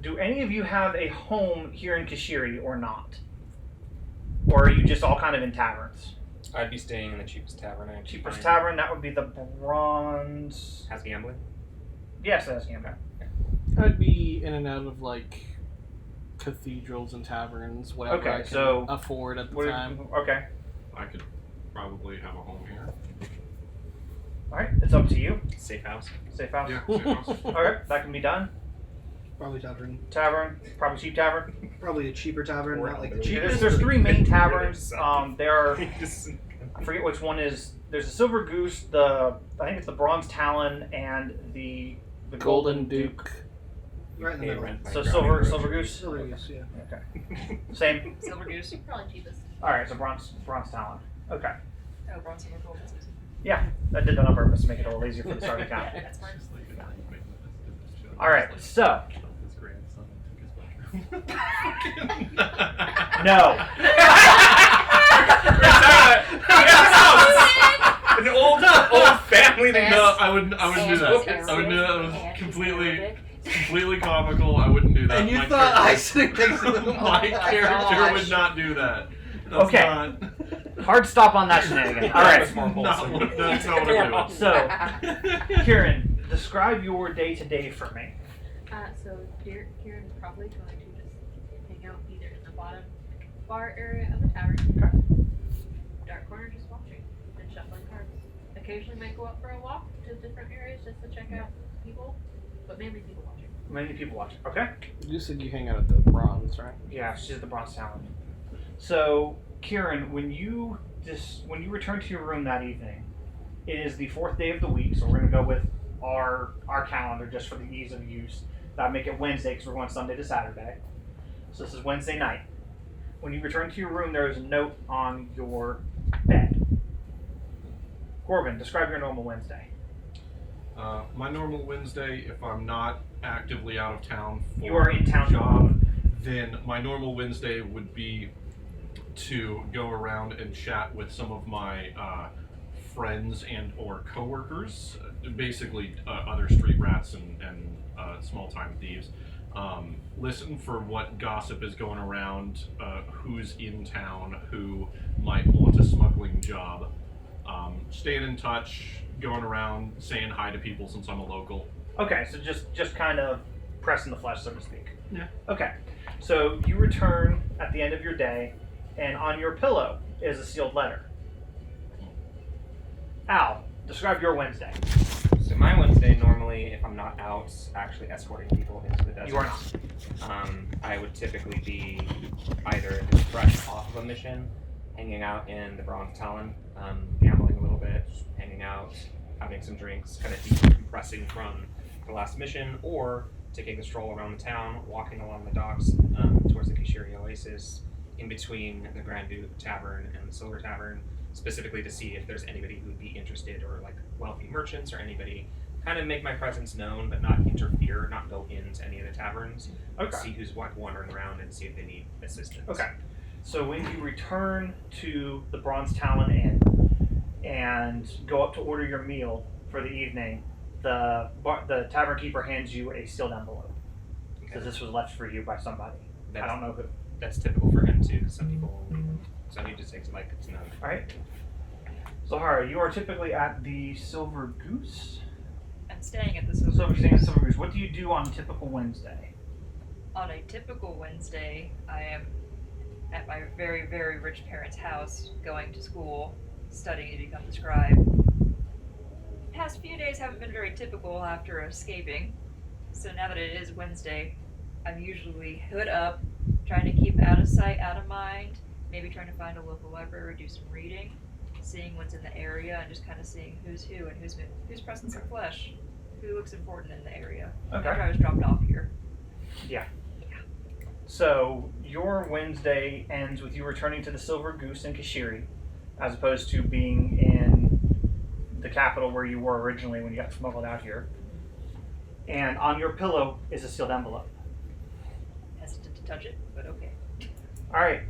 do any of you have a home here in Kashiri or not? Or are you just all kind of in taverns? I'd be staying in the cheapest tavern. Cheapest tavern, that would be the Bronze... Has gambling? Yes, it has gambling. I'd be in and out of, like, cathedrals and taverns, whatever I can afford at the time. Okay. I could probably have a home here. Alright, it's up to you. Safe house? Safe house? Yeah, safe house. Alright, that can be done. Probably tavern. Tavern, probably cheap tavern. Probably a cheaper tavern, not like the cheapest. There's 3 main taverns. There are, I forget which one is. There's the Silver Goose, I think it's the Bronze Talon, and the Golden Duke. Right in the middle. So Silver Goose. Silver Goose, yeah. Okay. Same. Silver Goose, probably cheapest. All right, so Bronze Talon. Okay. Oh, Bronze, Silver, Gold. Yeah, I did that on purpose to make it a little easier for the starting count. That's fine. All right, so. No. An old family thing. No, I wouldn't do that. I would do that. It was completely comical. I wouldn't do that. And you thought I should have my character would not do that. That's okay. Hard stop on that shenanigan. All right. That's not what I do. So, Kieran, describe your day-to-day for me. So Kieran's probably going to just hang out either in the bottom bar area of the tavern, dark corner, just watching and shuffling cards. Occasionally might go out for a walk to different areas just to check out people, but mainly people watching. Mainly people watching. Okay. You said you hang out at the Bronze, right? Yeah, she's the Bronze Talon. So, Kieran, when you return to your room that evening, it is the 4th day of the week, so we're going to go with our calendar just for the ease of use. That'd make it Wednesday because we're going Sunday to Saturday. So this is Wednesday night. When you return to your room, there is a note on your bed. Gorbin, describe your normal Wednesday. My normal Wednesday, if I'm not actively out of town for You are in town. job, then my normal Wednesday would be to go around and chat with some of my friends and or coworkers, basically other street rats and small-time thieves. Listen for what gossip is going around, who's in town, who might want a smuggling job. Staying in touch, going around, saying hi to people since I'm a local. Okay, so just kind of pressing the flesh, so to speak. Yeah. Okay, so you return at the end of your day, and on your pillow is a sealed letter. Al, describe your Wednesday. So my Wednesday, normally, if I'm not out actually escorting people into the desert, You are not. I would typically be either just fresh off of a mission, hanging out in the Bronze Talon, gambling a little bit, hanging out, having some drinks, kind of decompressing from the last mission, or taking a stroll around the town, walking along the docks towards the Kashiri Oasis, in between the Grand Duke Tavern and the Silver Tavern, specifically to see if there's anybody who would be interested, or like wealthy merchants or anybody, kind of make my presence known but not interfere, not go into any of the taverns. Okay. See who's like wandering around and see if they need assistance. Okay. So when you return to the Bronze Talon Inn and go up to order your meal for the evening, the tavern keeper hands you a sealed envelope. Okay. Because this was left for you by somebody. I don't know who. That's typical for him too. Some people, so he just takes it like it's known. All right. Zahara, you are typically at the Silver Goose. I'm staying at the Silver So Goose. staying at Silver Goose. What do you do on a typical Wednesday? On a typical Wednesday, I am at my very, very rich parents' house, going to school, studying to become a scribe. The past few days haven't been very typical after escaping, so now that it is Wednesday, I'm usually hood up, trying to keep out of sight, out of mind, maybe trying to find a local library, do some reading, seeing what's in the area, and just kind of seeing who's who and who's pressing some flesh, who looks important in the area. Okay. After I was dropped off here. Yeah. So your Wednesday ends with you returning to the Silver Goose in Kashiri, as opposed to being in the capital where you were originally when you got smuggled out here. And on your pillow is a sealed envelope. Hesitant to touch it, but okay. All right,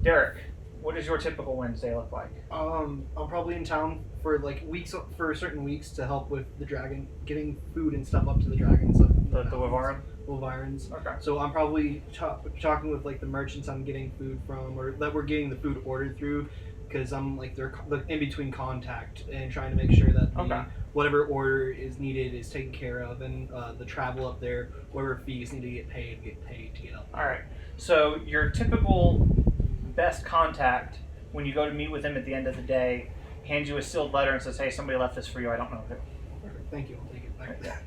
Derik, what does your typical Wednesday look like? I'm probably in town for like weeks, for certain weeks to help with the dragon, getting food and stuff up to the dragon. So The Wyvern? environs. Okay. So I'm probably talking with like the merchants I'm getting food from, or that we're getting the food ordered through, because I'm like their in between contact and trying to make sure that whatever order is needed is taken care of, and the travel up there, whatever fees need to get paid to get up there. All right. So your typical best contact when you go to meet with him at the end of the day hands you a sealed letter and says, "Hey, somebody left this for you. I don't know who." Perfect. Thank you. I'll take it back.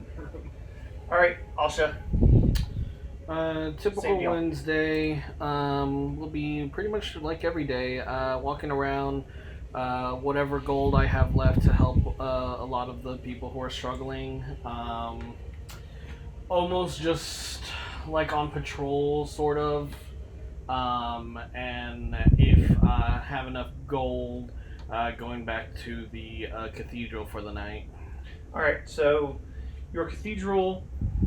All right, Alsha. Typical Wednesday will be pretty much like every day, walking around, whatever gold I have left to help a lot of the people who are struggling. Almost just like on patrol, sort of. And if I have enough gold, going back to the cathedral for the night. All right, so your cathedral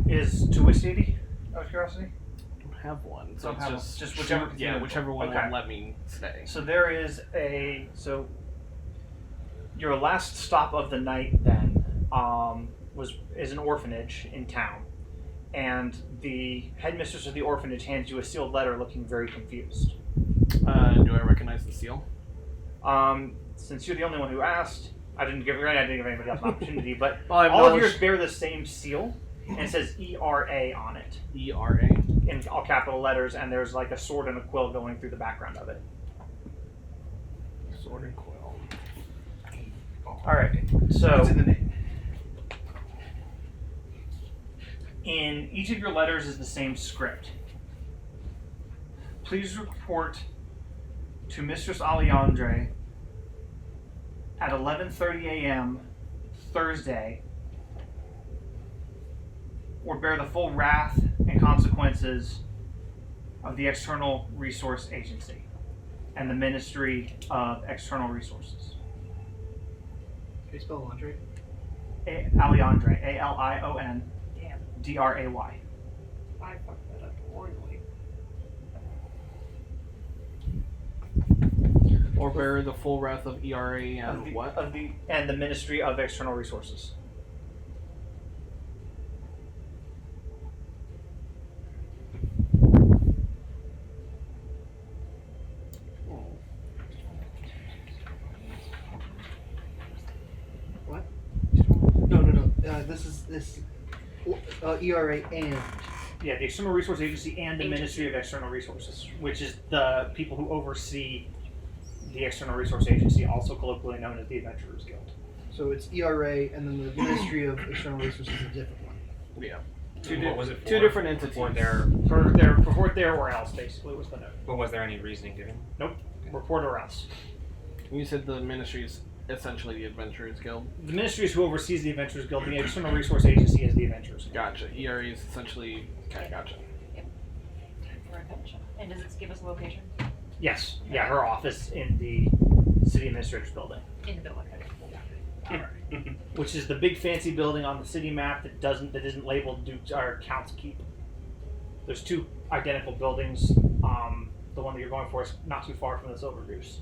is to which deity? Out of curiosity. I don't have one, so Don't it's have one. whichever one Okay. will let me stay. So there is your last stop of the night then is an orphanage in town, and the headmistress of the orphanage hands you a sealed letter, looking very confused. Do I recognize the seal? Since you're the only one who asked, I didn't give anybody else an opportunity, but Well, I've all of knowledge- yours bear the same seal, and it says ERA on it ERA. in all capital letters, and there's like a sword and a quill going through the background of it. Sword and quill. All right, so What's in the name? in each of your letters is the same script. Please report to Mistress Alejandre at 11:30 a.m. Thursday, or bear the full wrath and consequences of the External Resource Agency and the Ministry of External Resources. Can you spell Andre? Alejandre, ALIONDRAY. Damn. I fucked that up royally. Or bear the full wrath of ERA and what? And the Ministry of External Resources. What? No. This ERA and. Yeah, the External Resource Agency and the Ministry of External Resources, which is the people who oversee the External Resource Agency, also colloquially known as the Adventurers Guild. So it's ERA, and then the Ministry of External Resources is a different one. Yeah. What was it for? Two different entities. Report there or else, basically, was the note. But was there any reasoning given? Nope. Report or else. You said the ministry is essentially the Adventurers Guild. The Ministry is who oversees the Adventurers Guild. The External Resource Agency is the Adventurers Guild. Gotcha. ERA is essentially... Okay, gotcha. Time for adventure. And does it give us a location? Yes. Yeah, her office in the City Administrator's Building. In the building. Okay. Which is the big fancy building on the city map that isn't labeled Duke's or Count's Keep. There's two identical buildings. The one that you're going for is not too far from the Silver Goose.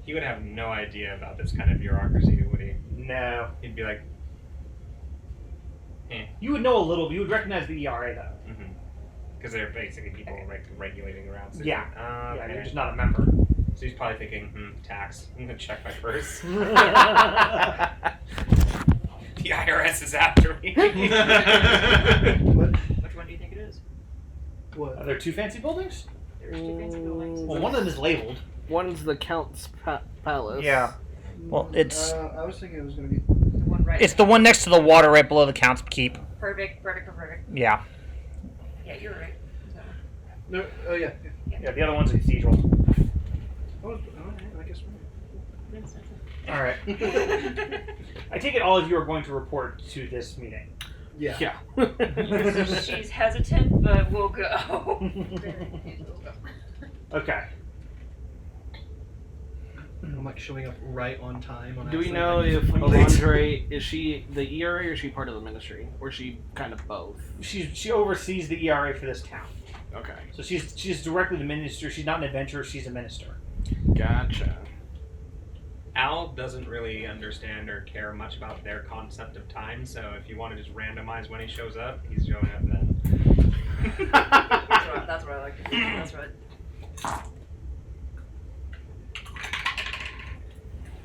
He would have no idea about this kind of bureaucracy, would he? No. He'd be like, You would know a little, but you would recognize the ERA though. because they're basically people regulating around. So Yeah. okay. Yeah, you're just not a member. So he's probably thinking, tax. I'm gonna check my purse. The IRS is after me. What? Which one do you think it is? What? Are there two fancy buildings? There's two fancy buildings. Well, one of them is labeled. One's the Count's Palace. Yeah. Well, it's I was thinking it was going to be. The one right. the one next to the water right below the Count's Keep. Perfect. Yeah. Yeah, you're right. No. Oh yeah. Yeah, the other one's a cathedral. Oh, I guess. All right. I take it all of you are going to report to this meeting. Yeah. Yeah. She's hesitant, but we'll go. Okay. I'm like showing up right on time. Do we know if Alejandre, is she the ERA or is she part of the ministry? Or is she kind of both? She oversees the ERA for this town. Okay. So she's directly the minister. She's not an adventurer. She's a minister. Gotcha. Al doesn't really understand or care much about their concept of time, so if you want to just randomize when he shows up, he's showing up then. That's what I like to do. That's what.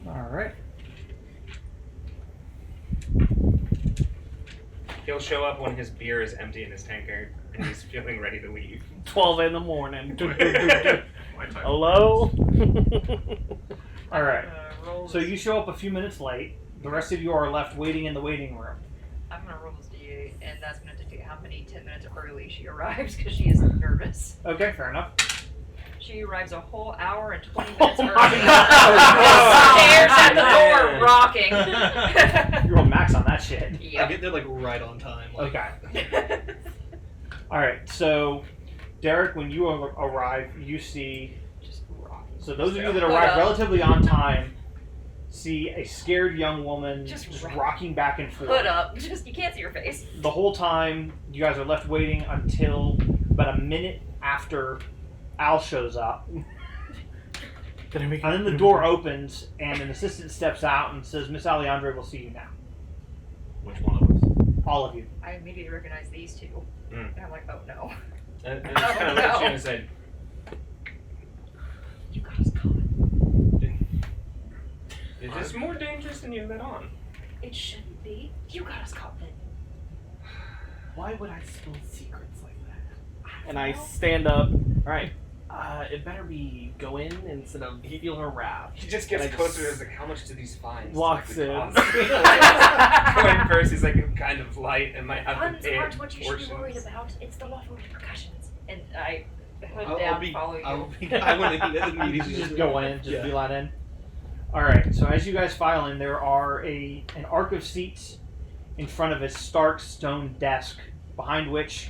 All right. He'll show up when his beer is empty in his tankard and he's feeling ready to leave. 12 in the morning. My time. Hello? All right. Roll So you show up a few minutes late. The rest of you are left waiting in the waiting room. I'm gonna roll this D8, and that's gonna dictate how many 10 minutes early she arrives because she is nervous. Okay, fair enough. She arrives a whole hour and 20 minutes early. my Stares at the door, rocking. You roll max on that shit. I Yep. get there like right on time. Like, Okay. All right. So, Derek, when you arrive, you see. Just rocking. So those of you that Put arrive up. relatively on time see a scared young woman Just rocking back and forth. Put up. Just you can't see your face. The whole time, you guys are left waiting until about a minute after Al shows up. And then the door opens, and an assistant steps out and says, Miss Alejandra will see you now. Which one of us? All of you. I immediately recognize these two. Mm. And I'm like, oh no. And just kind of looks at you and said, You got us caught. "Is this more dangerous than you let on?" It shouldn't be. You got us caught then. Why would I spill secrets like that? And I stand up. Alright, it better be go in instead of feel her wrath. He just gets And I closer just and is like, "How much do these fines?" walks typically in. cost?" Go in first. He's like kind of light and might have to Funds pay aren't what you should be portions. worried about. It's the lawful repercussions. And I hood I'll down, be. follow you. I want to immediately Just go in, just Yeah. beeline in. Alright, so as you guys file in, there are an arc of seats in front of a stark stone desk, behind which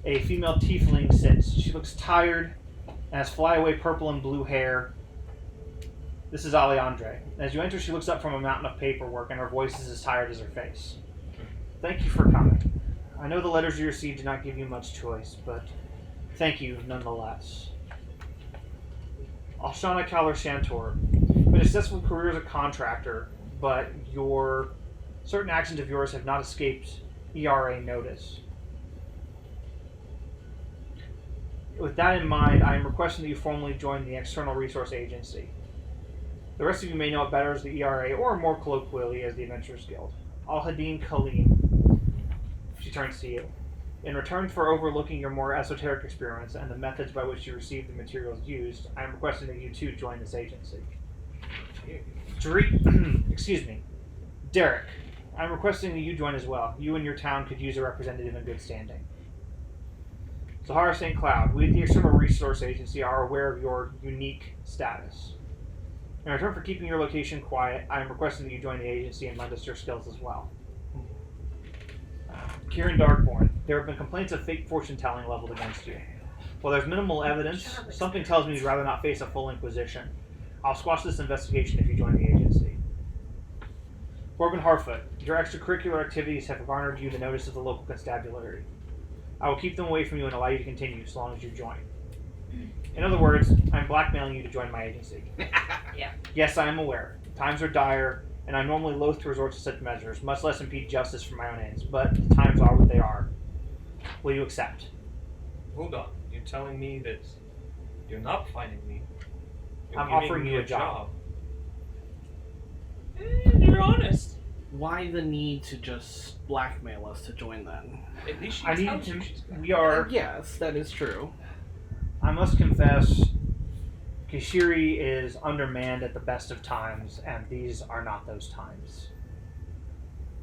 a female tiefling sits. She looks tired and has flyaway purple and blue hair. This is Alejandra. As you enter, she looks up from a mountain of paperwork, and her voice is as tired as her face. Thank you for coming. I know the letters you received did not give you much choice, but thank you nonetheless. Alshanna Callorshantar. You've been a successful career as a contractor, but certain actions of yours have not escaped ERA notice. With that in mind, I am requesting that you formally join the External Resource Agency. The rest of you may know it better as the ERA, or more colloquially as the Adventurers Guild. Hadeen Kaleem. She turns to you. In return for overlooking your more esoteric experiments and the methods by which you receive the materials used, I am requesting that you too join this agency. Excuse me. Derik, I'm requesting that you join as well. You and your town could use a representative in good standing. Zahara St Cloud, we at the External Resource Agency are aware of your unique status. In return for keeping your location quiet, I am requesting that you join the agency and lend us your skills as well. Kieran Darkborn, there have been complaints of fake fortune-telling leveled against you. While there's minimal evidence, something tells me you'd rather not face a full inquisition. I'll squash this investigation if you join the agency. Gorbin Harfoot, your extracurricular activities have garnered you the notice of the local constabulary. I will keep them away from you and allow you to continue so long as you join. In other words, I'm blackmailing you to join my agency. Yeah. Yes, I am aware. Times are dire, and I'm normally loath to resort to such measures, much less impede justice for my own ends, but the times are what they are. Will you accept? Hold on. You're telling me that you're not finding me. You're I'm giving offering me you a job. You're honest. Why the need to just blackmail us to join then? At least she I need tells you to. she's got We are. Yes, that is true. I must confess, Kishiri is undermanned at the best of times, and these are not those times.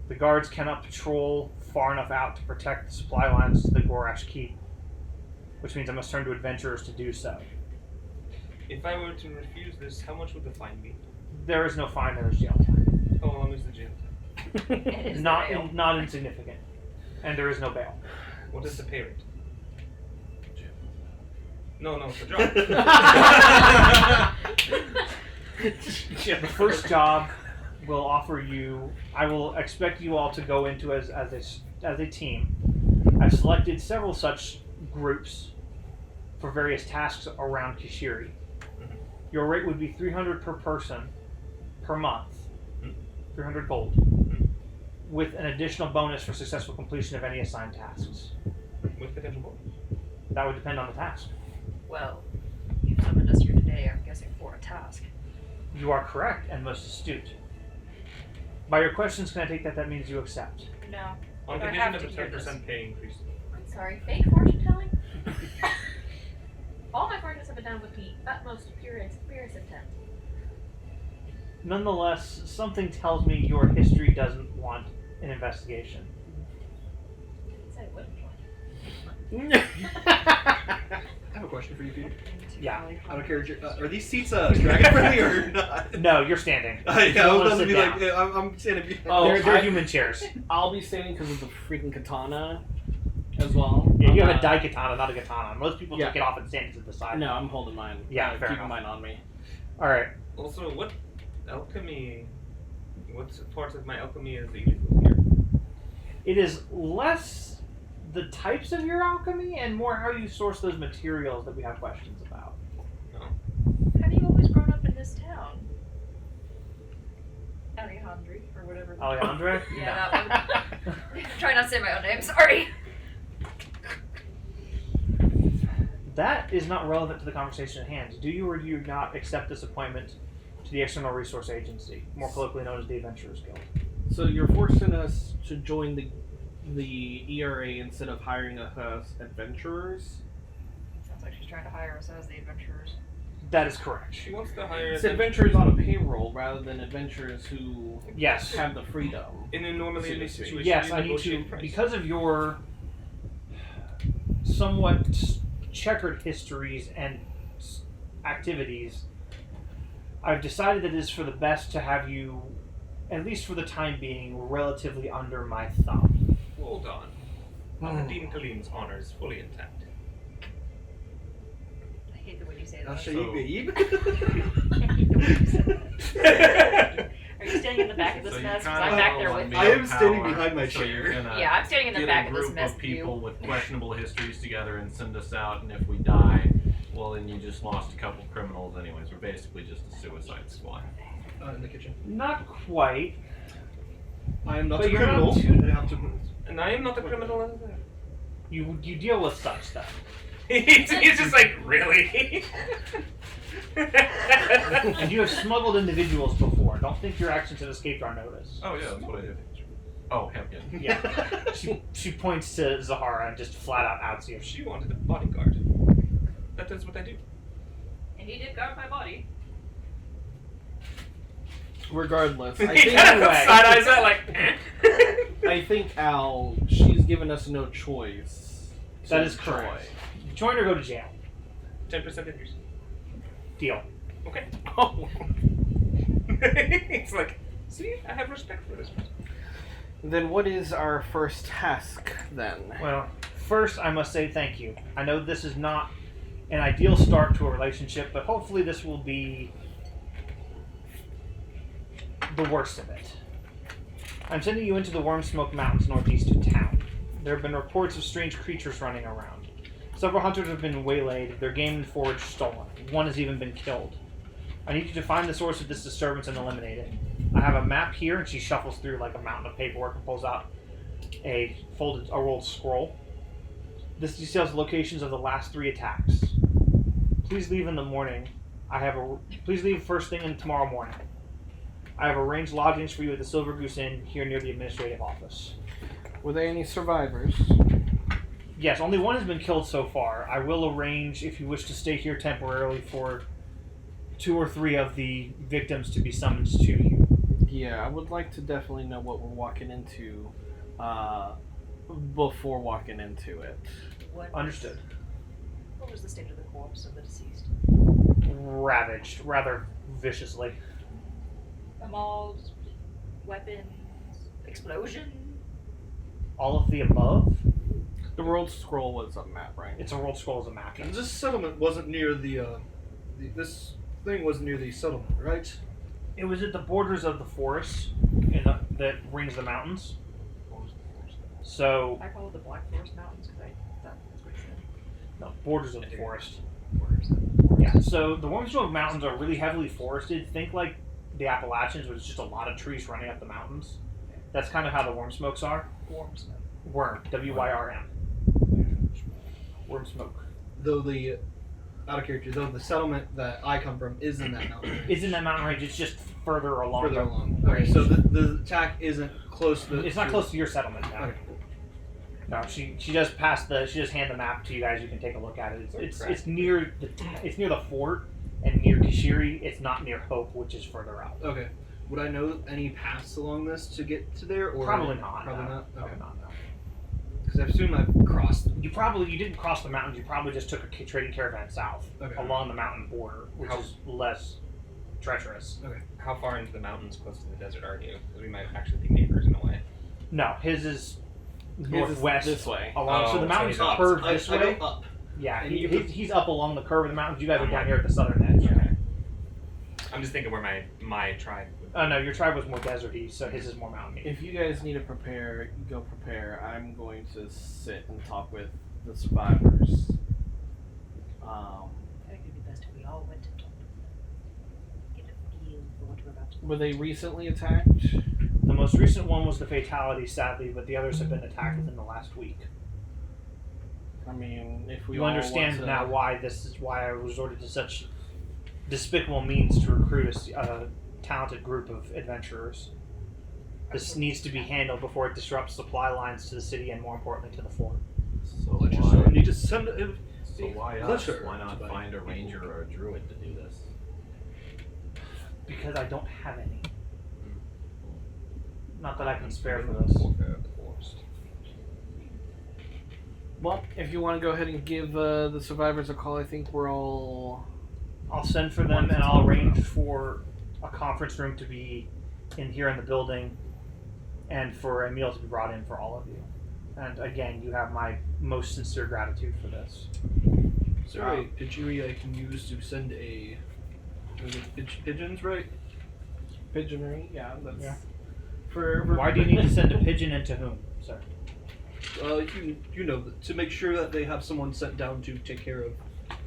The guards cannot patrol far enough out to protect the supply lines to the Gorash Keep, which means I must turn to adventurers to do so. If I were to refuse this, how much would the fine be? There is no fine, there is jail time. How long is the jail time? It is Not the bail. not insignificant. And there is no bail. What is the pay rate? No, for job. The first job will offer you. I will expect you all to go into as a team. I've selected several such groups for various tasks around Kishiri. Your rate would be 300 per person, per month, 300 gold, with an additional bonus for successful completion of any assigned tasks. With potential bonus. That would depend on the task. Well, you summoned us here today, I'm guessing, for a task. You are correct and most astute. By your questions, can I take that means you accept? No. On I condition have of to a hear this. 10% pay increase. I'm sorry, fake fortune telling? All my fortunes have been done with the utmost purest intent. Nonetheless, something tells me your history doesn't want an investigation. I didn't say it wouldn't. I have a question for you, Peter. Yeah. Out of character, are these seats dragon friendly or not? No, you're standing. Yeah, I You was wanna about to sit be down. like, yeah, I'm standing behind. Oh, They're human chairs. I'll be standing because of the freaking katana as well. Yeah, you I'm have a not- katana, not a katana. Most people Yeah. take it off and stand to the side. No, I'm holding mine. Yeah, fair keeping enough. mine on me. All right. Also, what alchemy? What parts of my alchemy is illegal here? It is less the types of your alchemy and more how you source those materials that we have questions about. Have you always grown up in this town? Alejandro, or whatever. Alejandra? Yeah, that one. Try not to say my own name, sorry. That is not relevant to the conversation at hand. Do you or do you not accept this appointment to the External Resource Agency, more colloquially known as the Adventurers Guild? So you're forcing us to join the ERA instead of hiring us as adventurers? Sounds like she's trying to hire us as the adventurers. That is correct. She wants to hire It's adventurers on a payroll rather than adventurers who Yes. have the freedom. normally in this situation. Yes, you I need to, negotiate price. because of your somewhat checkered histories and activities, I've decided that it is for the best to have you, at least for the time being, relatively under my thumb. Hold on. Hadeen Kaleem's honor is fully intact. I hate the way you say that. I'll show So- you, babe. Are you standing in the back of this So you mess? Because kinda I'm back there want with me I you. am standing power, behind my so you're chair. gonna Yeah, I'm standing in the get back a of this group mess of with you. people with questionable histories together and send us out, and if we die, well, then you just lost a couple criminals anyways. We're basically just a suicide squad. In the kitchen. Not quite. I am not But a you're not criminal. too- I have to. And I am not a criminal either. You deal with such stuff. he's just like, really? And you have smuggled individuals before. Don't think your actions have escaped our notice. Oh yeah, that's what I did. Oh, him, yeah. Yeah. She points to Zahara and just flat out outs you. She wanted a bodyguard. That is what I do. And he did guard my body. Regardless, I He think kind of side eyes that like. I think Al, she's given us no choice. That to is correct. join. Join or go to jail. 10% increase. Deal. Okay. Oh. It's like, see, I have respect for this person. Then what is our first task then? Well, first I must say thank you. I know this is not an ideal start to a relationship, but hopefully this will be the worst of it. I'm sending you into the Wormsmoke Mountains northeast of town. There have been reports of strange creatures running around. Several hunters have been waylaid, their game and forage stolen. One has even been killed. I need you to find the source of this disturbance and eliminate it. I have a map here, and she shuffles through like a mountain of paperwork and pulls out a rolled scroll. This details the locations of the last 3 attacks. Please leave in the morning. Please leave first thing in tomorrow morning. I have arranged lodgings for you at the Silver Goose Inn here near the administrative office. Were there any survivors? Yes, only one has been killed so far. I will arrange, if you wish to stay here temporarily, for 2 or 3 of the victims to be summoned to you. Yeah, I would like to definitely know what we're walking into before walking into it. Understood. What was the state of the corpse of the deceased? Ravaged, rather viciously. Mauled, weapons, explosion. All of the above? The world scroll was a map, right? It's a rolled scroll as a map. And this settlement wasn't near this thing wasn't near the settlement, right? It was at the borders of the forest that rings the mountains. So, I call it the Black Forest Mountains because I thought that's what it said. no, borders of the forest. Borders of the forest. Yeah, so the Wormsmoke Mountains are really heavily forested. Think like the Appalachians, which is just a lot of trees running up the mountains. That's kind of how the worm smokes are. Warm smoke. Worm, W-Y-R-M. Worm smoke. Though the out of character, though the settlement that I come from is in that mountain range. It's in that mountain range. It's just further along. Further the along. Okay, range. so the attack isn't close to. It's not close to your settlement now. Okay. No, she does hand the map to you guys. You can take a look at it. It's near the fort and near Kashiri. It's not near Hope, which is further out. Okay. Would I know any paths along this to get to there, or Probably not. Probably no. not. Okay. Probably not. No. Because I assume I've crossed. You didn't cross the mountains. You probably just took a trading caravan south along the mountain border, which is less treacherous. Okay. How far into the mountains close to the desert are you? Because we might actually be neighbors in a way. No, his is northwest this way. along. So the mountains he's up. curve this I way. go up. Yeah, And he's up along the curve of the mountains. You guys are I'm down like- here at the southern edge. Okay. I'm just thinking where my tribe would be. Oh no, your tribe was more deserty, so his is more mountainy. If you guys need to prepare, go prepare. I'm going to sit and talk with the survivors. I think it'd be best if we all went to talk. Get a feel for what we're about to Were they recently attacked? The most recent one was the fatality, sadly, but the others have been attacked within the last week. I mean, if we You all understand want to, now why I resorted to such despicable means to recruit a talented group of adventurers. This needs to be handled before it disrupts supply lines to the city and, more importantly, to the fort. So Let why, your need to send it. so why us? Pleasure. Why not find a ranger or a druid to do this? Because I don't have any. Not that I can spare for this. well, if you want to go ahead and give the survivors a call, I think we're all. I'll send for them and I'll arrange for a conference room to be in here in the building and for a meal to be brought in for all of you. And again, you have my most sincere gratitude for this. Is there a pidgery I can use to send pigeons, right? Pigeonry, yeah, that's. Yeah. For Why do you need to send a pigeon into whom, sir? You know, to make sure that they have someone sent down to take care of.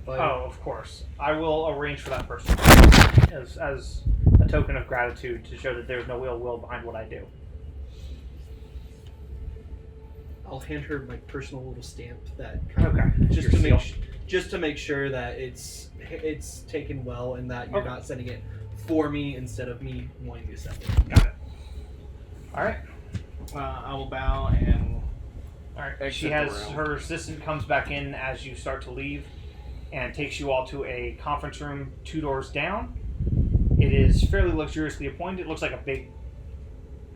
Oh, of course. I will arrange for that person as a token of gratitude to show that there's no ill will behind what I do. I'll hand her my personal little stamp that Okay. just Your to make seal. just to make sure that it's taken well and that you're Okay. not sending it for me instead of me wanting to send it. Got it. All right. I will bow and. All right. Exit She the has room. her assistant comes back in as you start to leave, and takes you all to a conference room 2 doors down. It is fairly luxuriously appointed. It looks like a big.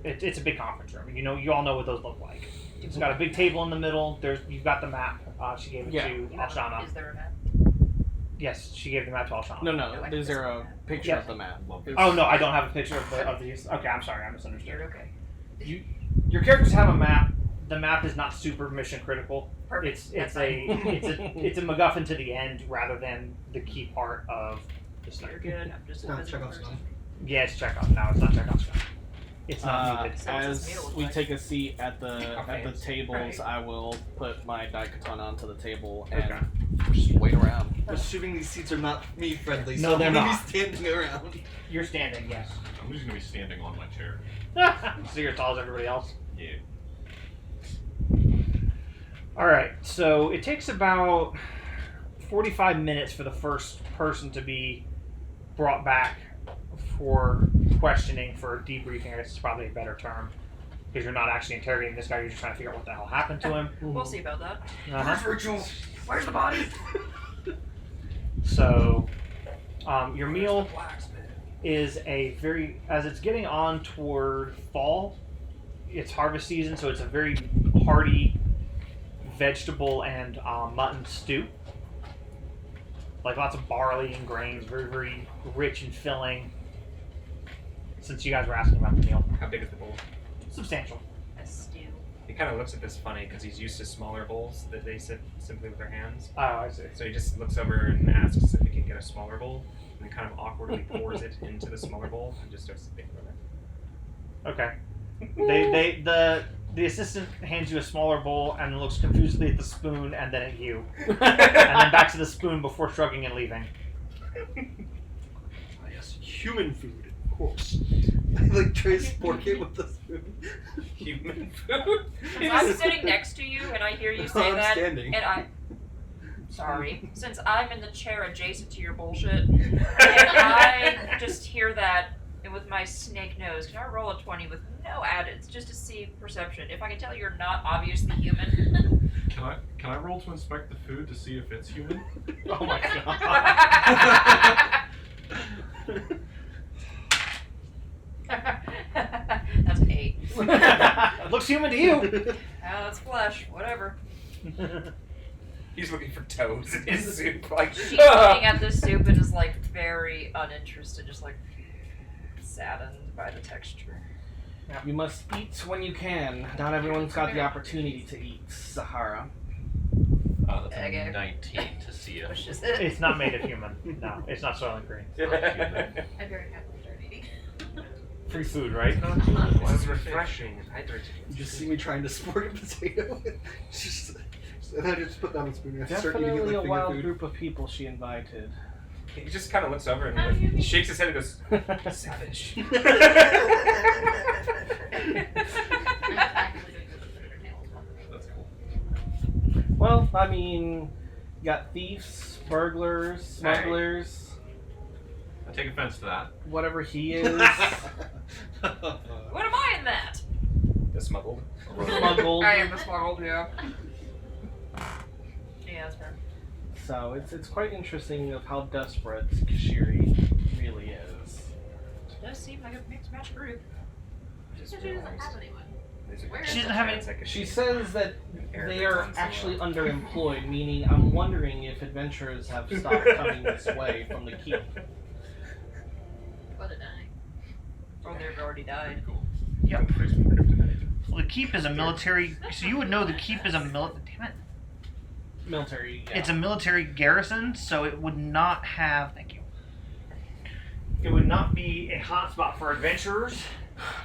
It's a big conference room. You all know what those look like. It's got a big table in the middle. You've got the map. She gave it Yeah. to Alshanna. Is there a map? Yes, she gave the map to Alshanna. No. Is there a picture Yeah. of the map? Oh no, I don't have a picture of these. Okay, I'm sorry, I misunderstood. You're okay. Your characters have a map. The map is not super mission critical. Perfect. It's That's it's a MacGuffin to the end rather than the key part of the You're story. good. I'm just a Not physical Chekhov's person. gun. Yeah, it's Chekhov. No, it's not Chekhov's gun. It's not needed. So what's this As meal look we like? take a seat at the fancy. tables, Right. I will put my Daikatana onto the table and Okay. just wait around. Assuming these seats are not me friendly, No, so they're I'm gonna not. be standing around. You're standing, yes. I'm just gonna be standing on my chair. So you're as tall as everybody else. Yeah. All right, so it takes about 45 minutes for the first person to be brought back for questioning, for debriefing. I guess it's probably a better term, because you're not actually interrogating this guy. You're just trying to figure out what the hell happened to him. We'll see about that. Uh-huh. Where's the body? So, your meal is as it's getting on toward fall, it's harvest season, so it's a very hearty vegetable and mutton stew. Like lots of barley and grains, very, very rich and filling. Since you guys were asking about the meal. How big is the bowl? Substantial. A stew. He kind of looks at this funny because he's used to smaller bowls that they sip simply with their hands. Oh, I see. So he just looks over and asks if he can get a smaller bowl, and then kind of awkwardly pours it into the smaller bowl and just starts sipping from it. Okay. The assistant hands you a smaller bowl and looks confusedly at the spoon and then at you. And then back to the spoon before shrugging and leaving. Yes, human food. Cool. I like try to spork it with the spoon. Human food. Since I'm sitting next to you and I hear you say I'm that, standing. and sorry, since I'm in the chair adjacent to your bullshit, and I just hear that, and with my snake nose, can I roll a 20 with no addeds, just to see perception? If I can tell you're not obviously human. Can I roll to inspect the food to see if it's human? Oh my god. That's an 8. Looks human to you. Oh, that's flesh. Whatever. He's looking for toes in his soup. Like, She's looking at this soup and is like very uninterested, just like saddened by the texture. You must eat when you can. Not everyone's got the opportunity to eat, Zahara. That's Okay. a 19 to see it. Which is it? It's not made of human. No, it's not soil and green. I'm very happy start eating. Free food, right? This is refreshing and hydrating. You just see me trying to spork a potato. And I just put down the spoon and I start eating it Definitely like a finger wild food. group of people she invited. He just kind of looks over and like, shakes his head and goes, savage. I'm actively doing this with her nails. That's cool. Well, I mean, you got thieves, burglars, smugglers, I take offense to that. whatever he is. What am I in that? The smuggled. Smuggled. I am the smuggled, yeah. Yeah, that's fair. So it's quite interesting of how desperate Kashiri really is. It does seem like a mixed match group. She said she doesn't have anyone. Where She is doesn't have any. She says that they are actually underemployed, meaning I'm wondering if adventurers have stopped coming this way from the keep. What a dying. Oh, they've already died. Yep. Well, the keep is a military. So you would know the keep is a military. Damn it. Military. Yeah. It's a military garrison, so it would not have. Thank you. It would not be a hotspot for adventurers.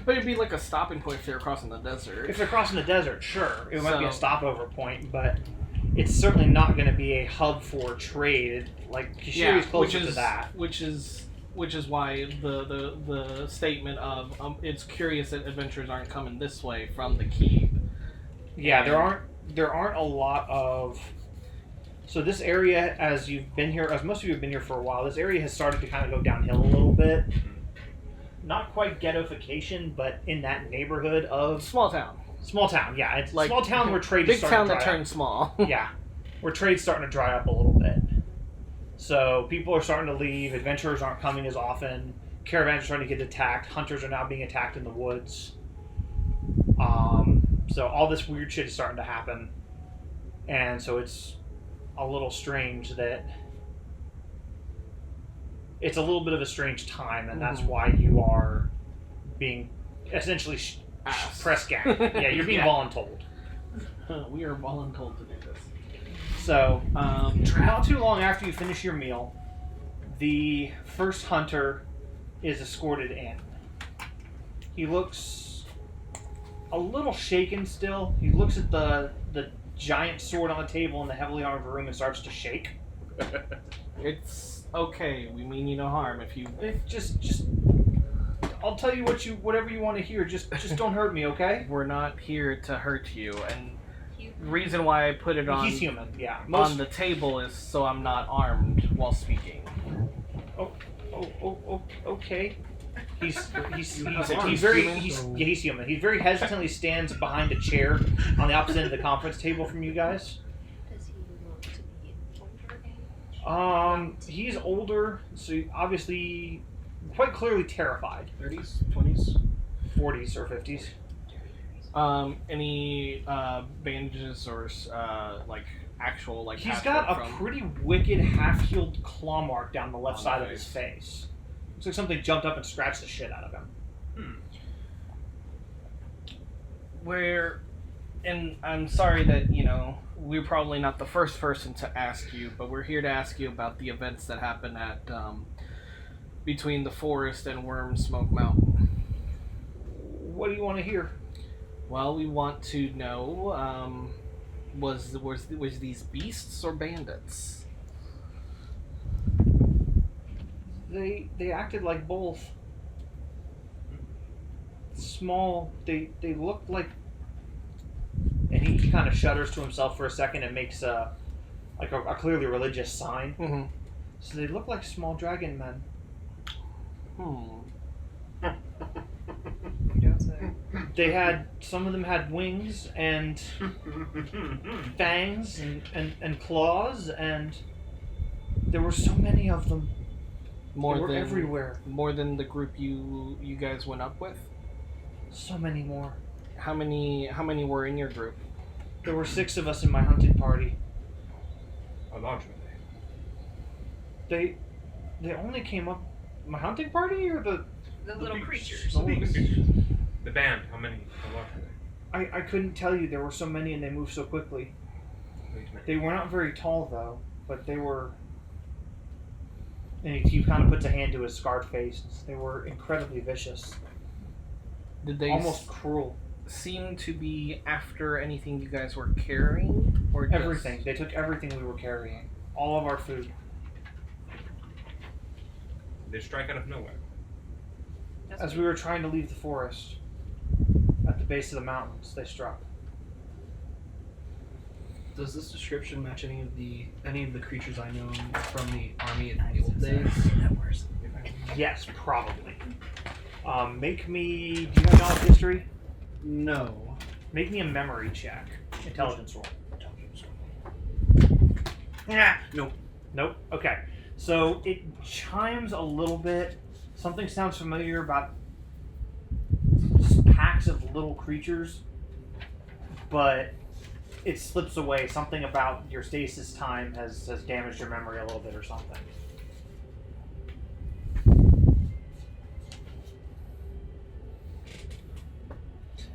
But it'd be like a stopping point if they were crossing the desert. If they're crossing the desert, sure, it might be a So- stopover point, but it's certainly not going to be a hub for trade. Like Kishiri's closer to that. Which is why the statement of it's curious that adventurers aren't coming this way from the keep. Yeah, there aren't a lot of. So this area, as you've been here, as most of you have been here for a while, this area has started to kind of go downhill a little bit. Not quite ghettoification, but in that neighborhood of Small town. small town. Yeah, it's Like, small town where trade is Big starting town to that dry turned small. up. Yeah, where trade's starting to dry up a little bit. So people are starting to leave. Adventurers aren't coming as often. Caravans are starting to get attacked. Hunters are now being attacked in the woods. So all this weird shit is starting to happen, and so it's a little strange that it's a little bit of a strange time, and that's why you are being essentially press gang. Yeah, you're being Yeah. voluntold. We are voluntold to do this. So, not too long after you finish your meal, the first hunter is escorted in. He looks a little shaken still. He looks at the giant sword on the table in the heavily armored room and starts to shake. It's okay. We mean you no harm. If you Just I'll tell you whatever you want to hear. Just don't hurt me, okay? we're not here to hurt you, and the reason why I put it on He's human, yeah. on the table is so I'm not armed while speaking. Okay. He's He's very human, he's so- yeah, he's human. He very hesitantly stands behind a chair on the opposite end of the conference table from you guys. Does he look to be older age? He's older, so obviously quite clearly terrified. 30s, 20s. 40s or 50s. Any bandages or like actual like? He's patch got work a from- pretty wicked half-healed claw mark down the left On side the of his face. face. Looks like something jumped up and scratched the shit out of him. And I'm sorry that, we're probably not the first person to ask you, but we're here to ask you about the events that happened at, between the forest and Worm Smoke Mountain. What do you want to hear? Well, we want to know, was these beasts or bandits? They acted like both. small. They look like. And he kind of shudders to himself for a second and makes a clearly religious sign. Mm-hmm. So they look like small dragon men. Don't say. Some of them had wings and fangs and claws, and there were so many of them. They were everywhere. More than the group you guys went up with. So many more. How many were in your group? There were 6 of us in my hunting party. A large one. They only came up. My hunting party or the little beast. creatures. The beast. The band, how many? How large are they? I couldn't tell you. There were so many and they moved so quickly. They were not very tall though, but they were. And he kind of puts a hand to his scarred face. They were incredibly vicious. Did they almost cruel? Seem to be after anything you guys were carrying, or just... Everything. They took everything we were carrying. All of our food. They strike out of nowhere. As we were trying to leave the forest, at the base of the mountains, they struck. Does this description match any of the creatures I know from the army in the old days? Yes, probably. Make me. Do you have knowledge history? No. Make me a memory check. Intelligence roll. Nope. Nope. Okay. So it chimes a little bit. Something sounds familiar about packs of little creatures, but it slips away. Something about your stasis time has damaged your memory a little bit or something.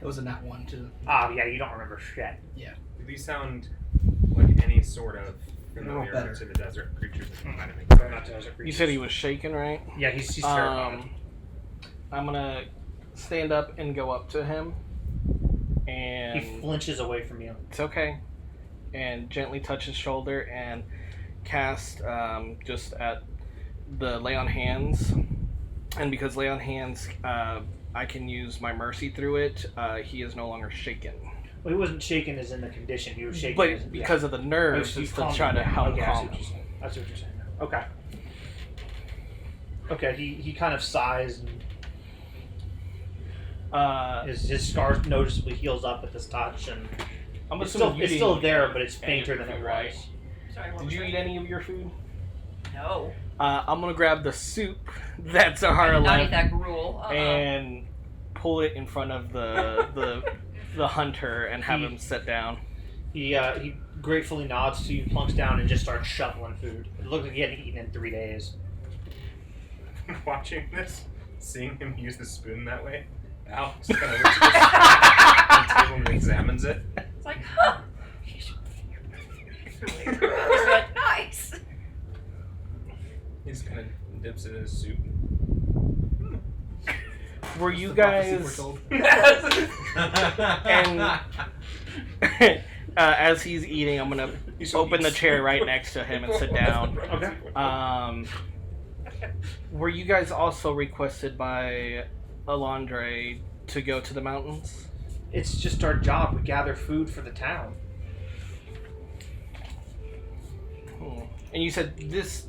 It was a nat 1 too. Ah, yeah, you don't remember shit. Yeah. Do these sound like any sort of familiar better. to the desert creatures that you might have They're not encountered? desert creatures. You said he was shaken, right? Yeah, he's terrified. I'm gonna stand up and go up to him, and He flinches away from you. it's okay, and gently touch his shoulder and cast just at the lay on hands, and because lay on hands, I can use my mercy through it. He is no longer shaken, Well, he wasn't shaken as in the condition. He was shaken but as in, because of the nerves, You it's to calmed try him to down. help Okay, I see calm what you're him. saying. That's what you're saying now. Okay. Okay, he kind of sighs and his scar noticeably heals up at this touch, and I'm it's assuming you still didn't there, eat but it's any of fainter your than it food, right? was. Sorry, what Did was you that? eat any of your food? No. I'm gonna grab the soup that Zahara I did not eat left that gruel. and pull it in front of the hunter and have him sit down. He gratefully nods to you, plunks down, and just starts shoveling food. It looked like he hadn't eaten in 3 days. Watching this, seeing him use the spoon that way, Al just kind of looks at the table and examines it. It's like, huh. He's like, nice. He just kind of dips it in his soup. Were you The prophecy guys foretold. and as he's eating, I'm gonna He's open the obese. chair right next to him and sit down. Okay. Were you guys also requested by Alondre to go to the mountains? It's just our job. We gather food for the town. And you said this,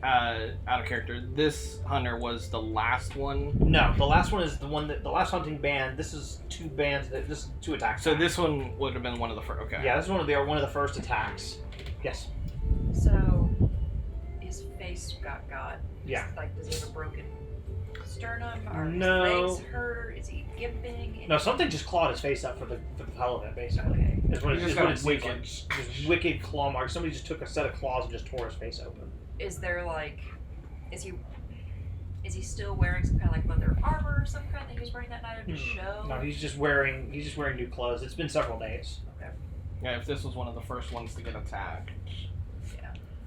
out of character, this hunter was the last one. No, the last one is the last hunting band. This is 2 bands. This is 2 attacks. So this one would have been one of the first. Okay. Yeah, this is one of the first attacks. Yes. So, his face got. Yeah. Like, does he have a broken sternum? Or No. his legs hurt? Is he gimping? No, something just clawed his face up for the hell of it, basically. Okay. Is what He it just got seems wicked. like. Just wicked claw marks. Somebody just took a set of claws and just tore his face open. Is there like, is he still wearing some kind of like leather armor or some kind that he was wearing that night of the show? No, he's just wearing new clothes. It's been several days. Yeah, if this was one of the first ones to get attacked.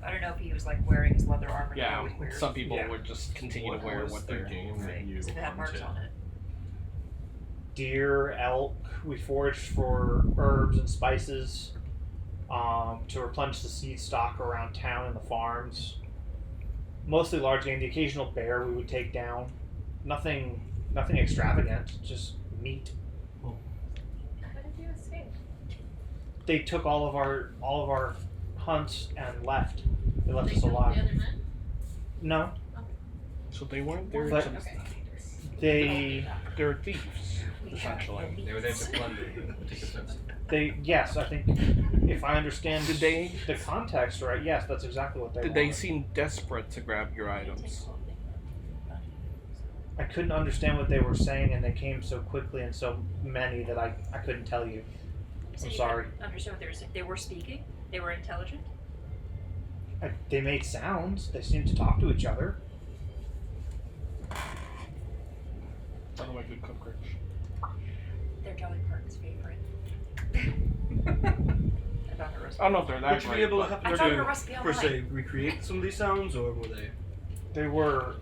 I don't know if he was like wearing his leather armor. that he Yeah, always wears. some people Yeah. would just continue to wear what they're. game that Right, you 'cause it had marks hunted? on it. Deer, elk. We foraged for herbs and spices to replenish the seed stock around town and the farms. Mostly large game. The occasional bear we would take down. Nothing Nothing extravagant, just meat. How did you escape? They took all of our hunts and left. They left They us killed alive. the other men? No, So they weren't there. But- to- they They're thieves, essentially. They were there to plunder. Take offense. yes, I think if I understand Did they- the context right, yes, that's exactly what they Did they wanted. seem desperate to grab your items? I couldn't understand what they were saying, and they came so quickly and so many that I couldn't tell you. So I'm you sorry. couldn't understand what they were saying. They were speaking. They were intelligent. They made sounds. They seemed to talk to each other. By the way, good cooker. They're Jolly Parton's favorite. I found her recipe. I don't know if they're that Would you be great, able to but- help I me found her to, recipe per online. se, recreate some of these sounds, or were they? They were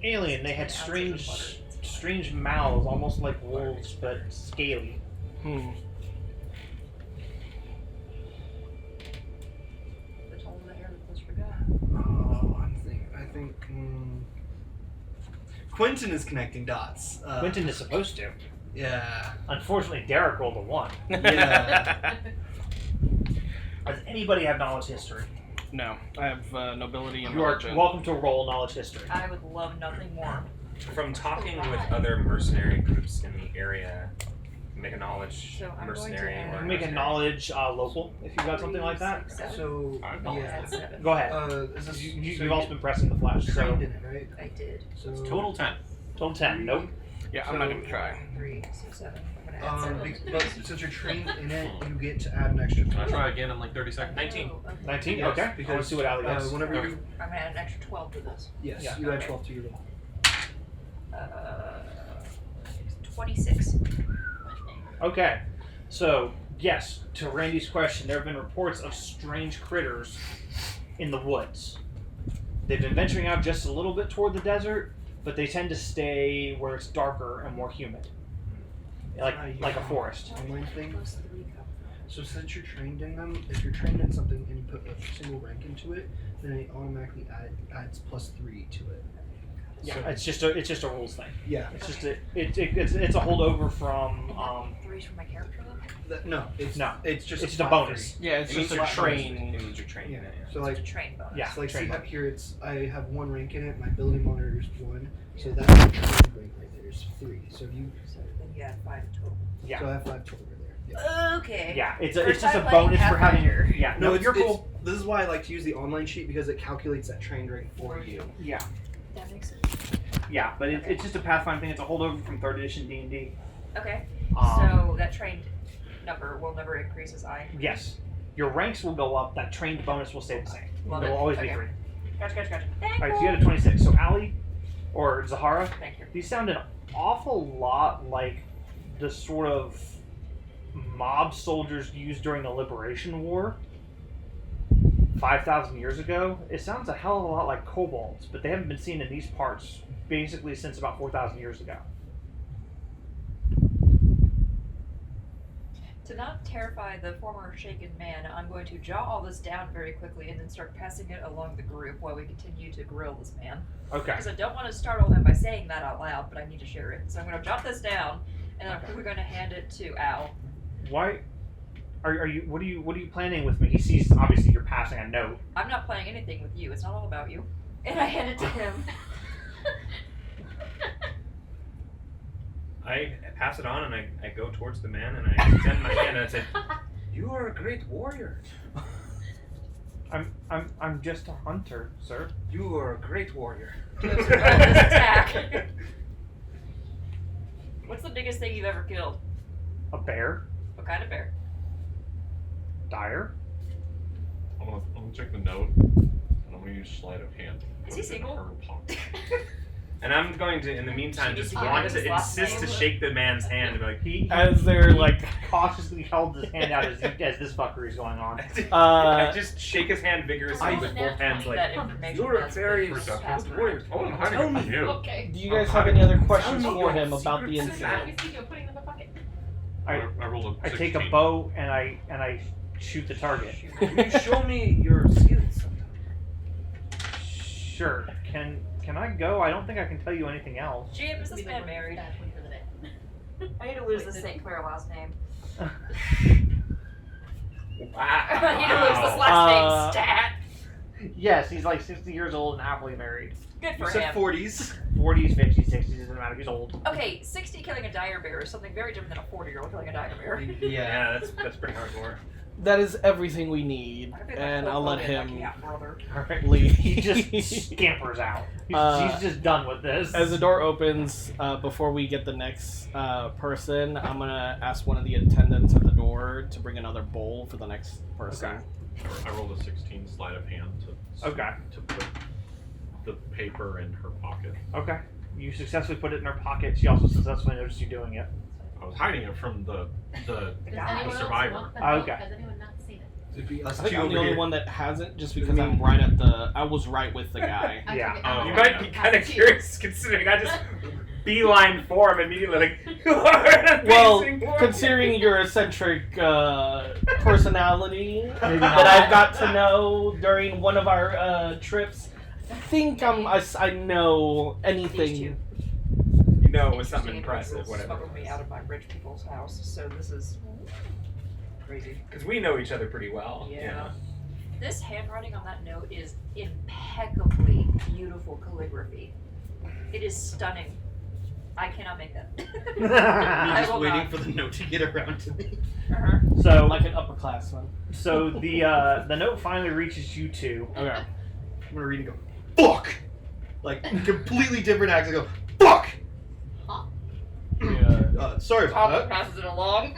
alien. They had strange mouths, almost like wolves, but scaly. The taller the hair, the closer to God. Oh, I think. Quentin is connecting dots. Quentin is supposed to. Yeah. Unfortunately, Derik rolled a 1. Yeah. Does anybody have knowledge history? No, I have nobility and You are religion. welcome to roll knowledge history. I would love nothing more. From talking with other mercenary groups in the area, make a knowledge So I'm going to mercenary add- or You make a knowledge local if you've got something like that. 7. So Alright, yeah. That's 7. Go ahead. Is this, You've also been pressing the flash. So trained in it, right? I did. So Total 10. total 10. Nope. Yeah, I'm not gonna try. 3, so 7. I'm gonna add 7. But since you're trained in it, you get to add an extra. Can I try again in like 30 seconds? 19. Oh, okay. 19. Yes, Okay. I want because, to see what Ali gets. whenever you, I'm gonna add an extra 12 to this. yes, Yeah. you add 12 to your roll. 26. Okay. So yes, to Randy's question, there have been reports of strange critters in the woods. They've been venturing out just a little bit toward the desert, but they tend to stay where it's darker and more humid, like a forest. Online thing. Plus 3 cup. So since you're trained in them, if you're trained in something and you put a single rank into it, then it automatically adds +3 to it. Yeah, So- it's just a rules thing. Yeah. It's just it's a holdover from And that 3's for my character level? No, it's No, It's just it's just a flat bonus. Yeah, it's It means just a you're train. It means you're trained Yeah. in it. Yeah. So It's like, a train bonus. Yeah. so like see train up bonus. here, it's I have 1 rank in it. My ability monitor is 1, so that's the trained rank right there is 3. So you, So then you add 5 total. Yeah. so I have 5 total right there. Yeah. Okay. Yeah, it's First just a time playing bonus for having. Pathfinder. Yeah, no, it's, you're it's- cool. This is why I like to use the online sheet because it calculates that trained rank for you. Yeah, That makes sense. yeah, but Okay. it's just a Pathfinder thing. It's a holdover from 3rd edition D&D. Okay. Um, So that trained number will never increase as I. Yes, your ranks will go up. That trained bonus will stay the same. Love There it. will always be Okay. 3. Gotcha. Thank All right, you. so you had a 26. So Ali, or Zahara, Thank you. these sound an awful lot like the sort of mob soldiers used during the Liberation War 5,000 years ago. It sounds a hell of a lot like kobolds, but they haven't been seen in these parts basically since about 4,000 years ago. To not terrify the former shaken man, I'm going to jot all this down very quickly and then start passing it along the group while we continue to grill this man. Okay. Because I don't want to startle him by saying that out loud, but I need to share it. So I'm going to jot this down, and then I'm quickly going to hand it to Al. Why are you? What are you planning with me? He sees obviously you're passing a note. I'm not playing anything with you. It's not all about you. And I hand it to him. I pass it on and I go towards the man and I extend my hand and I say, "You are a great warrior. I'm just a hunter, sir. You are a great warrior." To survive this attack. What's the biggest thing you've ever killed? A bear, What kind of bear? dire. I'm gonna check the note, and I'm gonna use sleight of hand. Is he single? And I'm going to, in the meantime, She just needs to want give to his last insist to name. shake the man's hand and be like, He As they're like, cautiously held his hand out as this fuckery is going on. I just shake his hand vigorously I with would both hands like, That information "You're a has very been good passed around. warrior." Oh, I'm hiding it from you. Okay. do you guys have any other questions Tell me for your him about the secrets. incident? Obviously, you're putting it in the bucket. I rolled a I take a 16. bow and I shoot the target. Can you show me your skills sometime? Sure. Can can I go? I don't think I can tell you anything else. GM, is this man married? For the day. I need to lose the St. Clair last name. Wow. I need to lose this last name stat. Yes, he's like 60 years old and happily married. Good You for said him. 40s. 40s, 50s, 60s, doesn't matter. He's old. Okay, 60 killing a dire bear is something very different than a 40-year-old killing a dire bear. Yeah, that's pretty hardcore. That is everything we need, I feel like and Hulk I'll let Hogan, him my cat brother. Alright. leave. He just scampers out. He's just done with this. As the door opens, before we get the next person, I'm gonna ask one of the attendants at the door to bring another bowl for the next person. Okay. I rolled a 16 sleight of hand to put the paper in her pocket. Okay. You successfully put it in her pocket. She also successfully noticed you doing it. I was hiding it from the Does anyone else survivor. want the note? Okay. Has anyone not seen it? It'd be I us think two I'm the over only here. one that hasn't, just because I'm right at the. I was right with the guy. I Yeah. took it Oh, out. You okay. might be kind of curious considering I just beeline for him immediately, like, you are an Well, amazing woman. considering your eccentric personality Maybe that not. I've got to know during one of our trips, I think I know anything. These two. You know it was something Interesting impressive, individuals whatever. smuggled me out of my rich people's house, so this is crazy. Because we know each other pretty well. Yeah. This handwriting on that note is impeccably beautiful calligraphy. It is stunning. I cannot make that. I'm I just will waiting not. for the note to get around to me. Uh-huh. So, Like an upperclassman. so the note finally reaches you two. Okay. I'm gonna read and go, fuck! Like, completely different accent. Go, fuck! Yeah. Sorry Papa about passes it along.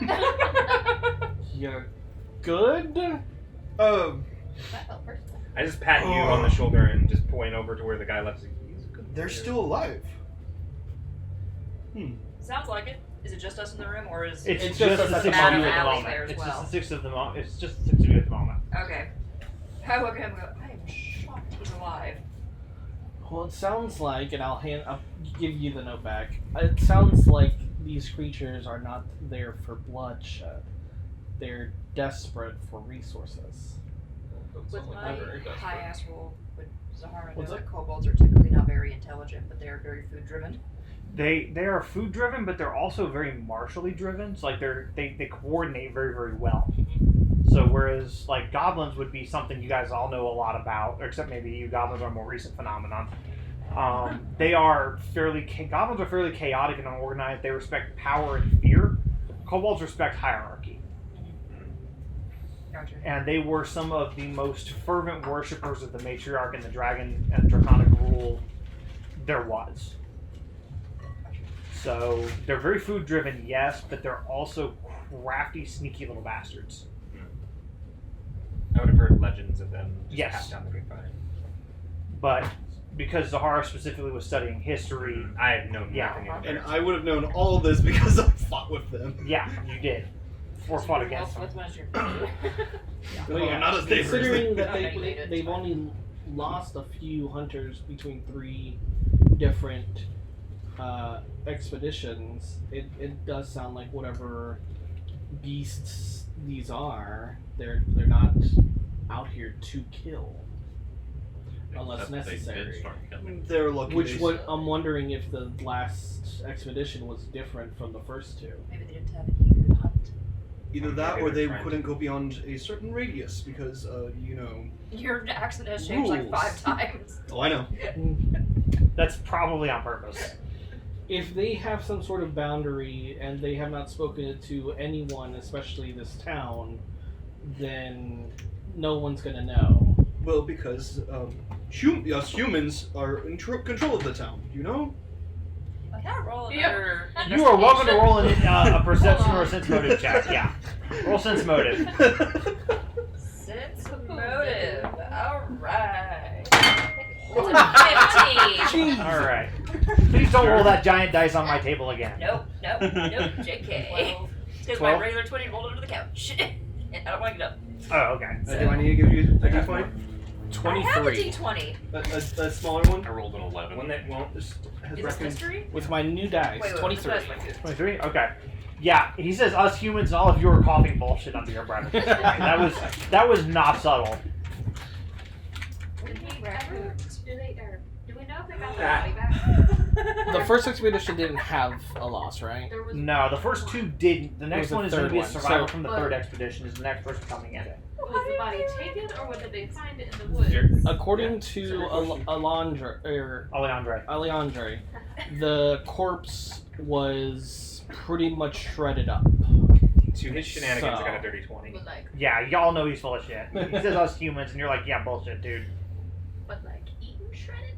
You're good. that. That felt personal. I just pat you on the shoulder and just point over to where the guy left his keys. They're still alive. Sounds like it. Is it just us in the room, or is It's It's just just the a six matter of you of at the alley moment. there as It's well. just the six of them. It's just the six of you at the moment. okay? I look at him and go, I am shocked he's alive. Well, it sounds like, and I'll give you the note back. It sounds like these creatures are not there for bloodshed. They're desperate for resources. With my high ass roll, would Zahara know What's that that? kobolds are typically not very intelligent, but they are very food driven? They are food driven, but they're also very martially driven. So like they coordinate very, very well. So whereas like goblins would be something you guys all know a lot about, or except maybe you goblins are a more recent phenomenon. They are goblins are fairly chaotic and unorganized. They respect power and fear. Kobolds respect hierarchy. Gotcha. And they were some of the most fervent worshippers of the matriarch and the dragon and draconic rule there was. So they're very food driven, yes, but they're also crafty, sneaky little bastards. I would have heard legends of them just Yes. passed down the grapevine. But because Zahara specifically was studying history, I had no Yeah. nothing in And there. I would have known all of this because I fought with them. yeah, you did. Or fought against them. What's my turn? Well, yeah, not as dangerous. considering that Not regulated, they've it's fine. only lost a few hunters between 3 different expeditions, it does sound like whatever beasts these are, they're not out here to kill. Unless Except they necessary. did start killing. They're lucky. Which I'm wondering if the last expedition was different from the first 2. Maybe they didn't have any good hunt. Either that Maybe or they're they trying couldn't go beyond a certain radius because, you know. Your accent has changed like Rules. 5 times. Oh, I know. That's probably on purpose. If they have some sort of boundary and they have not spoken it to anyone, especially this town, then no one's gonna know. Well, because us humans are in control of the town, you know? I gotta roll Yeah. another. You are welcome to roll a perception Hold or a on. sense motive check. Yeah. Roll sense motive. Sense motive. Alright. It's a 15. Alright. Please don't roll that giant dice on my table again. Nope, JK. 12. Because my 12? regular 20 rolled under the couch. I don't want to get up. Oh, okay. Do I need to give you a D20? I have a 23. D20. A smaller one? I rolled an 11. One that won't. Has Is this reckon- mystery? With my new dice, Wait, 23. what does my 23? Okay. Yeah, he says us humans, all of you are coughing bullshit under your breath. That was not subtle. Do we know if they got their money back? The first expedition didn't have a loss, right? There was, No, the first two didn't. The next was the one is going to third be a one, survivor so- from the third expedition. Is the next person coming in? was the body taken, or did they find it in the woods? According to Alejandre, the corpse was pretty much shredded up. To his shenanigans, I got a So- dirty 20. But like, Yeah, y'all know he's full of shit. He says us humans, and you're like, yeah, bullshit, dude. eaten shredded?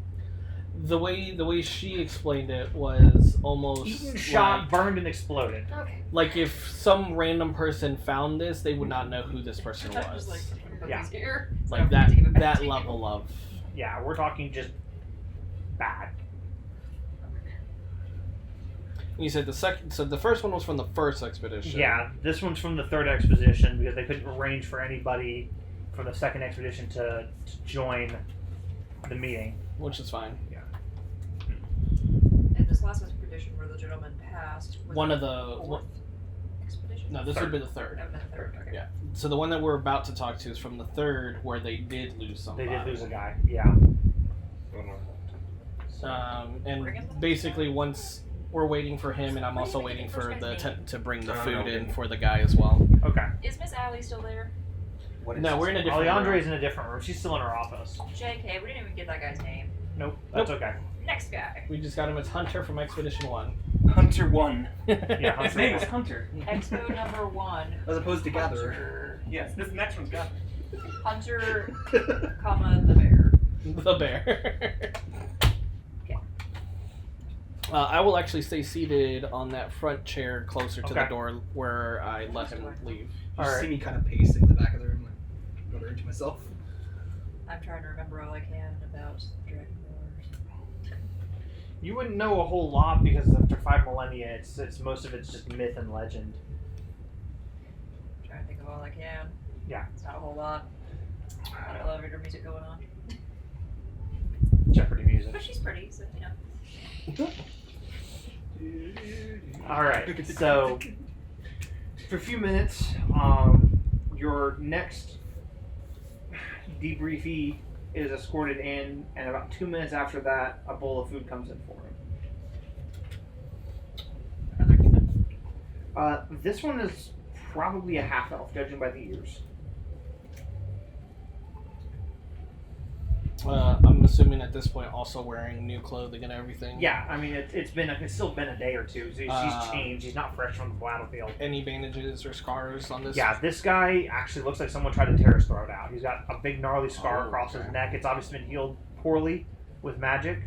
The way she explained it was almost Eaten, shot, burned, and exploded. Okay. like if some random person found this, they would not know who this person I was like, was. Yeah. he's here. Like So that give it back that to you. level of. Yeah, we're talking just bad. You said the second. So the first one was from the first expedition. Yeah, this one's from the third expedition because they couldn't arrange for anybody from the second expedition to join the meeting. Which is fine. And this last expedition where the gentleman passed was One of the the fourth expedition? no, this would be the third. That would have been the third, okay. Yeah. So the one that we're about to talk to is from the third, where they did lose They somebody. did lose a guy. Yeah. And basically, once we're waiting for him, and I'm also waiting for the to bring the food in for the guy as well. Okay. Is Miss Allie still there? What is No, this? we're in a different. Alejandre's room. in a different room. She's still in her office. JK, we didn't even get that guy's name. Nope, that's okay. Next guy. We just got him as Hunter from Expedition 1. Hunter 1. Yeah, His Hunter. name is Hunter. Expo number 1. As opposed to gatherer. Hunter. Yes, this next one's got Hunter, comma, the bear. The bear. Okay. I will actually stay seated on that front chair closer to the Okay. door where I let him leave. You Alright. see me kind of pacing the back of the room, like, muttering to myself. I'm trying to remember all I can about Dragon Wars. You wouldn't know a whole lot because after 5 millennia, it's most of it's just myth and legend. Trying to think of all I can. Yeah. It's not a whole lot. A lot of elevator music going on. Jeopardy music. But she's pretty, so you know. All right. So for a few minutes, your next debriefee is escorted in, and about 2 minutes after that, a bowl of food comes in for him. Another human. This one is probably a half elf, judging by the ears. I'm assuming at this point also wearing new clothing and everything. Yeah, I mean it's still been a day or two. So she's changed. He's not fresh from the battlefield. Any bandages or scars on this? Yeah, this guy actually looks like someone tried to tear his throat out. He's got a big gnarly scar Oh, across okay. his neck. It's obviously been healed poorly with magic.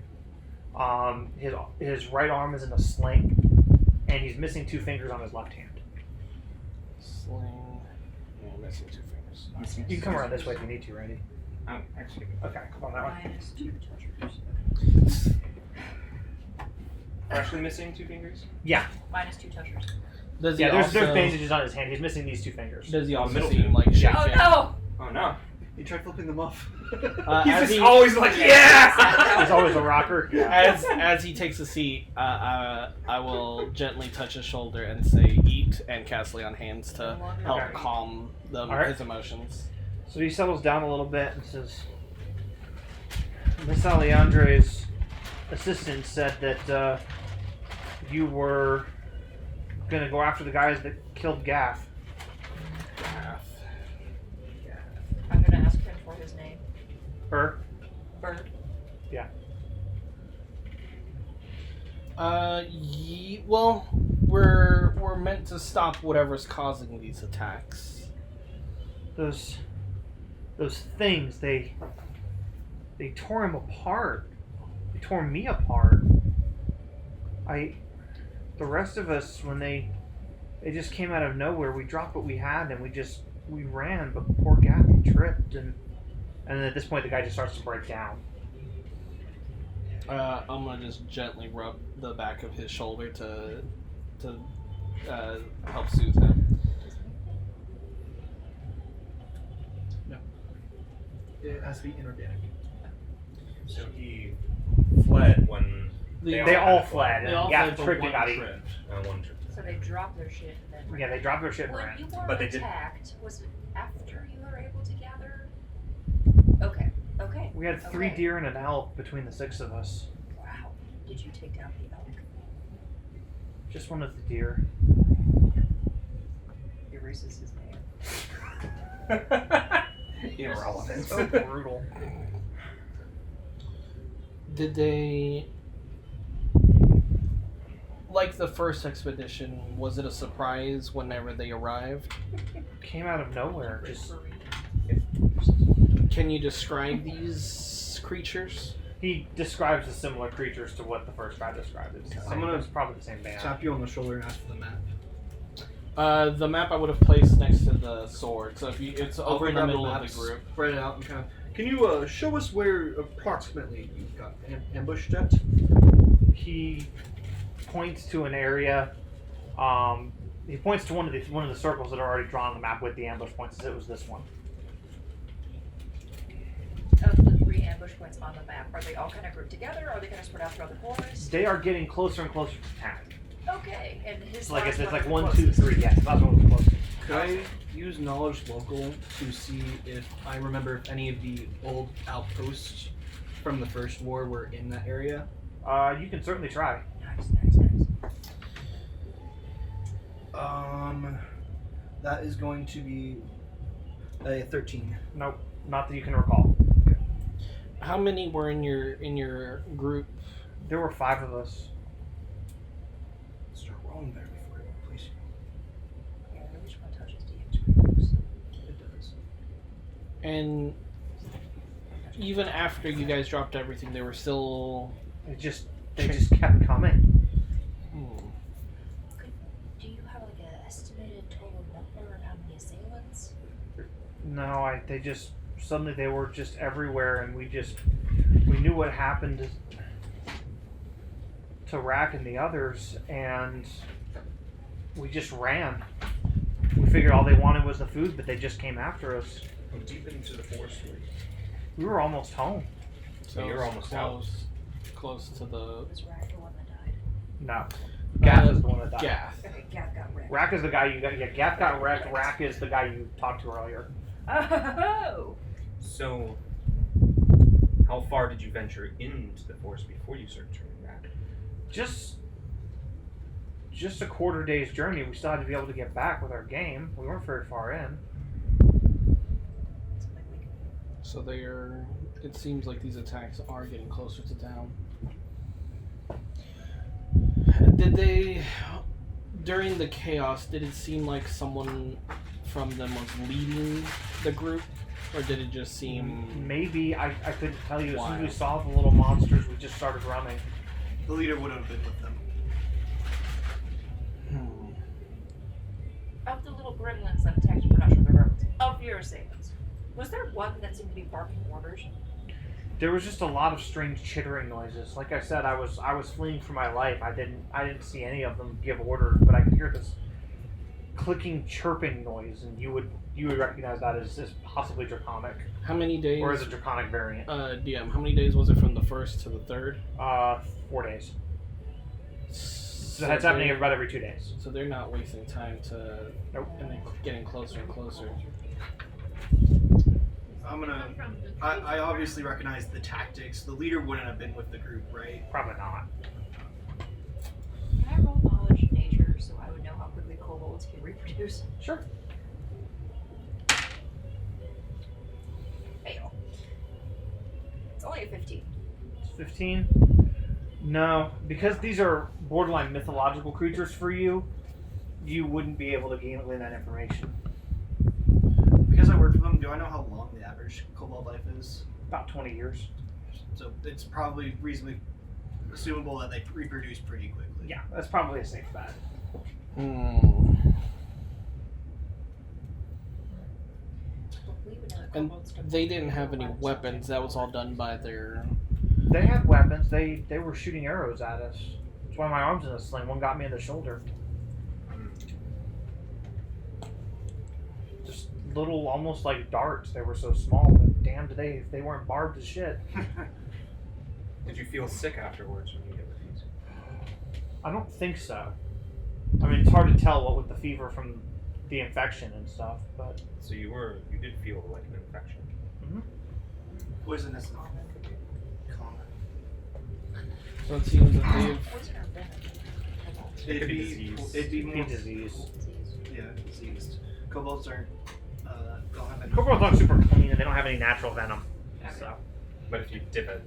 His right arm is in a sling, and he's missing 2 fingers on his left hand. Sling. Yeah, missing 2 fingers. You can come around this way if you need to, Randy. Oh, actually. Okay, come on that way. Minus 2 touchers. Freshly missing 2 fingers? Minus 2 touchers. Does he Yeah, there's also, bandages on his hand. He's missing these 2 fingers. Does he also middle seem two. like shape Oh change? no! Oh no. You try flipping them off. As he- always like, yeah! He's always a rocker. As he takes a seat, I will gently touch his shoulder and say, "Eat," and cast lay on hands to help Okay. calm Alright. his emotions. So he settles down a little bit and says, Miss Alejandre's assistant said that you were going to go after the guys that killed Gaff. I'm gonna ask him for his name. Her? Bird. Well, we're meant to stop whatever's causing these attacks. Those things, they tore him apart. They tore me apart. The rest of us, when they just came out of nowhere, we dropped what we had and we ran, but poor Gaff, he tripped, and then at this point the guy just starts to break down. I'm gonna just gently rub the back of his shoulder to help soothe him. It has to be inorganic. So he fled when They all fled, They and all Gaff fled for tripped and one got eaten. trip. one trip. So they dropped their shit and then ran. Yeah, they dropped their shit and When ran. you were But they did- attacked, was it after you were able to gather? Okay. We had 3 Okay. deer and an elk between the 6 of us. Did you take down the elk? Just one of the deer. Erases his name. Irrelevant. So brutal. Did they, like the first expedition, was it a surprise whenever they arrived? Came out of nowhere. Just Can you describe these creatures? he describes the similar creatures to what the first guy described. It's probably the same band. Tap you on the shoulder and ask for the map. The map I would have placed next to the sword, so if you, it's I'll over in the grab middle the of maps, the group. spread it out and kind of. Can you show us where approximately you got ambushed at? He points to an area. He points to one of the circles that are already drawn on the map with the ambush points. It was this one. Of the 3 ambush points on the map, are they all kind of grouped together? Or are they kind of spread out throughout the forest? They are getting closer and closer to town. Okay, and his Like last it's like one 1, was 2, 3. Yes, that's what was closest. Could I use knowledge local to see if I remember if any of the old outposts from the first war were in that area? You can certainly try. Nice. That is going to be a 13. Nope, not that you can recall. How many were in your group? There were 5 of us. Start rolling there before I place you. Yeah, I wish one touches DM's groups. It does. And even after you guys dropped everything, they were still. They just kept coming. Do you have like an estimated total number of how many assailants? No, they just suddenly they were just everywhere, and we knew what happened to Rack and the others, and we just ran. We figured all they wanted was the food, but they just came after us. How deep into the forest were you? We were almost home. So you're almost out. Close to the. Was Rack the one that died? No. Gath is the one that died. Gath. Okay, Gav got wrecked. Rack is the guy you got. Yeah, Gath got wrecked. Rack is the guy you talked to earlier. Oh! So, how far did you venture into the forest before you started turning back? Just a quarter day's journey. We still had to be able to get back with our game. We weren't very far in. So they're. It seems like these attacks are getting closer to town. Did they, during the chaos, did it seem like someone from them was leading the group? Or did it just seem... Maybe. I couldn't tell you. As soon as we Wild. saw the little monsters, we just started running. The leader would have been with them. Of the little gremlins that attacked the production of the gremlins, of your assailants, was there one that seemed to be barking orders? There was just a lot of strange chittering noises. Like I said, I was fleeing for my life. I didn't see any of them give orders, but I could hear this clicking, chirping noise, and you would recognize that as possibly draconic, How many days... or as a draconic variant. DM, how many days was it from the first to the third? 4 days. So that's happening about every 2 days. So they're not wasting time to... Nope. And then getting closer and closer. I'm gonna. I obviously recognize the tactics. The leader wouldn't have been with the group, right? Probably not. Can I roll knowledge of nature so I would know how quickly kobolds can reproduce? Sure. Fail. It's only a 15. 15? No, because these are borderline mythological creatures for you, you wouldn't be able to glean that information. Because I work for them, do I know how long the average kobold life is? About 20 years. So it's probably reasonably assumable that they reproduce pretty quickly. Yeah, that's probably a safe bet. We would know that And kobolds don't they didn't have know any about weapons. subjects. That was all done by their... They had weapons. They were shooting arrows at us. That's why my arm's in a sling. One got me in the shoulder. Just little, almost like darts. They were so small, but damn, they weren't barbed as shit. Did you feel sick afterwards when you hit with these? I don't think so. I mean, it's hard to tell what with the fever from the infection and stuff, but So you did feel like an infection. Poisonous. Common. So it seems that they've. Poison or venom? It could be disease. It'd be Be more disease. Disease. Yeah, diseased. Kobolds aren't. Don't have any. Kobolds aren't super clean and they don't have any natural venom. Okay. So But if you dip a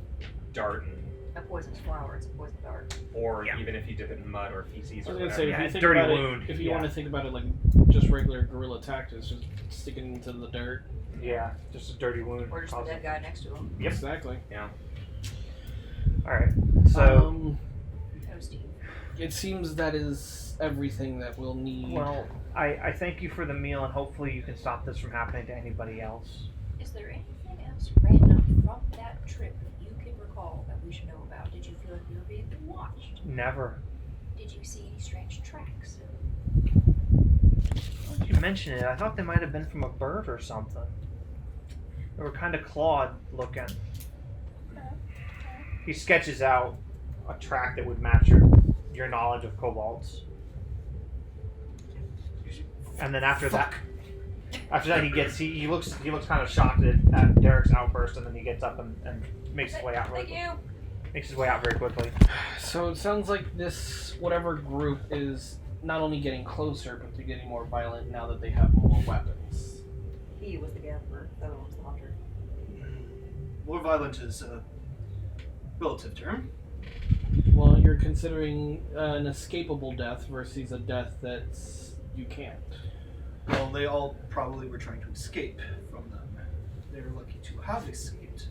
dart in, A poison's flower, it's a poison dart. or Yeah. even if you dip it in mud or feces I or was gonna whatever. say, Yeah, if you think dirty about wound, it, if you yeah. want to think about it like just regular guerrilla tactics, just stick it into the dirt. yeah, just a dirty wound. Or just the causes- dead guy next to him. Yep. Exactly. All right. So Toasty. It seems that is everything that we'll need. well, I thank you for the meal and hopefully you can stop this from happening to anybody else. Is there anything else random from that trip that you can recall that we should know about? Did you feel like you were being watched? Never. Did you see any strange tracks? Now that you mention it, I thought they might have been from a bird or something. They were kind of clawed looking. He sketches out a track that would match your knowledge of kobolds. And then after that he looks kind of shocked at Derek's outburst, and then he gets up and makes his way out. Thank you. Makes his way out very quickly. So it sounds like this whatever group is not only getting closer, but they're getting more violent now that they have more weapons. He was the gatherer, the other one was the hunter. More violent is a relative term. Well, you're considering an escapable death versus a death that's you can't. Well, they all probably were trying to escape from them. They were lucky to have escaped.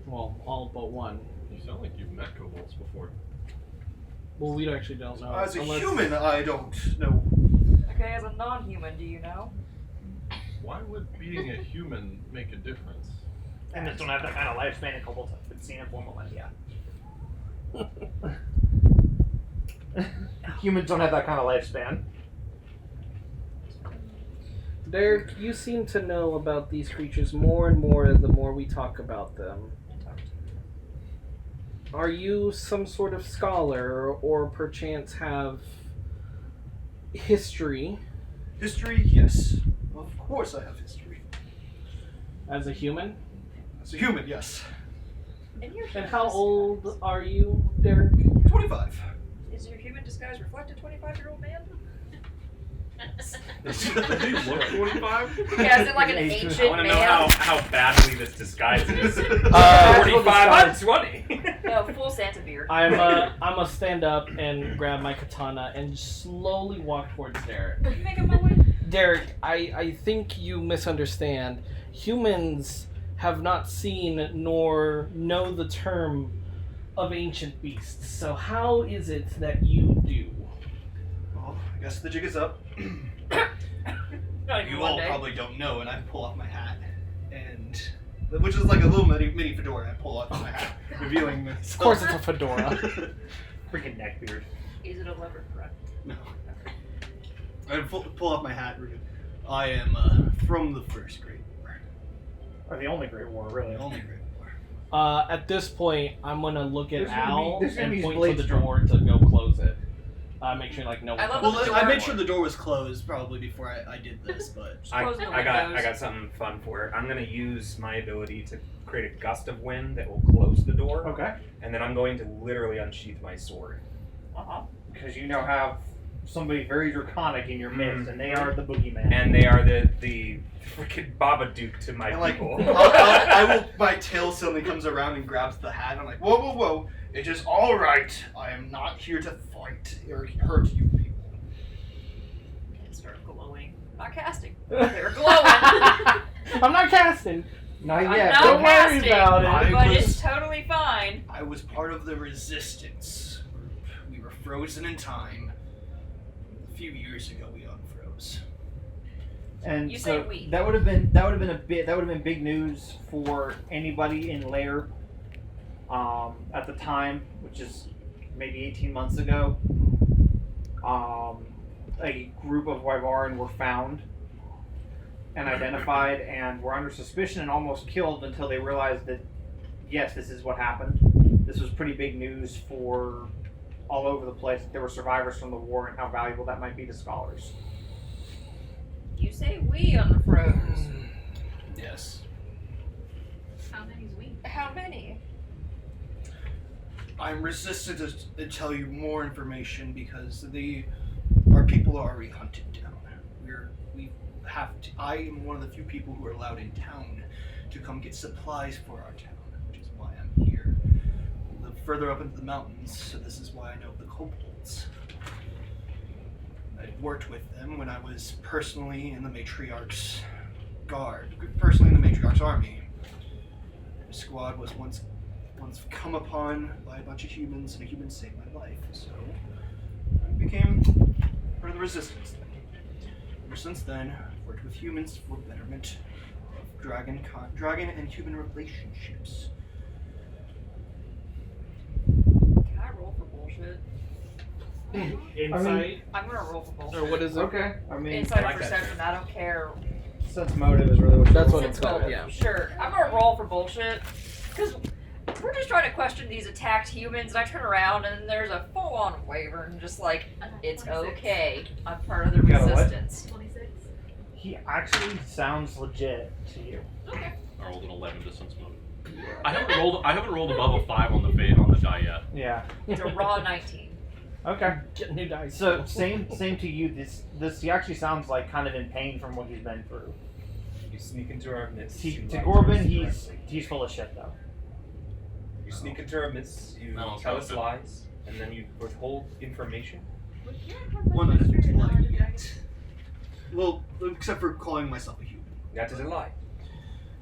Well, all but one. You sound like you've met kobolds before. Well, we actually don't know. As a unless- human, I don't know. Okay, as a non-human, do you know? Why would being a human make a difference? Humans don't have that kind of lifespan, and kobolds have been seen in for millennia. Humans don't have that kind of lifespan. Derek, you seem to know about these creatures more and more the more we talk about them. Are you some sort of scholar or perchance have history History, yes. Of course I have history. as a human? As a human, yes. And your And human how dis- old are you, Derek? 25. Is your human disguise reflect a 25-year-old man? They look 25? Yeah, is it like an I ancient want to man? know how badly this disguises. 45, I'm 20. No, full Santa beard. I'm a stand up and grab my katana and slowly walk towards Derek. Are you making my way? Derek, I think you misunderstand. Humans have not seen nor know the term of ancient beasts. So how is it that you do? Well, I guess the jig is up. Not even You one all day. probably don't know, and I pull off my hat, and which is like a little mini fedora. I pull off my hat, revealing myself. Of course it's a fedora. Freaking neckbeard. Is it a leopard print? No. I pull off my hat. I am from the First Great War, Or the only Great War, really. the only Great War. At this point, I'm gonna look at There's gonna be- Al there's gonna and be point to blades the drawn. door to go close it. Make sure like no one I love comes the Well, door. I made sure the door was closed probably before I did this, but Just close the I windows. got something fun for it. I'm gonna use my ability to create a gust of wind that will close the door, Okay. and then I'm going to literally unsheath my sword. Uh-huh. Because you now have somebody very draconic in your midst, and they are the boogeyman. And they are the freaking Babadook to my and like people. I will. My tail suddenly comes around and grabs the hat. And I'm like, whoa, whoa, whoa! It is all right. I am not here to fight or hurt you people. And start glowing. Not casting. They're glowing. I'm not casting. Not I'm yet. not Don't worry casting, about it. but I was- it's totally fine. I was part of the resistance group. We were frozen in time. A few years ago, we unfroze. And You so say we. that would have been big news for anybody in Lair at the time, which is maybe 18 months ago. A group of Wyvarn were found and identified and were under suspicion and almost killed until they realized that yes, this is what happened. This was pretty big news for all over the place. There were survivors from the war and how valuable that might be to scholars. You say we unfroze. Yes. How many's we? How many? I'm resistant to tell you more information because our people are already hunted down. I am one of the few people who are allowed in town to come get supplies for our town, which is why I'm here. I live further up into the mountains, so this is why I know the kobolds. I worked with them when I was personally in the matriarch's army. The squad was once come upon by a bunch of humans, and a human saved my life, so I became part of the resistance. Ever since then, I've worked with humans for betterment of dragon and human relationships. Can I roll for bullshit? Insight. I'm gonna roll for bullshit. Or what is it? Okay. I mean, Insight I like or that perception, too. I don't care. sense motive is really what That's you're what looking it's for. called, yeah. Sure. I'm gonna roll for bullshit. Because we're just trying to question these attacked humans, and I turn around and there's a full-on waiver and just like, it's 26. okay. I'm part of the You got a what? resistance. 26. He actually sounds legit to you. Okay. I rolled an 11 to sense motive. I haven't rolled above a 5 on the die yet. Yeah. It's a raw 19. Okay. Get new dice. So same to you. This he actually sounds like kind of in pain from what he's been through. You sneak into our midst. To you lie to Gorbin, us directly. he's full of shit though. You sneak into our midst, you No, tell it's us not lies, and then you withhold information. Would Kieran have One much that history in lied Art of yet. Dragons? Well, except for calling myself a human. That is a lie.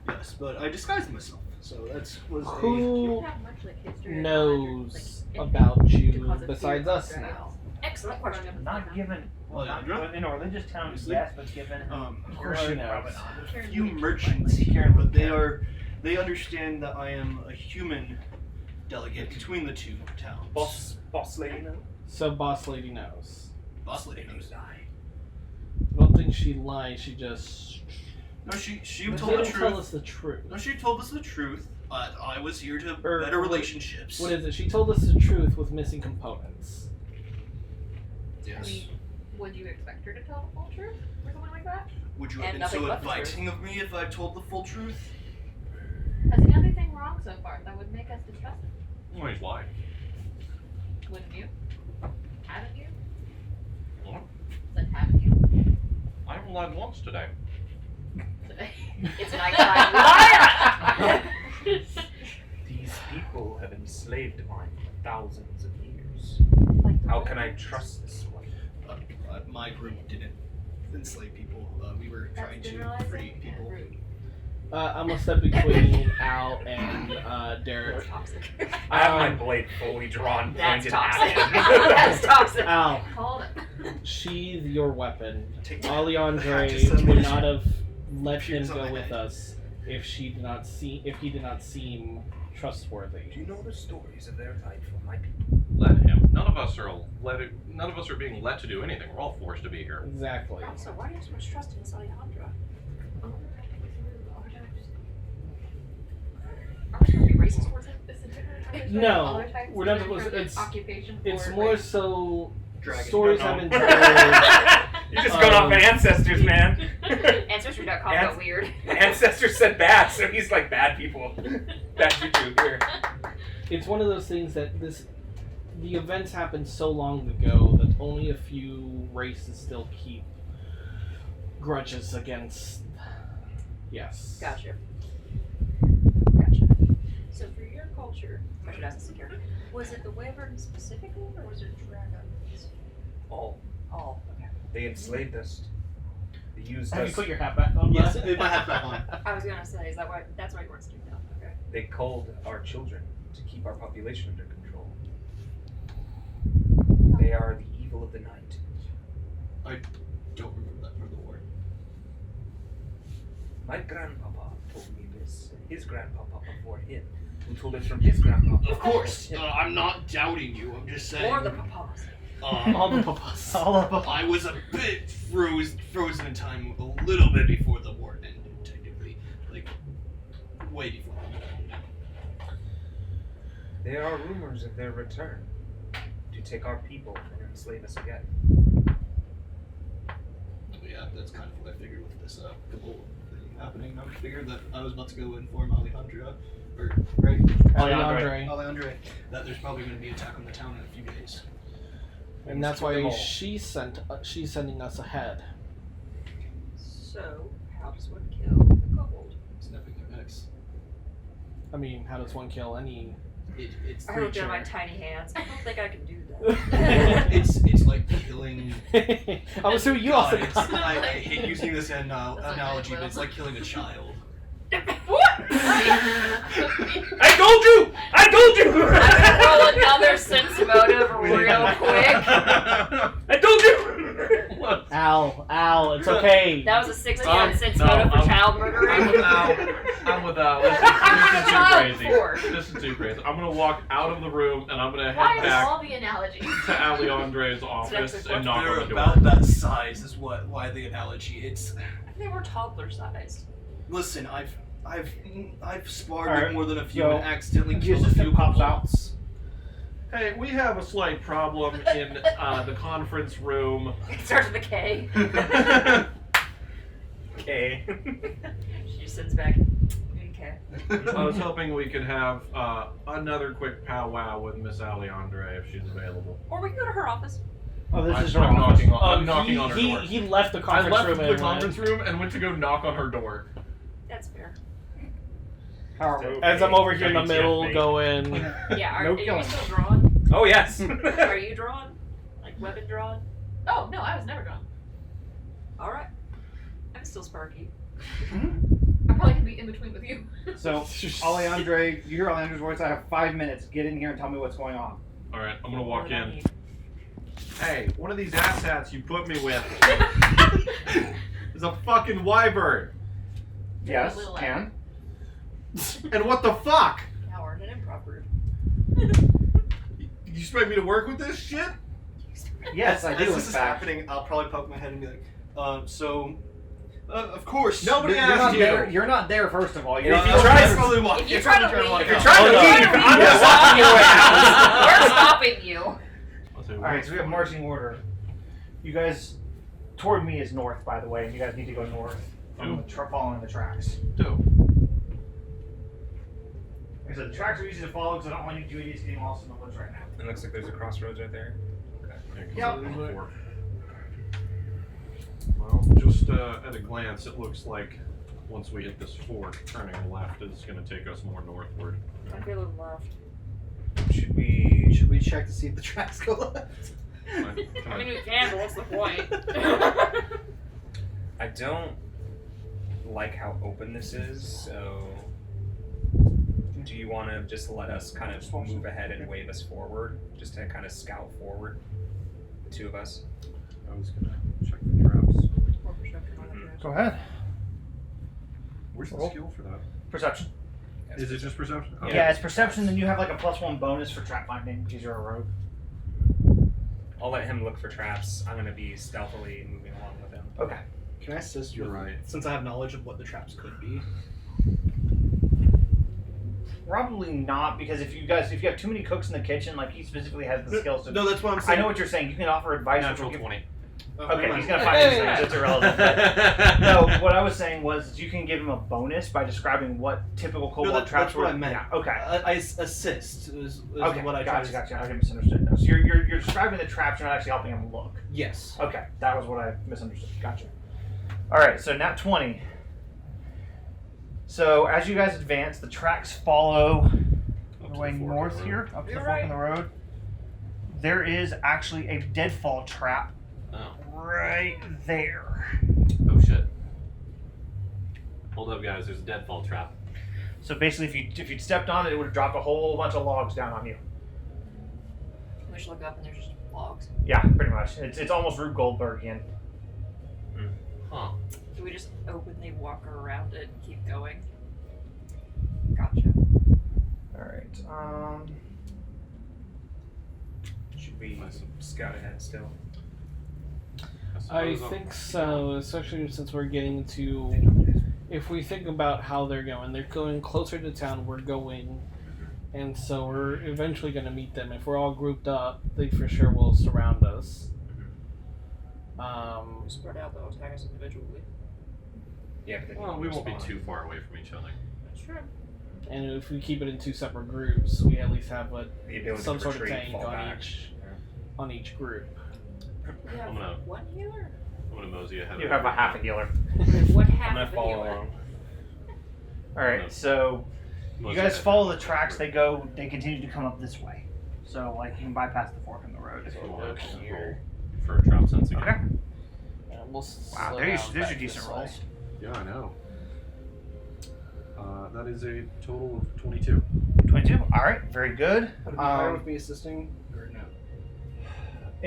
Yes, but I disguised myself, so that was You Who don't have much like history in knows Art of Dragons, about like, you because of besides fear of us dragons. now? Excellent question. Not given. Well, Not yeah. in a religious town, Obviously. yes, but given. Of course she knows. a few merchants here, but they understand that I am a human delegate between the two towns. Boss lady, no? So boss lady knows. Boss lady knows. I don't think she lies. She just No, she she told the didn't truth. tell us the truth. No, she told us the truth. I was here to Or- better relationships. What is it? She told us the truth with missing components. I Yes. mean, would you expect her to tell the full truth or something like that? Would you And have been nothing so but the truth. inviting of me if I told the full truth? Has he done anything wrong so far that would make us distrust him? Oh, he's lying. Wouldn't you? Haven't you? What? Said haven't you? I haven't lied once today. Today. It's nighttime. Liar! These people have enslaved mine for thousands of years. Like the How way can I it is. trust this one? My group didn't enslave people. We were That's trying to generalizing free and people. rude. I'm gonna step between Al and Derik. Toxic. I have my blade fully drawn, That's pointed toxic. at him. That's toxic. Al, Called it. sheathe your weapon. Take the Aliandre hatchet would suddenly not have let him appears on go my with head. us if he did not seem trustworthy. Do you know the stories of their life from my people? Let him. None of us are being let to do anything. We're all forced to be here. Exactly. Also, why do you have so much trust in this Alejandra? Are we supposed to be racist towards him? Is it different types, No, other types we're not different supposed to- from it's- occupation It's or, more like, so Dragon. stories No. have been told. You're just going off ancestors, man. Ancestry.com got Ants- weird. Ancestors said bad, so he's like bad people. Bad people here. It's one of those things that the events happened so long ago that only a few races still keep grudges against. Yes. Gotcha. So for your culture, I should ask this here. Was it the Wyvern specifically, or was it dragons? All. All. Okay. They enslaved us. They used Have you us. put your hat back on? Yes, bud? if I have back on. I was gonna say, is that why? That's why you weren't skipped out. Okay. They culled our children to keep our population under control. They are the evil of the night. Don't remember that part of the war. My grandpapa told me this, and his grandpapa before him, who told us from his grandpapa. Of course, I'm not doubting you. I'm just saying. Or the papas. All the papas. All of them. I was a bit frozen in time a little bit before the war ended, technically. Like, way before. There are rumors of their return to take our people and enslave us again. But yeah, that's kind of what I figured with this couple thing happening. I figured that I was about to go inform Alejandra right? Alejandre. Alejandre. That there's probably going to be an attack on the town in a few days. And that's why she's sending us ahead. So, how does one kill a kobold? Snapping their necks. I mean, how does one kill any? It's I look down my creature. tiny hands. I don't think I can do that. It's like killing. I'm assuming you God, also. I hate using this analogy, but it's like killing a child. What? I told you! I told you! I'm gonna roll another sense motive real quick. I told you! Al, it's okay. That was a 61 sense no, motive for I'm- child murdering. I'm with Al. This is Child too force. crazy. This is too crazy. I'm gonna walk out of the room and I'm gonna Why head is back all the analogies? to Alejandre's office Next and knock on They're the door. about that size is why the analogy. It's They were toddler sized. listen, I've sparred Alright, with more than a few so, and accidentally The killed a few assistant pops out. kobolds. Hey, we have a slight problem in the conference room. It starts with a K. Okay. She just sends back. Okay. I was hoping we could have another quick powwow with Miss Alejandra if she's available. Or we can go to her office. Oh, this is her I'm office. knocking on her door. He left the I conference left room. the and conference room and went to go knock on her door. That's fair. How are we? As I'm over here in the WTF, middle mate. going. Yeah, are No you killing. still drawn? Oh yes. Are you drawn? Like weapon drawn? Oh, no, I was never gone. Alright. I'm still sparky. I probably could be in between with you. So, Alejandre, you hear Alejandre's voice. I have 5 minutes. Get in here and tell me what's going on. All right, I'm gonna walk What do I in. need? Hey, one of these asshats you put me with is a fucking wyvern. Yes, little can. And what the fuck? Now we're in an improv group. You expect me to work with this shit? Yes, I do. As In this is fact. happening, I'll probably poke my head and be like, of course. Nobody You're asked not you. there. You're not there. First of all, you're If you not try there. to- probably walk. If you try to leave, If you're Oh, trying to no. leave, I'm just walking your way out. We're stopping you. All right, so we have marching order. You guys, toward me is north, by the way, and you guys need to go north, following the tracks. Dope. Like I said, the tracks are easy to follow because I don't want you idiots getting lost in the woods right now. It looks like there's a crossroads right there. Yep. Well, just at a glance, it looks like once we hit this fork, turning left is going to take us more northward. I feel them left. Should we? Should we check to see if the tracks go left? I mean, we can, but what's the point? I don't like how open this is, so do you want to just let us kind of move ahead and wave us forward, just to kind of scout forward, the two of us? I was going to check the traps. Or perception on the trash. Go ahead. Where's the Roll. skill for that? Perception. Is it just perception? Oh. Yeah, it's perception, then you have like a +1 bonus for trap finding because you're a rogue. I'll let him look for traps. I'm gonna be stealthily moving along with him. Okay. Can I assist You're with, right. since I have knowledge of what the traps could be? Probably not, because if you have too many cooks in the kitchen, like he specifically has the skills to. No, that's what I'm I saying. know what you're saying. You can offer advice. which Natural will give- 20. Okay, he's gonna find these things. It's irrelevant. But no, what I was saying was you can give him a bonus by describing what typical kobold No, traps that's what were. I meant. Yeah. Okay. I assist is Okay. what I tried to Gotcha. I misunderstood. So you're describing the traps. You're not actually helping him look. Yes. Okay, that was what I misunderstood. Gotcha. All right, so nat 20. So as you guys advance, the tracks follow Up the to way the fork in north the here, road. up to You're the fork in right. the road. There is actually a deadfall trap Oh. right there. Oh shit. Hold up, guys. There's a deadfall trap. So basically, if you'd stepped on it, it would have dropped a whole bunch of logs down on you. We should look up and there's just logs. Yeah, pretty much. It's almost Rube Goldbergian. Huh. Do we just openly walk around it and keep going? Gotcha. All right. Should we scout ahead still? I suppose think so, especially since we're getting to. If we think about how they're going closer to town, we're going. And so we're eventually going to meet them. If we're all grouped up, they for sure will surround us. We spread out, they'll attack us individually. Yeah, but then Well, you we won't be respond. too far away from each other. That's true. And if we keep it in 2 separate groups, we at least have The ability some to sort of retreat, tank fall on back. on each group. We have I'm gonna- one healer? I'm gonna mosey ahead. You have a half a healer. What half I'm gonna of a follow healer? along. All right, so you guys follow the tracks. They continue to come up this way. So like you can bypass the fork in the road. Look here for a drop sense again. Okay. And we'll Wow, slow there's down your back decent this way. rolls. Yeah, I know. That is a total of 22. 22. All right, very good. Would it be higher with me assisting or no?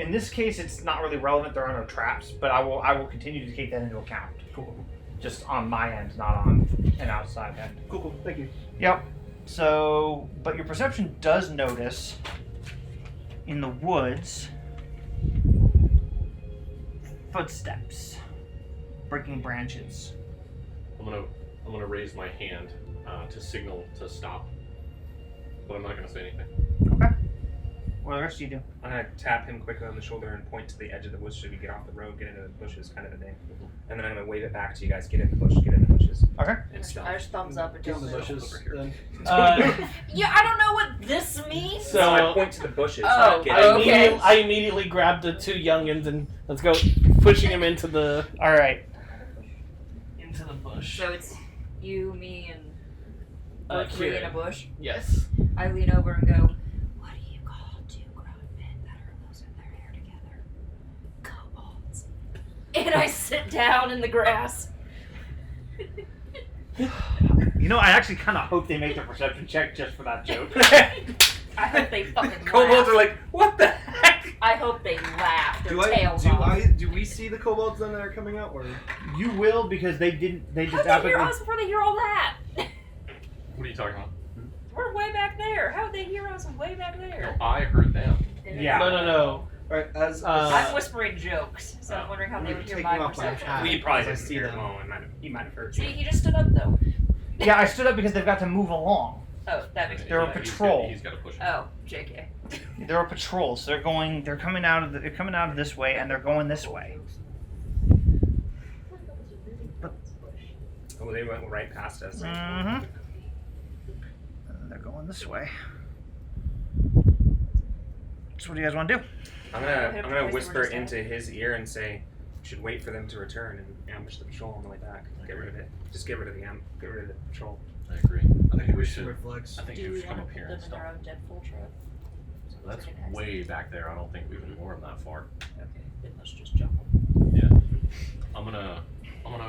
In this case, it's not really relevant. There are no traps, but I will continue to take that into account. Cool. Just on my end, not on an outside end. Cool. Thank you. Yep. So, but your perception does notice in the woods footsteps breaking branches. I'm gonna raise my hand to signal to stop, but I'm not gonna say anything. Okay. What the rest do you do? I'm gonna tap him quickly on the shoulder and point to the edge of the woods so we get off the road, get into the bushes, kind of a thing. And then I'm gonna wave it back to you guys, get in the bush, get in the bushes. Okay. And stealth. I just thumbs up and Get don't in the move. bushes. Over here. Then. Yeah, I don't know what this means. So I point to the bushes. Oh, like, get I, in. okay. I immediately grabbed the 2 youngins and let's go, pushing him into the All right. bush. So it's you, me, and Uh, we're 3 in a Kieran. bush. Yes. I lean over and go, what do you call 2 grown men that are losing their hair together? Kobolds. And I sit down in the grass. You know, I actually kind of hope they make the perception check just for that joke. I hope they fucking Kobolds are laugh. like, what the heck? I hope they laugh their tails off. Do we see the kobolds then that are coming out, or? You will because they just How'd they hear us before they hear all that? What are you talking about? We're way back there. How'd they hear us way back there? No, I heard them. Yeah. No. Alright, as I'm whispering jokes, so I'm wondering how they would hear Taking my off my perception. hat. We probably as I didn't see hear them. him. Oh, he might have heard See, you. he just stood up though. Yeah, I stood up because they've got to move along. Oh, that makes They're a sense. patrol. He's got to push. Oh, JK. They're a patrol, so they're coming out of this way and they're going this way. Oh, they went right past us. Mm-hmm. They're going this way. So what do you guys want to do? I'm Hit him gonna twice, whisper we're just into his ear and say, "We should wait for them to return and ambush the patrol on the way back. Get rid of it. Just get rid of the patrol." I agree. I think we should. reflex. I think Do you we should come want up to here put and them in their stop. own deadfall trap? That's way back there. I don't think we can lure them that far. Okay, then let's just jump. Yeah. I'm gonna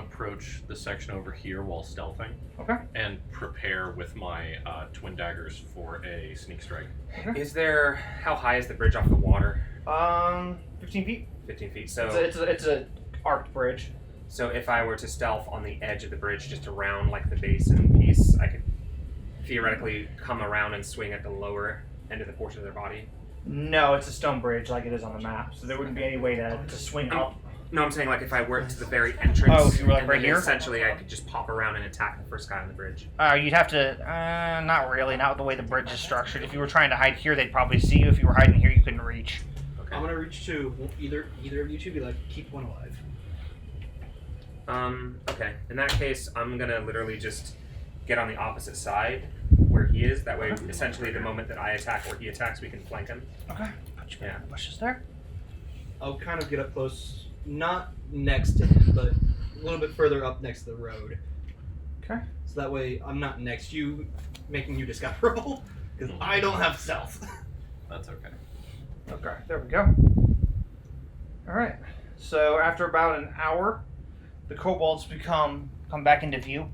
approach the section over here while stealthing. Okay. And prepare with my twin daggers for a sneak strike. How high is the bridge off the water? 15 feet. 15 feet. So It's a arced bridge. So if I were to stealth on the edge of the bridge, just around like the basin piece, I could theoretically come around and swing at the lower end of the portion of their body. No, it's a stone bridge like it is on the map, so there wouldn't be any way to swing up. No, I'm saying like if I worked to the very entrance, Oh, if you were, like, and right then here? essentially I could just pop around and attack the first guy on the bridge. You'd have to. Not really. Not the way the bridge is structured. If you were trying to hide here, they'd probably see you. If you were hiding here, you couldn't reach. Okay. I'm gonna reach to either of you two. Be like, keep one alive. Okay. In that case, I'm gonna literally just get on the opposite side where he is. That way, essentially, the moment that I attack or he attacks, we can flank him. Okay. Put you Yeah. in the bushes there. I'll kind of get up close, not next to him, but a little bit further up next to the road. Okay. So that way I'm not next to you, making you discoverable, because I don't have stealth. That's okay. Okay. There we go. All right. So after about an hour, the kobolds come back into view.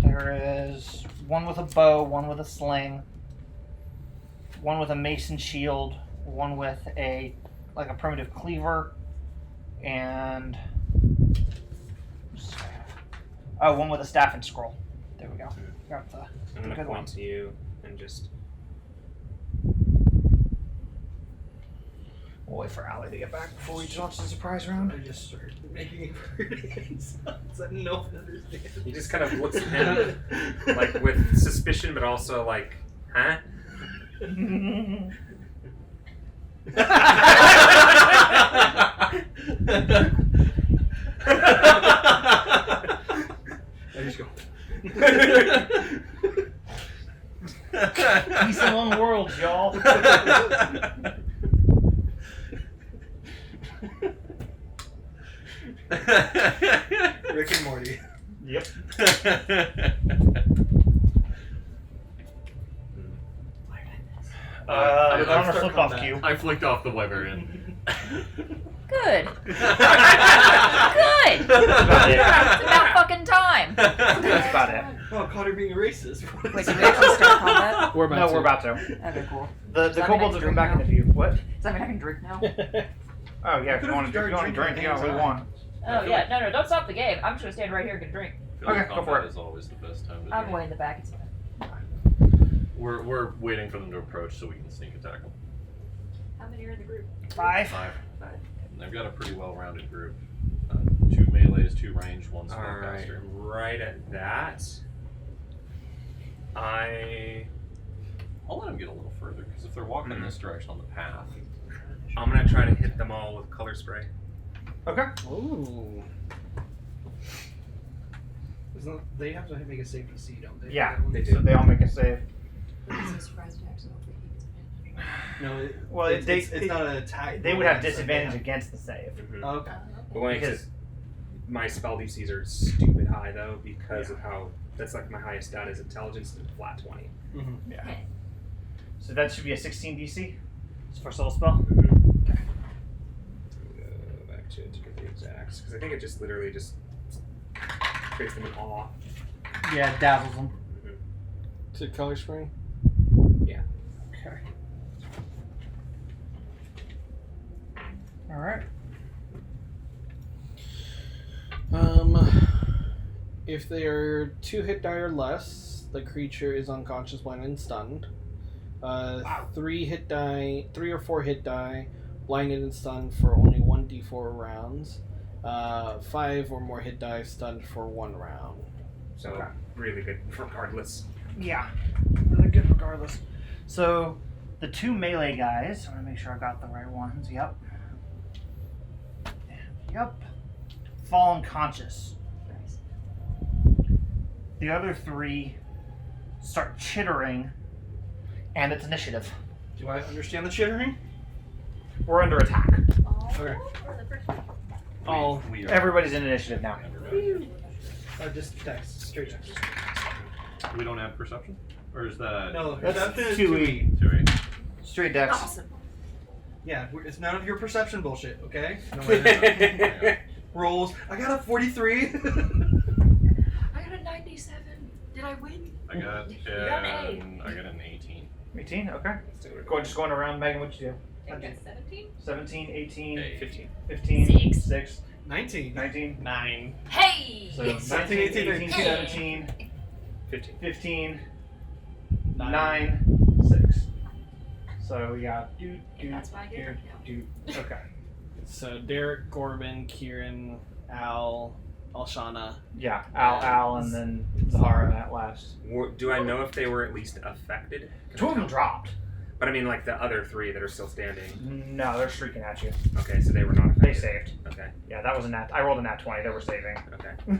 There is one with a bow, one with a sling, one with a mason shield, one with a primitive cleaver, and one with a staff and scroll. There we go. Got the I'm gonna good point one. to you and just. We'll wait for Allie to get back before we launch the surprise round. I just started making inversions that no one understands. He just kind of looks at him like with suspicion, but also like, huh? I just go. Peace among worlds, y'all. Rick and Morty. Yep. I've Connor start flipped off combat. Q. I flicked off the wyverian. Good. Good. about it. It's about fucking time. That's about it. Oh, Connor being a racist. Wait, did we actually start combat? We're about No, to. we're about to. Okay, cool. The Does that mean kobolds I have can come back drink into view. What? Does that mean I can drink now? Oh yeah, if you could've want to started drink, drinking yeah, we anytime. want. Oh yeah, no, don't stop the game. I'm just gonna stand right here and get a drink. Okay, go for it. Is always the best time to I'm drink. way in the back. It's We're waiting for them to approach so we can sneak attack them. How many are in the group? 5. 5. And they've got a pretty well-rounded group. 2 melees, 2 ranged, 1 Alright, spellcaster. right at that. I'll let them get a little further because if they're walking in this direction on the path, I'm gonna try to hit them all with color spray. Okay. Ooh. They have to make a save DC, don't they? Yeah, They so do. they all make a save. It's a surprise attack, so hopefully he gets advantage. No, Well, it's not an attack. They would have so they disadvantage have- against the save. Oh, okay. But when Because- my spell DCs are stupid high though because of how that's like my highest stat is intelligence and flat 20. Mm-hmm. Yeah. So that should be a 16 DC. It's first level spell. Okay. Go back to it to get the exacts because I think it just literally just creates them in awe. Yeah, it dazzles them. Is it color spray? Yeah. Okay. All right. If they are 2 hit die or less, the creature is unconscious, blind, and stunned. 3 or 4 hit die, blinded and stunned for only 1d4 rounds. 5 or more hit die, stunned for 1 round. So Okay. really good regardless. Yeah, really good regardless. So the 2 melee guys, I want to make sure I got the right ones. Yep. Yep. Fall unconscious. The other 3 start chittering, and it's initiative. Do I understand the chittering? We're under attack. Okay. Oh, we are Everybody's in initiative now. everybody. Just text. Straight text. We don't have perception? Or is that No, That's perception is 2E. 2E? Straight dex. Awesome. Yeah, it's none of your perception bullshit, okay? No, I Rolls. I got a 43. I got a 97. Did I win? I got got an an 18. 18, okay. Just going around, Megan, what'd you do? I got 17. 17, 18, Hey. 15. 15, 6. 6, 19. 19. 9. Hey! So Yes. 19, 18, 18, Hey. 17, 15. 15, 9, 6. So we got And that's why I get it now. Okay. So Derik, Gorbin, Kieran, Al, Alshanna. Yeah, Al, and then Zahara at last. Do I know if they were at least affected? 2 of them dropped. But I mean, like the other 3 that are still standing. No, they're streaking at you. Okay, so they were not They affected. saved. Okay, Yeah, that was a nat. I rolled a nat 20. They were saving. okay.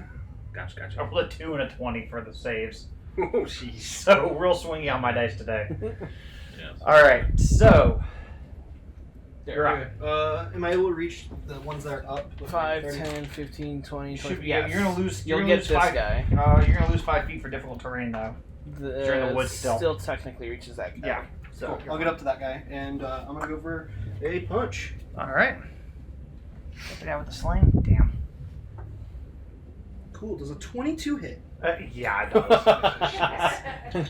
Gotcha, I gotcha. rolled a 2 and a 20 for the saves. Oh, jeez. So real swingy on my dice today. Yes. All right, so you're up. Okay. Am I able to reach the ones that are up? 5, 30? 10, 15, 20, Should 20. be, Yeah, you're gonna lose. You'll You're get gonna lose this 5. guy. You're gonna lose 5 feet for difficult terrain, though. You're in the woods still. Still technically reaches that guy. Yeah. So Cool. I'll get up to that guy, and I'm gonna go for a punch. all right. Get it out with the sling. Damn. Cool. Does a 22 hit? Yeah, it does.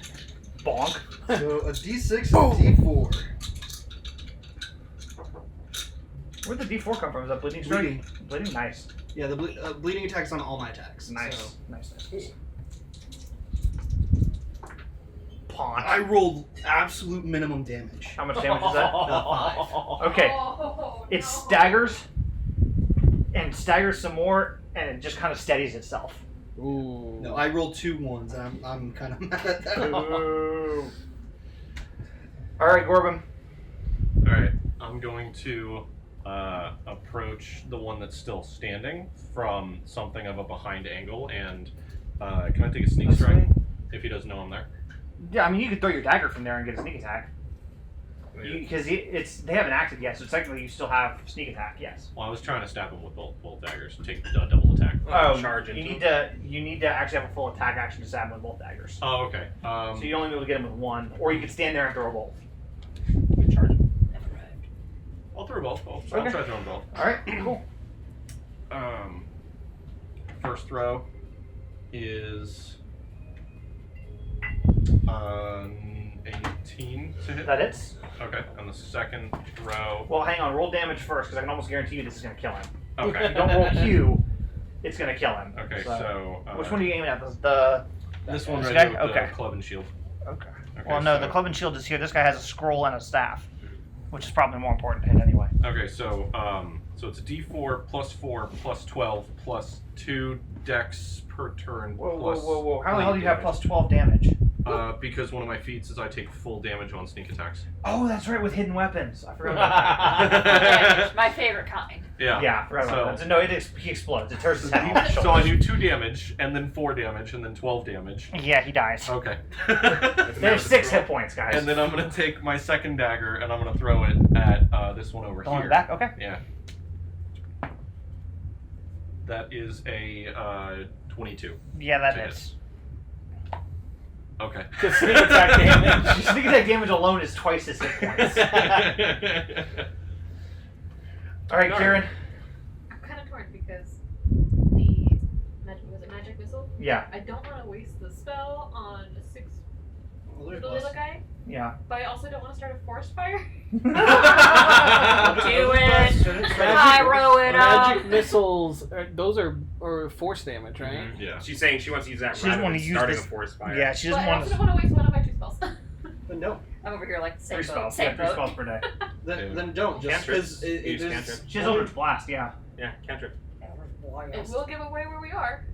Bonk. So a D6 and a D4. Where'd the D4 come from? Is that bleeding strike? Bleeding. Bleeding. Nice. Yeah, the bleeding attack's on all my attacks. Nice. So. Nice. Pawn. I rolled absolute minimum damage. How much damage is that? 5. Okay. Oh, It no. staggers and staggers some more, and it just kind of steadies itself. Ooh. No, I rolled 2 ones, and I'm kind of mad at that. Ooh. All right, Gorbin. All right, I'm going to approach the one that's still standing from something of a behind angle and Can I take a sneak This strike way? if he doesn't know I'm there? Yeah, I mean, you could throw your dagger from there and get a sneak attack. Because they haven't acted yet, so technically you still have sneak attack. Yes. Well, I was trying to stab him with both daggers and take double attack. Charge you into need to actually have a full attack action to stab him with both daggers. Oh, okay. So you only be able to get him with one, or you could stand there and throw both. charge. I'll throw both. I'll Okay. try throwing both. All right, cool. First throw is 18 to hit. That hits. Okay, and the second throw. Well, hang on. Roll damage first, because I can almost guarantee you this is going to kill him. Okay. Don't roll Q. It's going to kill him. Okay, So, so which one are you aiming at? The this one This right guy? here with Okay. the club and shield. Okay. Okay, Well, no, so- the club and shield is here. This guy has a scroll and a staff, which is probably more important to hit anyway. Okay, so it's a D4 plus 4 plus 12 plus 2 dex per turn. Plus How the hell do you have damage. plus 12 damage? Because one of my feats is I take full damage on sneak attacks. Oh, that's right, with hidden weapons. I forgot about Damage, my favorite kind. Yeah. that. Yeah, I forgot about that. So- So, no, he explodes. It tears his head off. So I do 2 damage, and then 4 damage, and then 12 damage. Yeah, he dies. Okay. There's 6 hit points, guys. And then I'm gonna take my second dagger, and I'm gonna throw it at this one over the one here. in the back? Okay. Yeah. That is a 22. Yeah, that To hits. Okay. The sneak attack damage. Sneak attack damage alone is twice his hit points. Alright, Kieran. I'm kind of torn because the magic missile? Yeah, I don't want to waste the spell on the there's little plus. guy, yeah. but I also don't want to start a forest fire. Do it. I roll it Magic up. missiles, those are force damage, right? Mhm. Yeah. She's saying she wants to use that She doesn't rather wanna than use starting this- a forest fire. Yeah, she But doesn't I want also to. don't want to waste one of my 2 spells. Then don't. I'm over here like the same 3 boat. spells. Same Yeah, 3 boat. spells per day. Then don't. Just Cantrips. because Use there's cantrip. She has Eldritch Blast, yeah. Yeah, cantrip. It will give away where we are.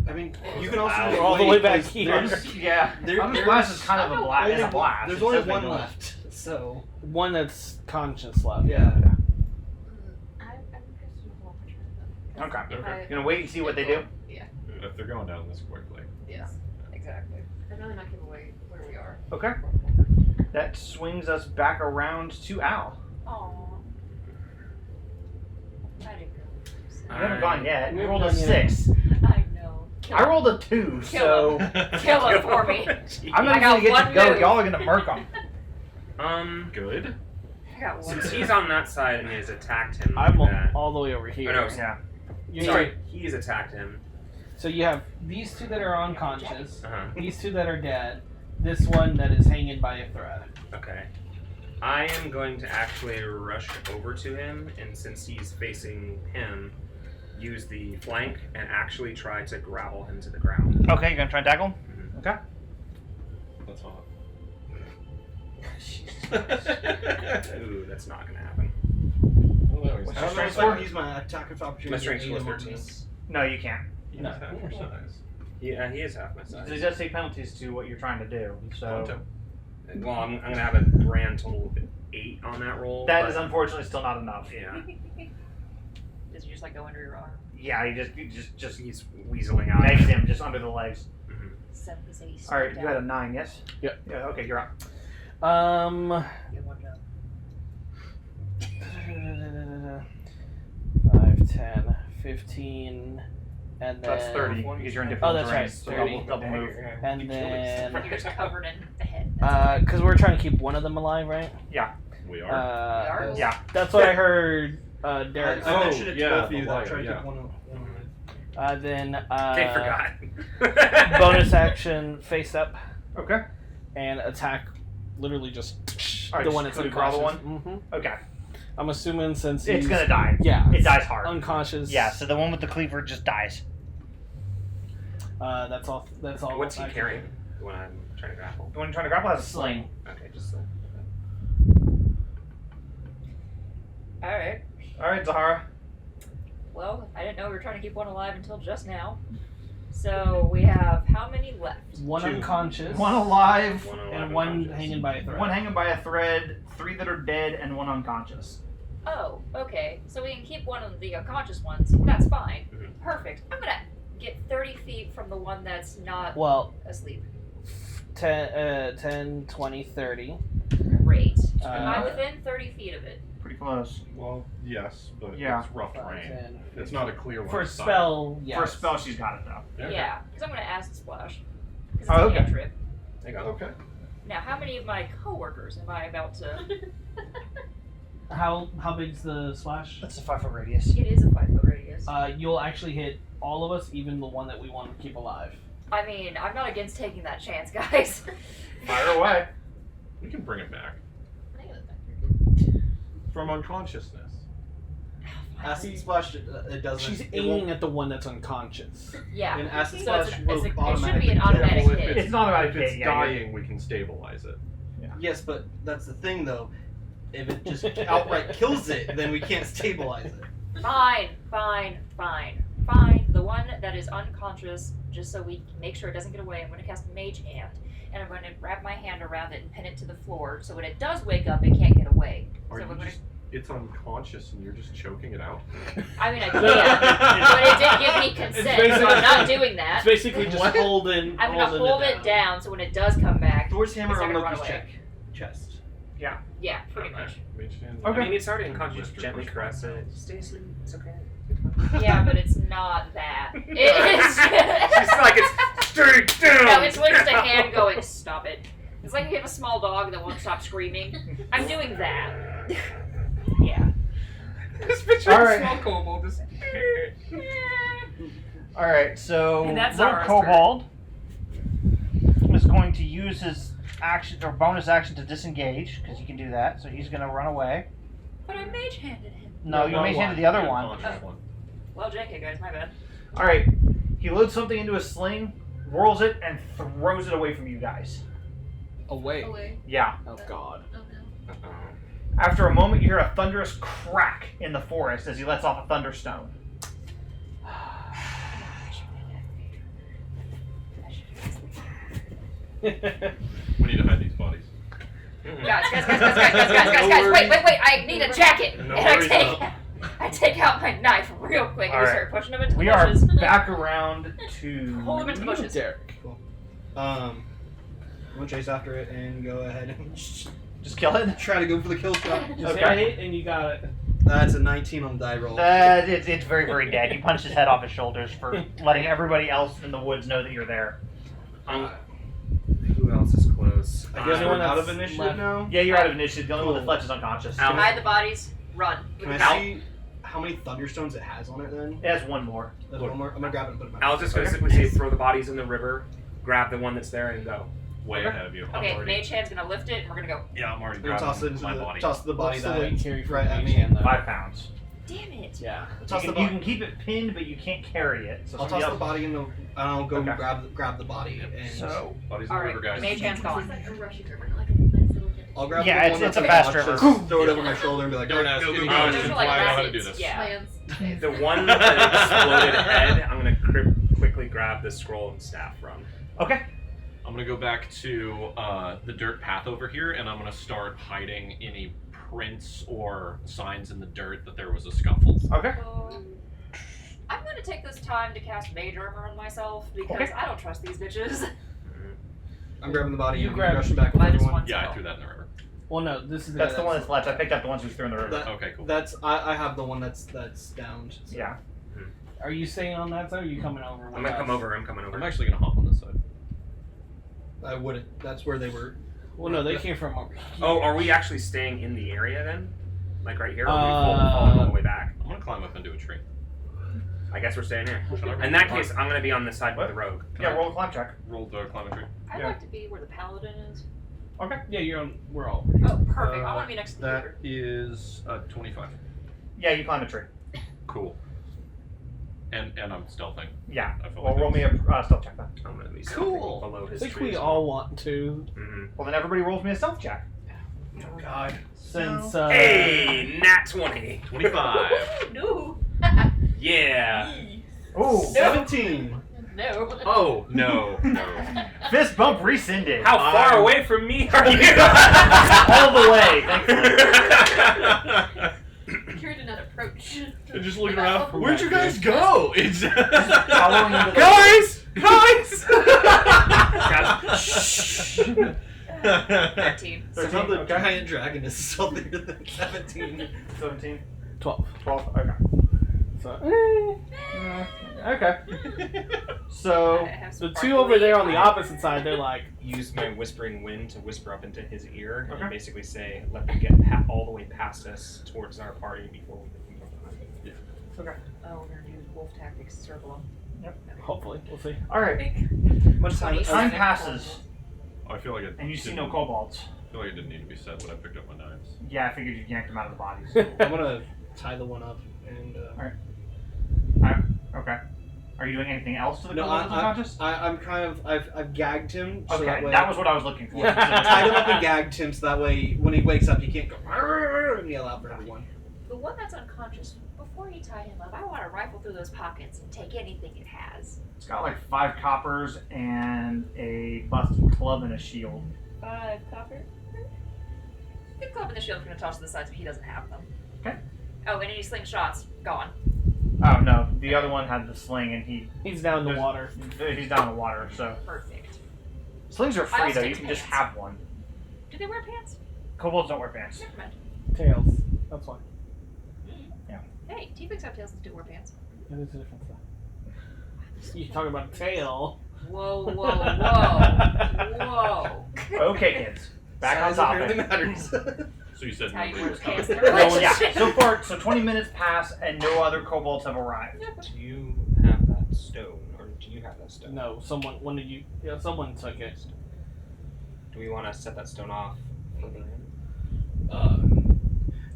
I mean, you can also Wow. All the way back there's- here. there's- Yeah. Eldritch Blast is kind of a blast. It's a blast. There's It only says they one do it. left, so One that's conscious left. yeah. I'm interested in one more turn. Okay. Okay. You gonna wait and see what they do? Yeah. If they're going down this quickly. Yes. Exactly. I'd rather not give away where we are. Okay. That swings us back around to Al. Aww. I didn't go. We haven't gone yet. We We haven't rolled a done yet. 6. I know. Kill I him. rolled a 2, so Kill him for me. I'm not I got even gonna get one to go. move. Y'all are gonna murk him. Good. I got one. Since he's on that side and he has attacked him I'm like that. all the way over here. Oh, no, Yeah. You- Sorry, he's attacked him. So you have these 2 that are unconscious, Uh-huh. these 2 that are dead, this one that is hanging by a thread. Okay. I am going to actually rush over to him, and since he's facing him, use the flank and actually try to grapple him to the ground. Okay, you're gonna try and tackle him? Mhm. Okay. That's hot. Ooh, that's not gonna happen. Oh, no, he's What's I your don't know if strength I score? can use my attack of opportunity. My strength to score is aid him on 13. this. No, you can't. He's No. half your size. Yeah, he is half my So it size. does take penalties to what you're trying to do. So Well, I'm gonna have a grand total of 8 on that roll. that but- is unfortunately still not enough. Yeah. Does he just like go under your arm? Yeah, you just He's weaseling out. pegs him just under the legs. 70 All right, you had a 9, yes? Yep. Yeah. Okay, you're up. Get one job. 5, 10, 15, and then That's 30 because you're in Oh, different that's terrain. right, So 30. double move. And then, You're just covered in the head. because we're trying to keep one of them alive, right? We are. Are? Yeah. That's what I heard Derek. I mentioned it to yeah, both of you the that I liar, tried to yeah. keep one. Then Okay, forgot. bonus action face up Okay. and attack. Literally just Alright, the one just that's quickly draw the unconscious. Mm-hmm. Okay. I'm assuming since It's he's gonna die. yeah, It dies hard. unconscious. Yeah. So the one with the cleaver just dies. That's all. That's all. What's he I can carrying? do. The one I'm trying to grapple. The one you're trying to grapple has a sling. Okay, just Alright. All right, Zahara. Well, I didn't know we were trying to keep one alive until just now. So we have how many left? One 2. unconscious. One alive, and one hanging by a thread. one hanging by a thread, 3 that are dead, and 1 unconscious. Oh, okay. So we can keep one of the unconscious ones. That's fine. Mhm. Perfect. I'm gonna get 30 30 feet from the one that's not Well, asleep? 10, 20, 30. Great. Am I Uh, within 30 feet of it? Pretty close. Well, yes, but Yeah. it's rough 5, terrain. 10, It's not a clear one. For a of sight. spell, yes. For a spell, she's got it though. Okay. Yeah, because I'm going to acid splash. Because it's Oh, a okay. cantrip. There you go. Okay. Now, how many of my coworkers am I about to? How big's the splash? That's a 5-foot radius. It is a 5-foot radius. You'll actually hit all of us, even the one that we want to keep alive. I mean, I'm not against taking that chance, guys. Fire away. We can bring it back I think that's back. from unconsciousness. Acid splash, it doesn't. She's it aiming won't- at the one that's unconscious. Yeah. An acid So splash it's will it should be automatically an kill. automatic Well, if hit. It's not about If it's hit, yeah, dying, we can stabilize it. Yes, but that's the thing though. If it just outright kills it, then we can't stabilize it. Fine. The one that is unconscious, just so we can make sure it doesn't get away, I'm going to cast Mage Hand, and I'm going to wrap my hand around it and pin it to the floor, so when it does wake up, it can't get away. Are So you we're gonna. just, it's unconscious and you're just choking it out? I mean, I can, but it did give me consent, so basically- I'm not doing that. It's basically just What? holding. I'm going to hold it down, so when it does come back, Thor's hammer It's not on gonna run Loki's away. chest. yeah, pretty much. Mage hand. Okay. I mean, it's already unconscious. Lift your Gently push caress button. it. Stay asleep. It's okay. Yeah, but it's not that. It is. She's like, it's stay down. No, it's literally just a hand going, stop it. It's like you have a small dog that won't stop screaming. I'm doing that. Yeah. This picture All of right. small kobold just. All right, so And that's Lord Zahara's Kobold is going to use his action or bonus action to disengage because he can do that. So he's going to run away. But I mage handed him. No, you mage handed the other one. Unconscious one. Well, JK, guys, my bad. All right, he loads something into his sling, whirls it, and throws it away from you guys. Away. Away. Yeah. Oh God. Oh no. After a moment, you hear a thunderous crack in the forest as he lets off a thunderstone. We need to hide these bodies. Guys, wait, I need a jacket. No And worries, I take out my knife real quick and All we right. start pushing them into the We are bushes. back around to. Hold him into the bushes. Derek. I'm gonna chase after it and go ahead and Just kill it. try to go for the kill shot. Just Okay. hit and you got it. That's a 19 on the die roll. It's very, very dead. You punched his head off his shoulders for letting everybody else in the woods know that you're there. Who else is close? I guess Anyone we're out that's of initiative left? now. Yeah, you're out of initiative. The only one Cool. that's left is unconscious. Al- Hide the bodies, run. Can I Al- see how many thunderstones it has on it then? It has one more. There's one more. I'm gonna grab it and put it in my I'll just gonna simply say throw the bodies in the river, grab the one that's there, and go. Way Okay. ahead of you. Okay, I'm already, Mage Hand's gonna lift it and we're gonna go. yeah, I'm already I'm gonna grabbing toss it into my the body. toss the body What's the that weight carry for right at each me. hand, though? 5 pounds. Damn it. Yeah. You Toss can, the you body. can keep it pinned, but you can't carry it. So I'll somebody toss the else- body in the. I'll go Okay. grab the body and. So Bodies in the Alright, river, guys. Mage Hand's It's gone. like a rushing river, not like a nice little gentle. I'll grab Yeah, the it's- one it's a that's fast unconscious, river. throw it over my shoulder and be like, Don't ask go, any go, questions. go. Those are like Why I know how to do rapids, this. yeah. Plans. The one with the exploded head, I'm gonna quickly grab the scroll and staff from. okay. I'm gonna go back to the dirt path over here, and I'm gonna start hiding any prints or signs in the dirt that there was a scuffle. Okay. I'm gonna take this time to cast Mage Armor on myself because Okay. I don't trust these bitches. I'm grabbing the body You and grab- rushing back with Minus everyone. one. Yeah, I threw that in the river. Well, no, this is the That's guy the one that's left. I picked up the ones we threw in the river. That- Okay, cool. That's I have the one that's downed. So. Yeah. Are you staying on that side, or are you coming over? I'm gonna come over. I'm coming over. I'm actually gonna hop on this side. I wouldn't. That's where they were. Well, no, they came from over here. Oh, are we actually staying in the area then? Like right here? Or are we Uh, falling all the way back? I'm gonna climb up into a tree. I guess we're staying here. Should I In that case, I'm gonna be on this side with the rogue. Yeah, roll a climb check. roll the climb a tree? I'd Yeah. like to be where the paladin is. Okay. Yeah, you're on. We're all. Oh, perfect. I want to be next to the That river. is 25. Yeah, you climb a tree. Cool. And I'm stealthing. Yeah. I feel Well, like roll me a stealth check then. I'm gonna be Cool. below I his think tree we as all want to, well. Well, then everybody rolls me a stealth check. Oh God. since. Hey, nat 20. 25. No. Yeah. Ooh. 17. No. Oh no. Fist bump rescinded. How far away from me are you? All the way. Thankfully. Kieran did not approach. And just looking around. Where'd you guys go? It's Following you to the- Guys! 13. Somehow the okay. giant dragon is still there than 17. 17. 12. 12. Okay. So, Okay. I So have the some two over there on the sparkly opposite side, they're like, Use my whispering wind to whisper up into his ear Okay. and basically say, let them get all the way past us towards our party before we can go behind. Oh, we're gonna do wolf tactics, circle them. hopefully, we'll see. all right. Much time. Time passes, I feel like it. and you see didn't- no kobolds. I feel like it didn't need to be said when I picked up my knives. Yeah, I figured you yanked them out of the bodies. I'm gonna tie the one up and. Okay. Are you doing anything else to the No, kobolds unconscious? I'm kind of. I've gagged him. So Okay, that way. that was what I was looking for. Yeah. Tied him up and gagged him so that way when he wakes up he can't go "Arr!" and yell out for everyone. The one that's unconscious, before you tie him up, I want to rifle through those pockets and take anything it has. It's got like 5 coppers and a busted club and a shield. 5 copper. The club and the shield's gonna toss to the sides, but he doesn't have them. Okay. Oh, and any slingshots, gone. Oh no, the other one had the sling and He's down in the There's- water. he's down in the water. So Perfect. slings are I free also though. take You can just pants. have one. Do they wear pants? Kobolds don't wear pants. Never mind. Tails. That's fine. Hey, tieflings have tails that do wear pants. Yeah, there's a difference there. You talking about a tail? Whoa, whoa, whoa, whoa. Okay, kids. Back on Size apparently topic. matters. So you said How you nobody wear was pants coming. in a No one, yeah. relationship. So 20 minutes pass and no other kobolds have arrived. Do you have that stone, or do you have that stone? No, someone. One of you. Yeah, someone took it. Do we want to set that stone off further in?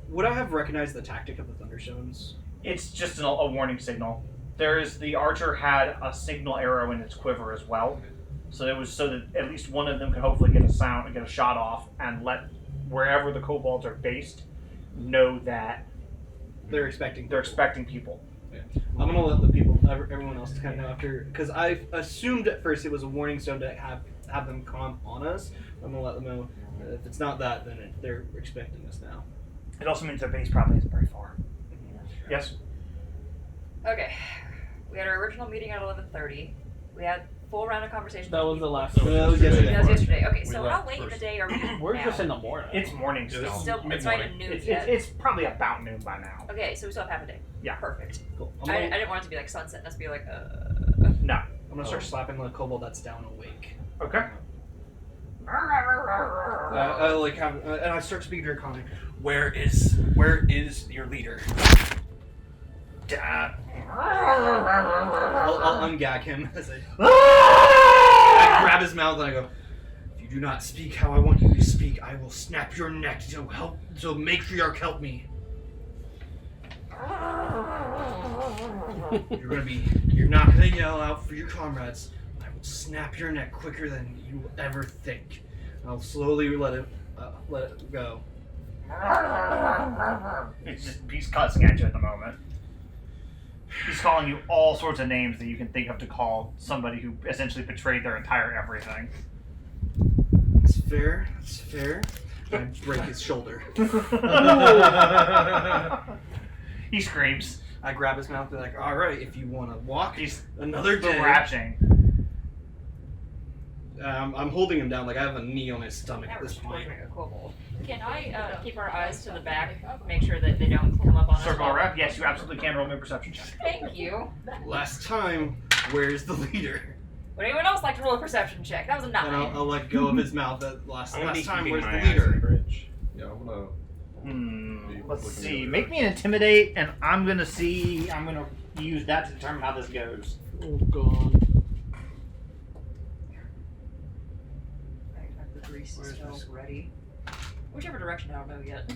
Would I have recognized the tactic of the thunderstones? It's just a warning signal. The archer had a signal arrow in its quiver as well, so it was so that at least one of them could hopefully get a shot off, and let wherever the kobolds are based know that They're expecting. they're expecting people. I'm gonna let the people, everyone else, kind of know after, because I assumed at first it was a warning stone to have them come on us. I'm gonna let them know if it's not that, then they're expecting us now. It also means their base probably isn't very far. Yes. Okay. We had our original meeting at 11:30. We had full round of conversation. That with was the people. last That one. was yesterday. That was yesterday. Okay, We so left how late in the first. day are we We're now? just in the morning. It's morning Yeah, still. this is Still, it's not mid-morning. even noon It's, yet. it's probably about noon by now. Okay, so we still have half a day. Yeah. Perfect. Cool. I didn't want it to be like sunset and us be like, No. I'm gonna start slapping the kobold that's down awake. Okay. I like have, and I start speaking Draconic. Where is your leader? I'll ungag him as I grab his mouth and I go, "If you do not speak how I want you to speak, I will snap your neck. So matriarch help me. You're not gonna yell out for your comrades. I will snap your neck quicker than you will ever think. I'll slowly let it go. He's cussing at you at the moment. He's calling you all sorts of names that you can think of to call somebody who essentially betrayed their entire everything. It's fair. It's fair. I break his shoulder. He screams. I grab his mouth and be like, all right, if you want to walk He's another day. thrashing. I'm holding him down like I have a knee on his stomach at we're this point. torturing a kobold. Can I keep our eyes to the back, make sure that they don't come up on us? Circle while- around? Yes, you absolutely can. Roll me a perception check. Thank you. Last time, where's the leader? Would anyone else like to roll a perception check? That was a 9. And I'll let go of his mouth. Last I'm gonna be time, keeping where's my the eyes on the leader? bridge. Yeah, I'm gonna. Let's Looking see. at Make me an intimidate, and I'm gonna use that to determine how this goes. Oh god. I have the grease Where's stove this? ready. Whichever direction, I don't know yet.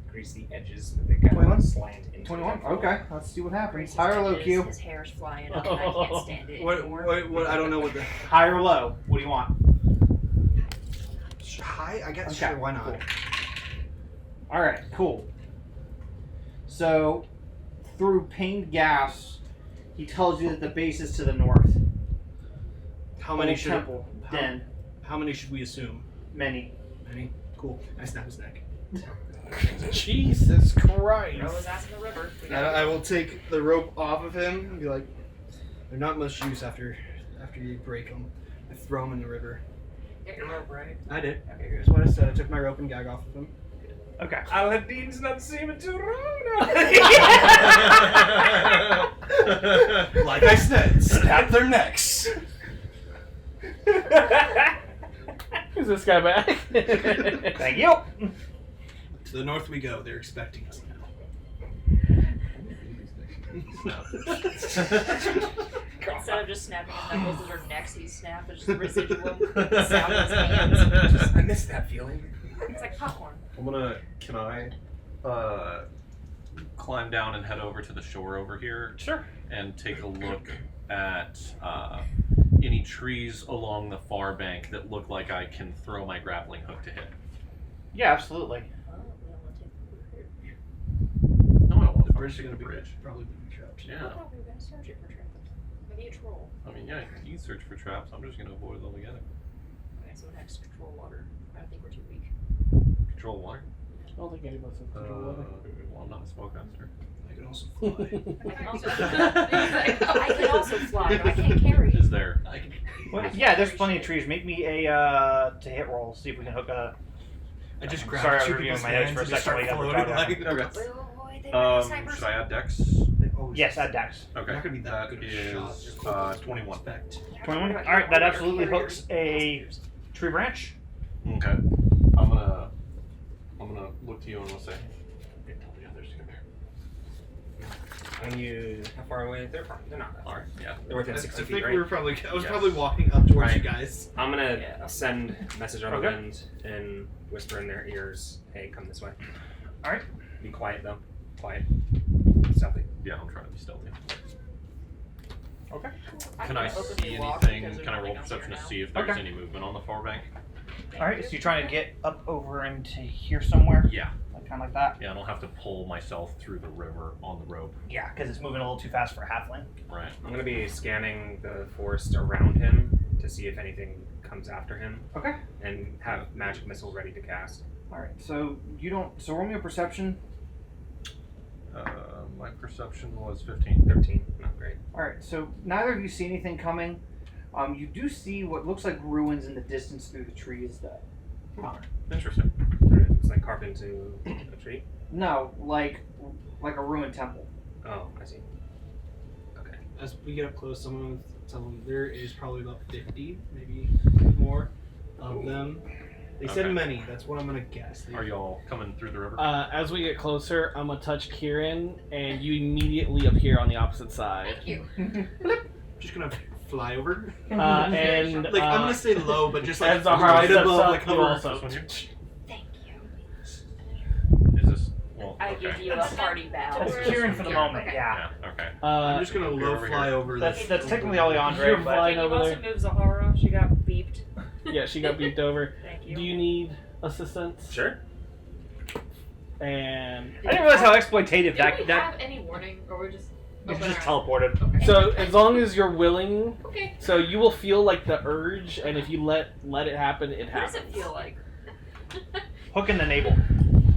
Grease the edges so that they kind 21? of slant into 21. the Okay, let's see what happens. Grease High or low, edges, Q? His hair's flying up and I can't stand it anymore. What? I don't know what the High or low? What do you want? high. I guess Okay, sure. Why not? cool. All right, cool. So, through pained gas, he tells you that the base is to the north. How many Old should? temple? How, Den. how many should we assume? Many. Many. Cool. I snap his neck. Jesus Christ. Throw his ass in the river. We And got I will take the rope off of him and be like, they're not much use after you break them. I throw them in the river. Get your rope, right? I did. Okay, good. That's what I said. I took my rope and gag off of him. Okay. Aladdin's not seeming too wrong. Like I said, snap their necks. Is this guy back? Thank you. To the north we go. They're expecting us now. Instead of just snapping his knuckles or necks, he snapped. There's just the residual sound of his hands. I missed that feeling. It's like popcorn. Can I climb down and head over to the shore over here? Sure. And take a look at any trees along the far bank that look like I can throw my grappling hook to hit. Yeah, absolutely. Oh, we don't want to take No, I don't want The to bridge is take gonna the be bridge. probably be trapped. Yeah. I thought we were going to search it for traps. Maybe a troll. I mean, yeah, you search for traps. I'm just going to avoid it altogether. Okay, so next, control water. I don't think we're too weak. Control water? I don't think any of us have control water. Well, I'm not a spellcaster. I can also fly. I can also, I can also fly, but I can't carry. Is there? I can. Well, yeah, there's plenty of trees. Make me a to hit roll. See if we can hook a. I just Sorry, grab I was two reviewing people's my notes hands for a and just second start while you got floating the like. Okay. Oh boy, they got snipers. Should I add dex? Yes, add dex. Okay. You're not gonna be that good of a is shot. 21. 21. All right, that absolutely hooks a tree branch. Okay. I'm gonna look to you and we'll say, hey, tell the others to come here. When you, how far away? They're far. They're not that far. Yeah. They're within I 60 think feet, right? we were probably. I was Yes. probably walking up towards Right. you guys. I'm gonna send a message on the Okay. wind and whisper in their ears, "Hey, come this way." All right. Be quiet though. Quiet. Stealthy. Yeah, I'm trying to be stealthy. Okay. Can I openly see walk anything? because there's Can I roll nothing else here perception to now. see if there's Okay. any movement on the far bank? All right. So you're trying to get up over into here somewhere, Yeah. like kind of like that. Yeah, and I'll have to pull myself through the river on the rope. Yeah, because it's moving a little too fast for a halfling. Right. I'm gonna be scanning the forest around him to see if anything comes after him, Okay. and have magic missile ready to cast. All right. So you don't. So roll me a perception. My perception was 15. 13. Not great. All right. So neither of you see anything coming. You do see what looks like ruins in the distance through the trees, though. Interesting. It's like carved into a tree. No, like a ruined temple. Oh, I see. Okay. As we get up close, someone tell them there is probably about 50, maybe more of them. They said Okay. many. That's what I'm gonna guess. Are y'all coming through the river? As we get closer, I'm gonna touch Kieran, and you immediately appear on the opposite side. Thank you. just gonna fly over? And Like I'm gonna stay low, but just like as Zahara right steps above, up, like you hover. also. This one here? Thank you. Is this? Well, I okay. give you a party bow. That's Kieran for the moment. Okay. Yeah. Yeah. Okay. I'm just gonna You're low over fly here. over. That's the- technically all Andre, You're but flying Can you over also there. move Zahara? She got beeped. Yeah, she got beeped over. Thank you. Do you need assistance? Sure. And I didn't realize how exploitative Did we that. have any warning, or we're just? It's open just our- teleported. Okay. so as long as you're willing, Okay. so you will feel like the urge, and if you let it happen, it What does happens. it feel like? Hook and enable.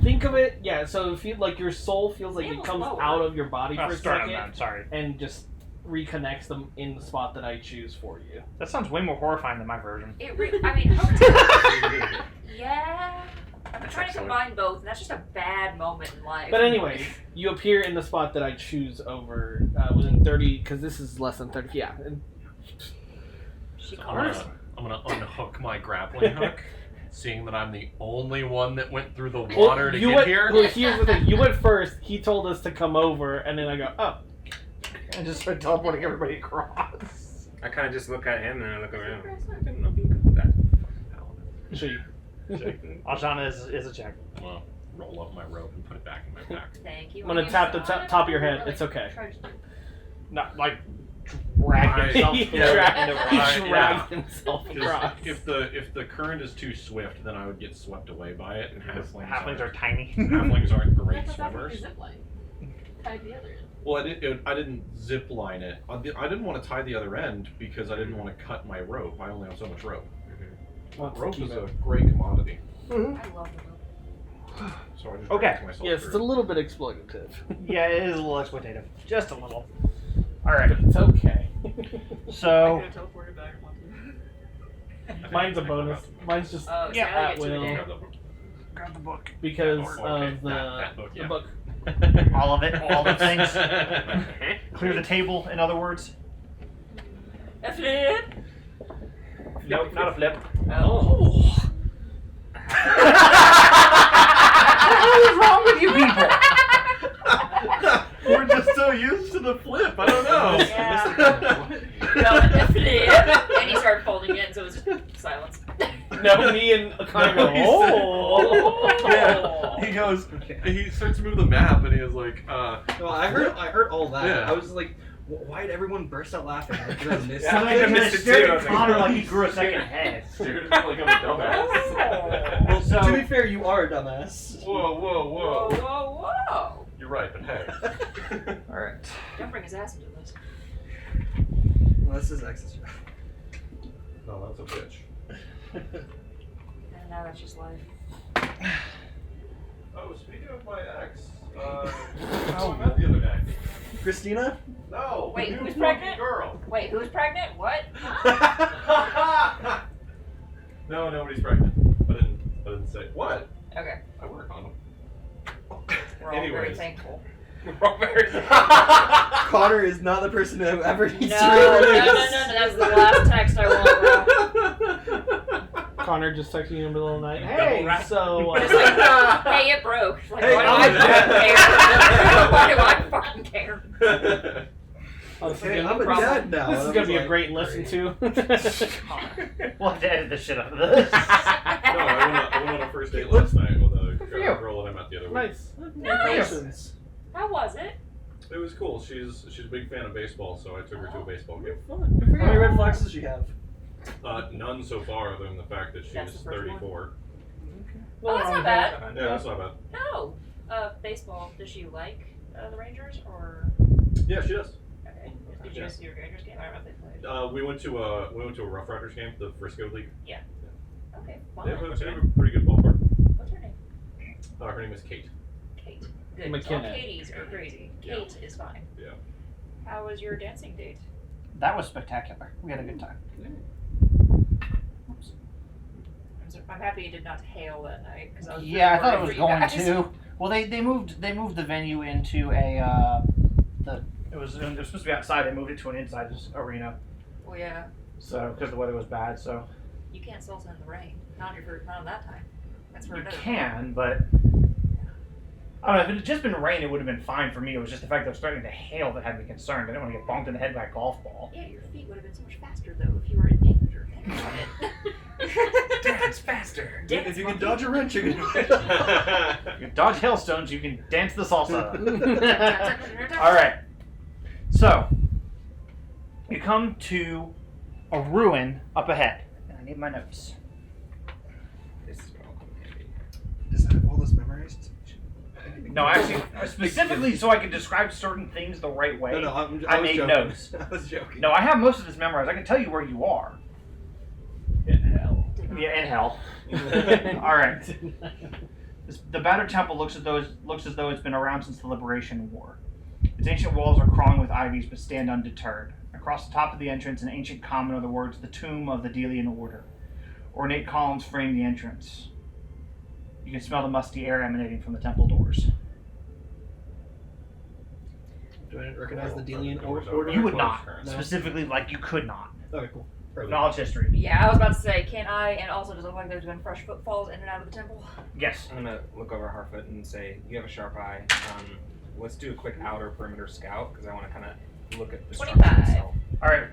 Think of it, yeah. So if you like, your soul feels like it Enable's comes lower. out of your body for a Start second, on that. Sorry. and just reconnects them in the spot that I choose for you. That sounds way more horrifying than my version. I mean, hooked. Yeah. I'm That's trying to excellent. combine both, and that's just a bad moment in life. But anyway, you appear in the spot that I choose over within 30, because this is less than 30. Yeah. And She I'm calls. gonna unhook my grappling hook, seeing that I'm the only one that went through the Well, water to you get went, here. Well, here's the thing. You went first. He told us to come over, and then I go, oh. And just start teleporting everybody across. I kind of just look at him and I look around. I didn't know you could do that. So you. Alshanna is a check. Well, roll up my rope and put it back in my pack. Thank you. I'm gonna tap the top of your head. It's okay. Not like drag himself. He Yeah. dragged Yeah. himself 'Cause across. if the current is too swift, then I would get swept away by it, and Halflings are tiny. halflings aren't I great thought that would be swimmers. zip line. Tied the other end. Well, I didn't zip line it. I didn't want to tie the other end because I didn't want to cut my rope. I only have so much rope. Well, to Rope keep is it. a great commodity. I love the rope. So I just Okay. drank myself Yes, it's a through. little bit exploitative. Yeah, it is a little exploitative. Just a little. Alright, But it's okay. I so could have teleported, but I didn't want to. Mine's a bonus. Mine's just Oh, see, Yeah, I at only get 2 a will. day. Grab the book. grab the book. Because Okay, of the, that book, the yeah. book. All of it, all the things. Clear the table, in other words. A flip. Nope, not a flip. Oh. What is wrong with you people? We're just so used to the flip. I don't know. Yeah. No, a flip. And he started folding it, so it was just silence. No, me and Connor go, He said- oh. Yeah. He goes. He starts to move the map, and he was like, No, I heard all that. Yeah. I was like, why did everyone burst out laughing? Like, did I miss Yeah, something? I missed it stared too. I at was like, Connor like he grew a second head. Dude, like I'm a dumbass. Well, So- to be fair, you are a dumbass. Whoa, whoa, Whoa, whoa. whoa, whoa. You're right, but hey. Alright. Don't bring his ass into this. Well, this is X's. No, that's a bitch. And now that's just life. Oh, speaking of my ex, how I met the other day. Christina? No. Wait, you who's fucking pregnant? Girl. Wait, who's pregnant? What? No, nobody's pregnant. I didn't say what. Okay, I work on them. we're all very Anyways. thankful. We're all very Connor is not the person who ever needs No, to no, read no, this. no, that's the last text I want, bro. Connor just texting you in the middle of the night. Double Hey, wrap. so Just like, hey, it broke. Like, Hey, why do I'm I a fucking care? Why do I fucking care? oh, this is Hey, gonna I'm be a problem- dad now. This is I gonna was be a like, great listen to. We'll have to edit the shit out of this. No, I went on a first date last night with a for you. girl that I met the other week. Nice. Nice. How was it? It was cool. She's a big fan of baseball, so I took her to a baseball game. Fun. How many red flags does she have? None so far, other than the fact that That's she's the first one? 34. Oh, that's not bad. Yeah, that's not bad. No. Baseball. Does she like the Rangers or? Yeah, she does. Okay. Did you go see your Rangers game? I don't know if they played. We went to a Rough Riders game, the Frisco League. Okay. They have, Fine. they have a pretty good ballpark. What's her name? Her name is Kate. Kate. Good. McKinnon. All Katies are crazy. Yeah. Kate is fine. Yeah. How was your dancing date? That was spectacular. We had a good time. I'm happy you did not hail that night because I was. Yeah, I really thought it worried was for you going guys. to. Well, they moved the venue into a it was supposed to be outside. They moved it to an inside arena. Well, yeah. So because the weather was bad, so You can't salsa in the rain. Not on your first, not on that time. That's for you another. can, but I don't know. If it had just been rain, it would have been fine for me. It was just the fact that it was starting to hail that had me concerned. I didn't want to get bonked in the head by a golf ball. Yeah, your feet would have been so much faster though if you were in danger. Think about it. Dance faster. Dance, If you can monkey. dodge a wrench, you can. You can dodge hailstones. You can dance the salsa. All right. So you come to a ruin up ahead. And I need my notes. This is all handy. Does I have all this memorized? No, actually, specifically so I can describe certain things the right way. No, I was made joking. notes. I was joking. No, I have most of this memorized. I can tell you where you are. In hell. Yeah, in hell. All right. The battered temple looks as though it's been around since the Liberation War. Its ancient walls are crawling with ivies, but stand undeterred. Across the top of the entrance, an ancient comment are the words, "The Tomb of the Delian Order." Ornate columns frame the entrance. You can smell the musty air emanating from the temple doors. Do I recognize the Delian Doors order? open. You would Close not. currently. Specifically, like, you could not. Okay, cool. Knowledge history. Yeah, I was about to say, can I? And also, does it look like there's been fresh footfalls in and out of the temple? Yes. I'm gonna look over Harfoot and say, "You have a sharp eye. Let's do a quick outer perimeter scout because I want to kind of look at the structure 25. itself All right.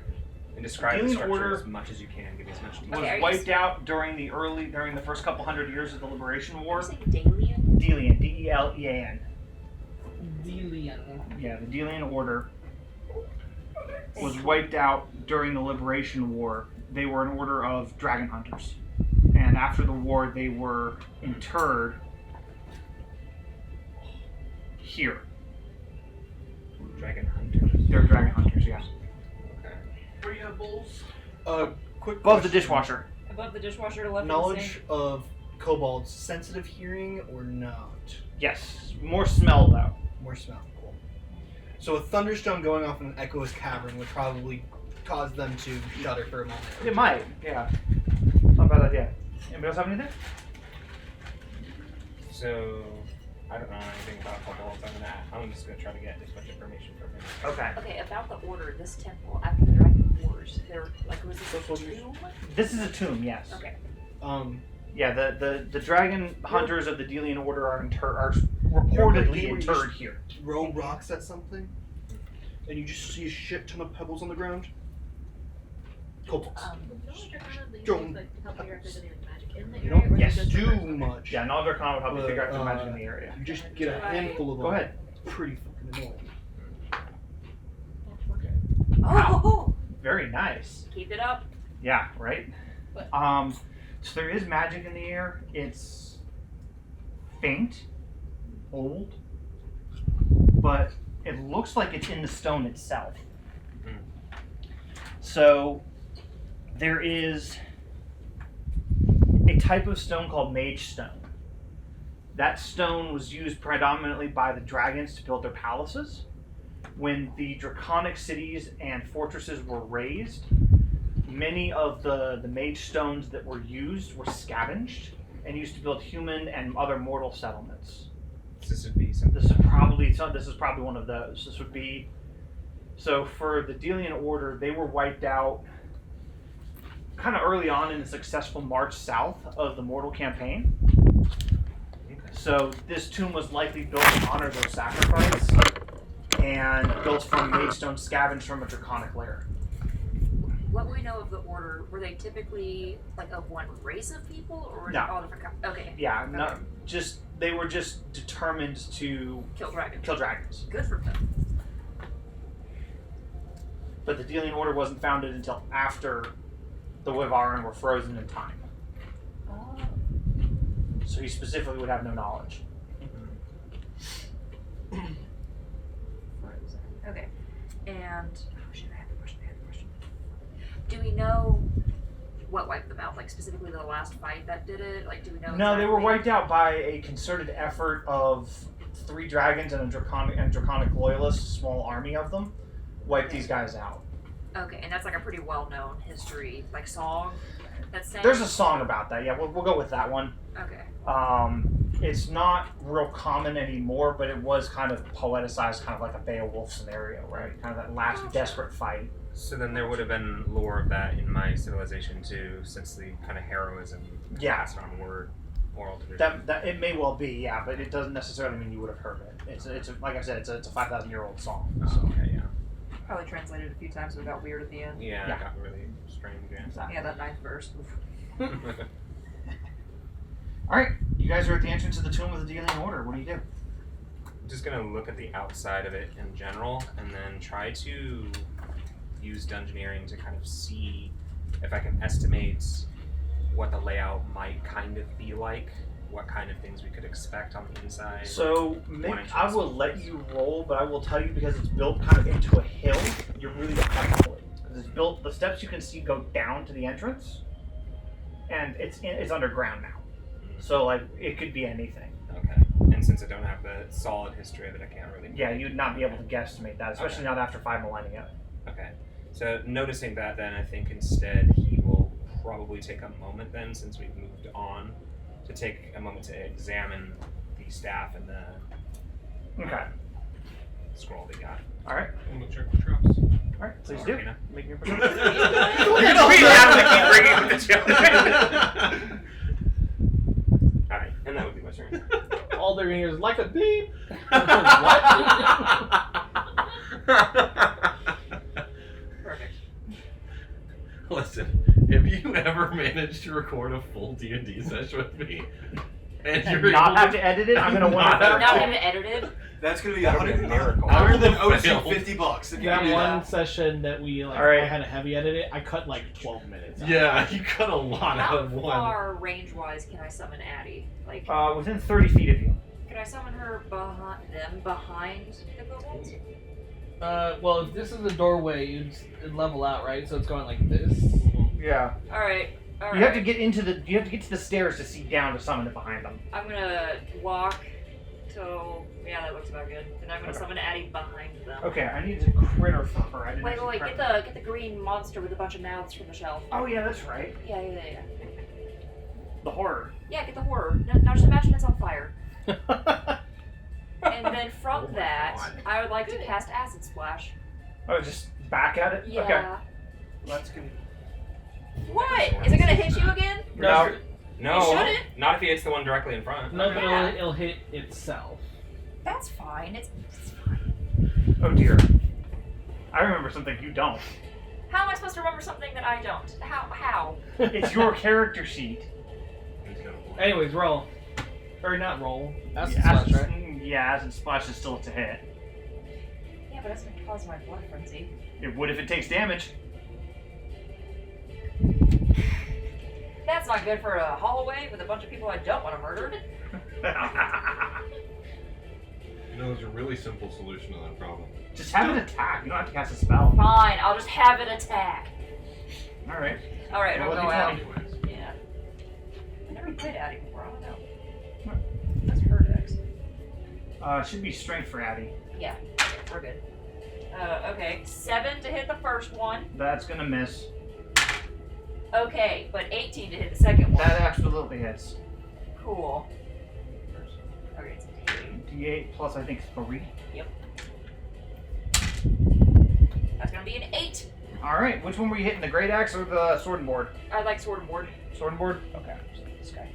and describe the Dealing structure order as much as you can. Give me as much Was detail." Okay, are you wiped out during the first couple hundred years of the Liberation War. Did you say Dalian? Delian, D-E-L-E-A-N. Delian. Yeah, the Delian Order was wiped out during the Liberation War. They were an order of dragon hunters. And after the war, they were interred here. Dragon hunters. They're dragon hunters, yeah. Okay. Where you have bowls? Quick Above the question. dishwasher. Above the dishwasher to left of the Knowledge sink. of kobolds sensitive hearing or not? Yes, more smell though. More smell. Cool. So a thunderstone going off in an echoous cavern would probably cause them to shudder for a moment. It might, yeah. Not a bad idea. Anybody else have anything? So, I don't know anything about kobolds. I'm just gonna try to get as much information from him. Okay. Okay, about the order, this temple after the Dragon Wars, there was this tomb? This is a tomb, yes. Okay. Yeah, the dragon hunters of the Delian Order are reportedly Where you interred just here. Throw rocks at something, and you just see a shit ton of pebbles on the ground. Kobolds. Don't like help figure out if there's any like magic in the You area. don't or yes, just do the- much. Yeah, Naldra Khan would help you figure out the But, magic in the area. You just get a handful of them. Go ahead. Pretty fucking annoying. Oh, Very nice. keep it up. Yeah, right? What? So there is magic in the air. It's faint, old, but it looks like it's in the stone itself. Hmm. So there is a type of stone called mage stone. That stone was used predominantly by the dragons to build their palaces. When the draconic cities and fortresses were raised, many of the mage stones that were used were scavenged and used to build human and other mortal settlements. This would be something. This is probably one of those. This would be so for the Delian Order. They were wiped out kind of early on in the successful march south of the Mortal campaign. So this tomb was likely built to honor their sacrifice and built from mage stone scavenged from a draconic lair. What we know of the order, were they typically like of one race of people, or were they No. all different kinds? Okay. Yeah, no, Okay. they were just determined to Kill dragons. kill dragons. Good for them. But the Delian Order wasn't founded until after the Wyvaran were frozen in time. Oh. So he specifically would have no knowledge. Frozen. Okay. And oh shit, I had the question. Do we know what wiped them out? Like specifically the last fight that did it? Like, do we know? No, they were exactly? wiped out by a concerted effort of 3 dragons and a draconic loyalists, a small army of them, wiped these guys out. Okay, and that's like a pretty well-known history, like song. That's saying. There's a song about that. Yeah, we'll go with that one. Okay. It's not real common anymore, but it was kind of poeticized, kind of like a Beowulf scenario, right? Kind of that last desperate fight. So then there would have been lore of that in my civilization too, since the kind of heroism passed on oral tradition. That it may well be, yeah, but it doesn't necessarily mean you would have heard it. It's like I said, it's a 5,000-year-old song. Oh, So. okay, yeah. Probably translated a few times, but it got weird at the end. Yeah, Yeah. it got really strange. Yeah. Exactly. Yeah, that 9th verse. Oof. All right, you guys are at the entrance of the tomb of the Delian Order. What do you do? I'm just gonna look at the outside of it in general, and then try to use dungeoneering to kind of see if I can estimate what the layout might kind of be like, what kind of things we could expect on the inside. So One I will let you roll, but I will tell you because it's built kind of into a hill. You really don't have to roll it because it's built. The steps you can see go down to the entrance, and it's underground now. So like it could be anything. Okay. And since I don't have the solid history of it, I can't really. Yeah, you'd not be able to guesstimate that, especially not after 5 millennia. Okay. So noticing that, then I think instead he will probably take a moment then, since we've moved on, to take a moment to examine the staff and the Okay. scroll they got. All right. And we'll check the traps. All right. Please Sorry, do. Rena. Make your perception. You're gonna have to keep bringing the children. All right, and that would be my turn. All they're gonna hear is like a beep. Perfect. Listen, if you ever manage to record a full D&D session with me, and And you're not able have to- to edit it, I'm gonna want Not to. have Not to- even edited. That's gonna be That'll be a 100 miracle. Other than Failed. $50 if you That can do one that. session that we like, All right. I had a heavy edit it. I cut like 12 minutes. out. Yeah, you cut a lot out How of one. far range-wise can I summon Addie? Like, Within 30 feet of you. can I summon her behind the kobolds? Well, if this is the doorway, it'd level out, right? So it's going like this. Yeah. All right. All You have right. to get to the stairs to see down to summon it behind them. I'm gonna walk till that looks about good. Then I'm gonna Okay. summon Addie behind them. Okay, I need a critter for her. I didn't Wait, actually wait, prep- get the green monster with a bunch of mouths from the shelf. Oh yeah, that's right. Yeah. The horror. Yeah, get the horror. Now just imagine it's on fire. And then from Oh my that, God. I would like to cast Acid Splash. Oh, just back at it. Yeah. Okay. That's gonna. What? Is it gonna hit you again? No. No, It shouldn't. not if he hits the one directly in front. No, but Yeah. it'll hit itself. That's fine. It's fine. Oh dear. I remember something you don't. How am I supposed to remember something that I don't? How? It's your character sheet. Anyways, roll. Or not roll. That's the Acid- slash, right? Yeah, Acid Splash is still a hit. Yeah, but that's gonna cause my blood frenzy. It would if it takes damage. That's not good for a hallway with a bunch of people I don't want to murder. You know, there's a really simple solution to that problem. Just have it attack. You don't have to cast a spell. Fine, I'll just have it attack. Alright. Alright, Well, I'll go you out. anyways. Yeah. I never played Addie before, I don't know. That's her dex. Should be strength for Addie. Yeah, we're good. Okay, 7 to hit the first one. That's gonna miss. Okay, but 18 to hit the second one. That absolutely hits. Cool. Okay, it's a D8. D8 plus I think 3. That's gonna be an 8. Alright, which one were you hitting? The great axe or the sword and board? I like sword and board. Sword and board? Okay. This guy.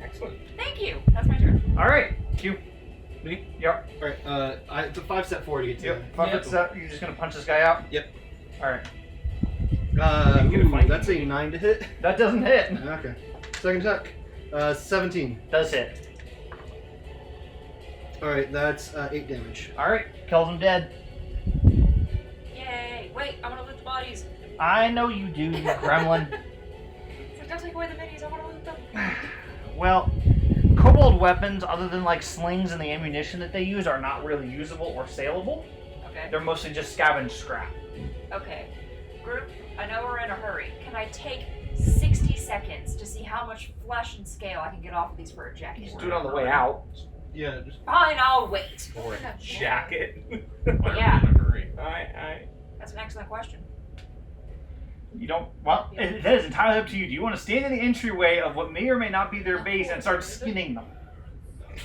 Excellent. Thank you. That's my turn. Alright, Q. Me? Yep. Alright, it's a 5-step forward to get to Yep. that. 5 foot step. You're just gonna punch this guy out? Yep. Alright. You get a fight. That's a 9 to hit. That doesn't hit. Okay. Second attack. 17. Does hit. Alright, that's 8 damage. Alright, kills him dead. Yay. Wait, I want to loot the bodies. I know you do, you gremlin. It's like, don't take away the minis, I want to loot them. Well, kobold weapons, other than like slings and the ammunition that they use, are not really usable or saleable. Okay. They're mostly just scavenged scrap. Okay. Group, I know we're in a hurry. Can I take 60 seconds to see how much flesh and scale I can get off of these fur jackets? Just do it on the way out. Yeah, just Fine, I'll wait. Or a jacket. Why are we Yeah. in a hurry? I. That's an excellent question. You don't. Well, that is entirely up to you. Do you want to stand in the entryway of what may or may not be their base and start skinning them?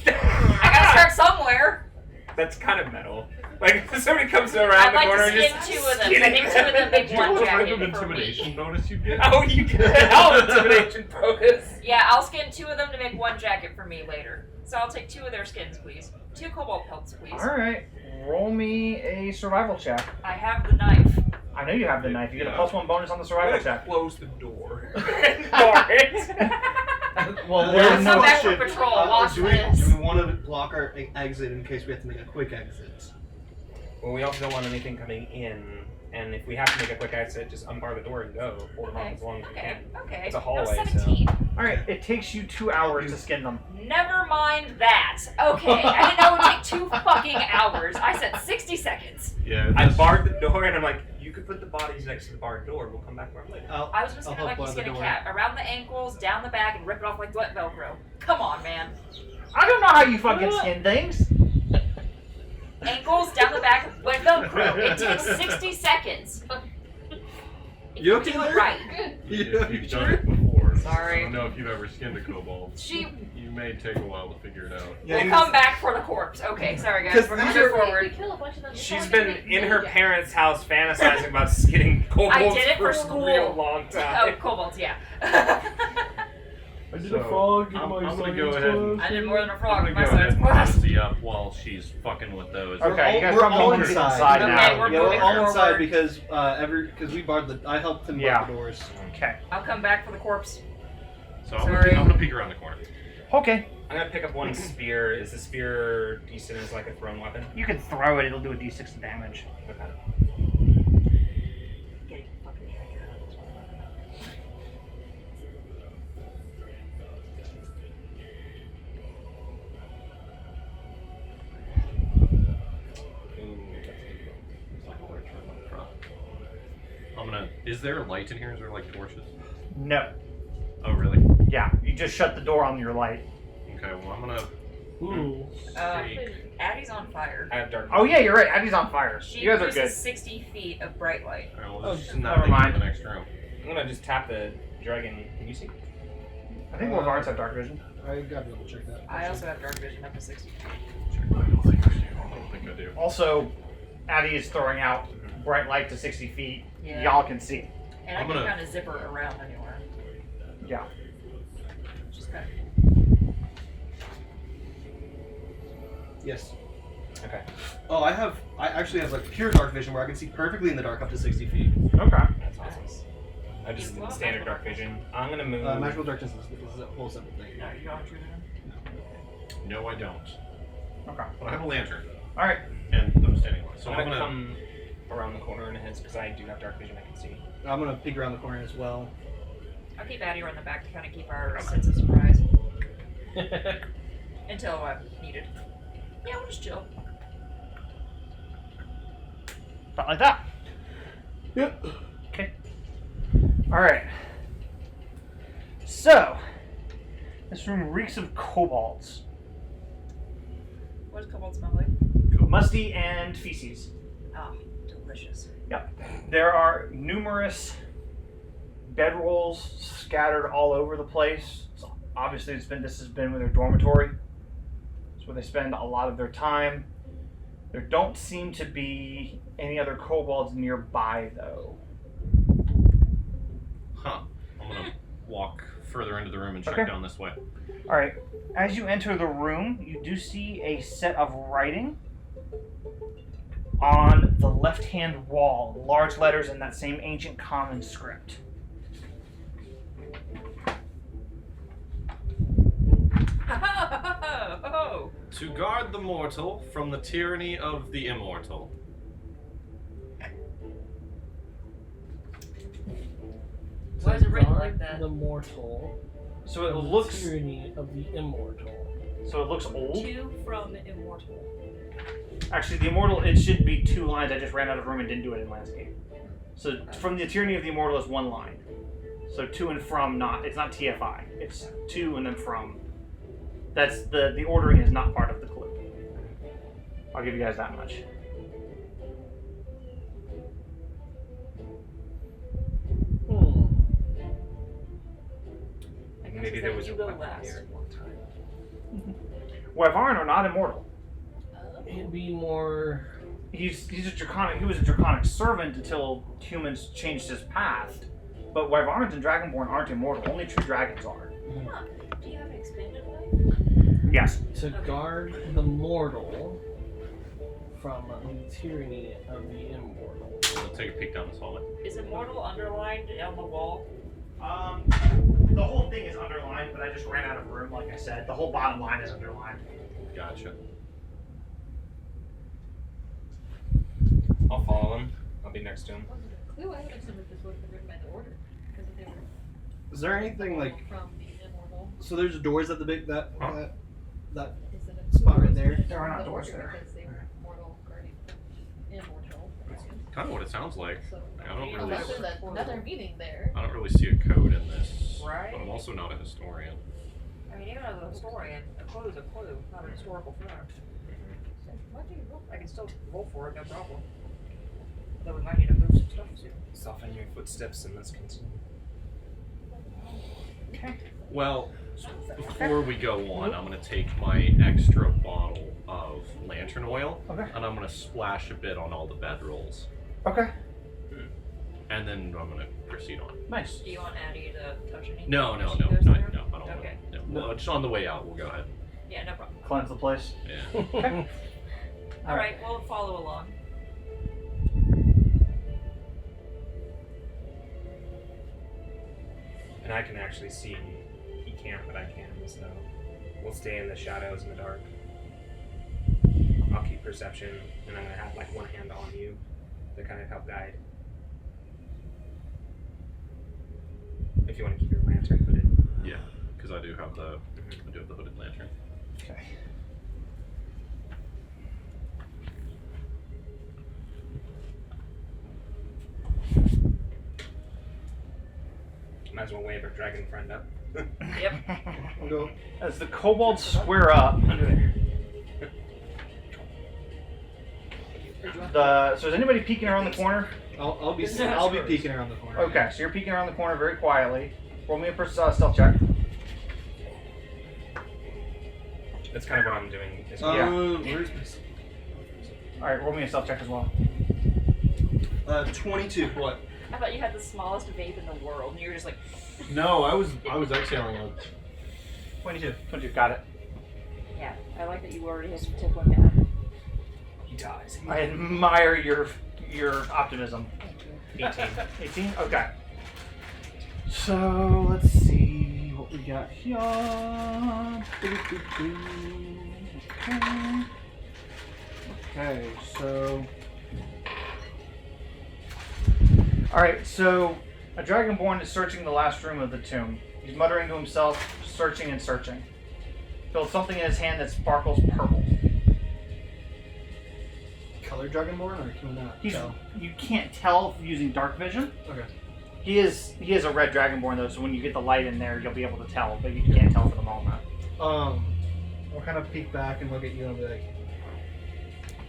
I gotta start somewhere. That's kind of metal. Like if somebody comes around I'd the like corner to and skin just 2 of them. skin I think 2 of them make Do you know one what type jacket of for intimidation me. bonus you get? Oh, you get a hell of intimidation focus. Yeah, I'll skin 2 of them to make one jacket for me later. So I'll take 2 of their skins, please. 2 cobalt pelts, please. Alright. Roll me a survival check. I have the knife. I know you have the knife. You get a Yeah. +1 bonus on the I'm survival gonna check. close the door. Bar it. Well, There's Come no back for question. patrol. Watch do this. we want to block our exit in case we have to make a quick exit? Well, we also don't want anything coming in, and if we have to make a quick exit, just unbar the door and go. Board them off as long as we Okay, can. okay. It's a hallway, That was 17. Alright, it takes you 2 hours to skin them. Never mind that. Okay, I didn't know it would take 2 fucking hours. I said 60 seconds. Yeah, I that's- barred the door, and I'm like, you could put the bodies next to the barred door. We'll come back for them later. I was just I'll gonna like help you bar the skin a door. cat around the ankles, down the back, and rip it off like wet Velcro. Come on, man. I don't know how you fucking skin things. Ankles, down the back, wet Velcro. It takes 60 seconds. If You okay do it there? right. If you've done it before. Sorry. I don't know if you've ever skinned a kobold. She You may take a while to figure it out. will come back for the corpse. Okay, sorry guys. 'Cause We're gonna these move are- forward. You kill a bunch of them. She's before been you make in her ninja. parents' house fantasizing about skinning kobolds I did it for a school. real long Oh, time. kobolds, yeah. I did So, a frog in I'm my gonna go science ahead and- I did more than a I'm frog gonna in go my ahead science and class. mosey up while she's fucking with those. Okay, you guys we're probably all need to get inside. inside Okay, now. we're Yeah, we're moving all inside forward. because we barred the. I helped them Yeah. bar the doors. Okay. I'll come back for the corpse. So Sorry. I'm gonna peek around the corner. Okay. I'm gonna pick up one spear. Is the spear decent as like a thrown weapon? You can throw it, it'll do a d6 of damage. Okay. Getting the fucking heck out of this one. Ooh, that's a good one. It's like a large room up front. Is there light in here? Is there like torches? No. Oh, really? Yeah, you just shut the door on your light. Okay, well, I'm gonna. Ooh. Addie's on fire. I have dark. Oh yeah, you're right. Abby's on fire. She You guys are uses good. 60 feet of bright light. Alright, well, Oh, just never not mind. in the next room. I'm gonna just tap the dragon. Can you see? I think more bards have dark vision. I gotta double check that. I also have dark vision up to 60 feet. I don't think I do. I don't think I do. Also, Addie is throwing out bright light to 60 feet. Yeah. Y'all can see. And I'm I can gonna- kind of zip her around anywhere. Yeah. Just kind Yes. Okay. Oh, I actually have like pure dark vision where I can see perfectly in the dark up to 60 feet. Okay. That's awesome. I just standard dark vision. I'm gonna move. Magical darkness is a whole separate thing. of. You don't have No, I don't. Okay. But I have a lantern, All right. and I'm standing on it. So I'm I'm gonna gonna. come around the corner in his because I do have dark vision. I can see. I'm gonna peek around the corner as well. I'll keep Addie around the back to kind of keep our sense of surprise. Until I'm needed. Yeah, we'll just chill. About like that. Yep. Okay. All right. So, this room reeks of kobolds, What does cobalt smell like? musty and feces. Oh, delicious. There are numerous bedrolls scattered all over the place. So obviously, this has been their dormitory. It's where they spend a lot of their time. There don't seem to be any other kobolds nearby, though. Huh. I'm gonna walk further into the room and check Okay. down this way. All right. As you enter the room, you do see a set of writing on the left-hand wall, large letters in that same ancient common script. Oh, To guard the mortal from the tyranny of the immortal. Why is it written like that? The mortal. So it looks. Tyranny of the immortal. So it looks old. To from immortal. Actually, the immortal. It should be 2 lines. I just ran out of room and didn't do it in landscape. So from the tyranny of the immortal is 1 line. So to and from not. It's not TFI. It's to and then from. That's the ordering is not part of the clue. I'll give you guys that much. I guess Maybe it's there that was you a go weapon last. here at one time. Wyvarn are not immortal. It'd be more. He's a draconic. He was a draconic servant until humans changed his path. But Wyvarns and Dragonborn aren't immortal. Only true dragons are. Huh. Do you have an expanded life? Yes. To guard the mortal from the tyranny of the immortal. I'll take a peek down this hallway. Is immortal underlined on the wall? The whole thing is underlined, but I just ran out of room. Like I said, the whole bottom line is underlined. Gotcha. I'll follow him. I'll be next to him. Clue, I would assume that this would have been written by the order. Because if they were Is there anything like? from the immortal, So there's doors at the big that Huh? that is it a Spot right there. There are not the doors order there. Because they were mortal guarding immortal. Kind of what it sounds like. So I don't really. unless there's another meaning there. I don't really see a code in this. Right. But I'm also not a historian. I mean, even as a historian, a clue is a clue, not a historical fact. So, why do you roll? I can still roll for it, no problem. Though we might need to move some stuff soon. Soften your footsteps and let's continue. Okay. Well, before we go on, I'm going to take my extra bottle of lantern oil Okay. and I'm going to splash a bit on all the bedrolls. Okay. And then I'm going to proceed on. Nice. Do you want Addie to touch anything? No, as no, she no, goes no, through? no, I don't Okay. want to. No. Well, just on the way out, we'll go ahead. Yeah, no problem. Cleanse the place. Yeah. Alright, we'll follow along. And I can actually see. He can't, but I can. So we'll stay in the shadows in the dark. I'll keep perception, and I'm gonna have like one hand on you to kind of help guide. If you want to keep your lantern hooded. Yeah, because I do have the hooded lantern. Okay. Might as well wave our dragon friend up. Yep. I'll go. As the kobolds square up, so is anybody peeking around the corner? I'll be peeking around the corner. Okay, so you're peeking around the corner very quietly. Roll me a stealth check. That's kind of what I'm doing. Yeah. Where's this? All right, roll me a stealth check as well. 22. What? I thought you had the smallest vape in the world, and you were just like, No, I was exhaling it. 22. Got it. yeah. I like that you already took one down. He dies. I admire your optimism. 18. 18? Okay. So, let's see what we got here. Okay, so... Alright, so a Dragonborn is searching the last room of the tomb. He's muttering to himself, searching and searching. Feels something in his hand that sparkles purple. Color Dragonborn, or can we not tell? You can't tell using dark vision. Okay. He is a red Dragonborn though, so when you get the light in there, you'll be able to tell, but you can't tell for the moment. I'll kind of peek back and look at you and be like,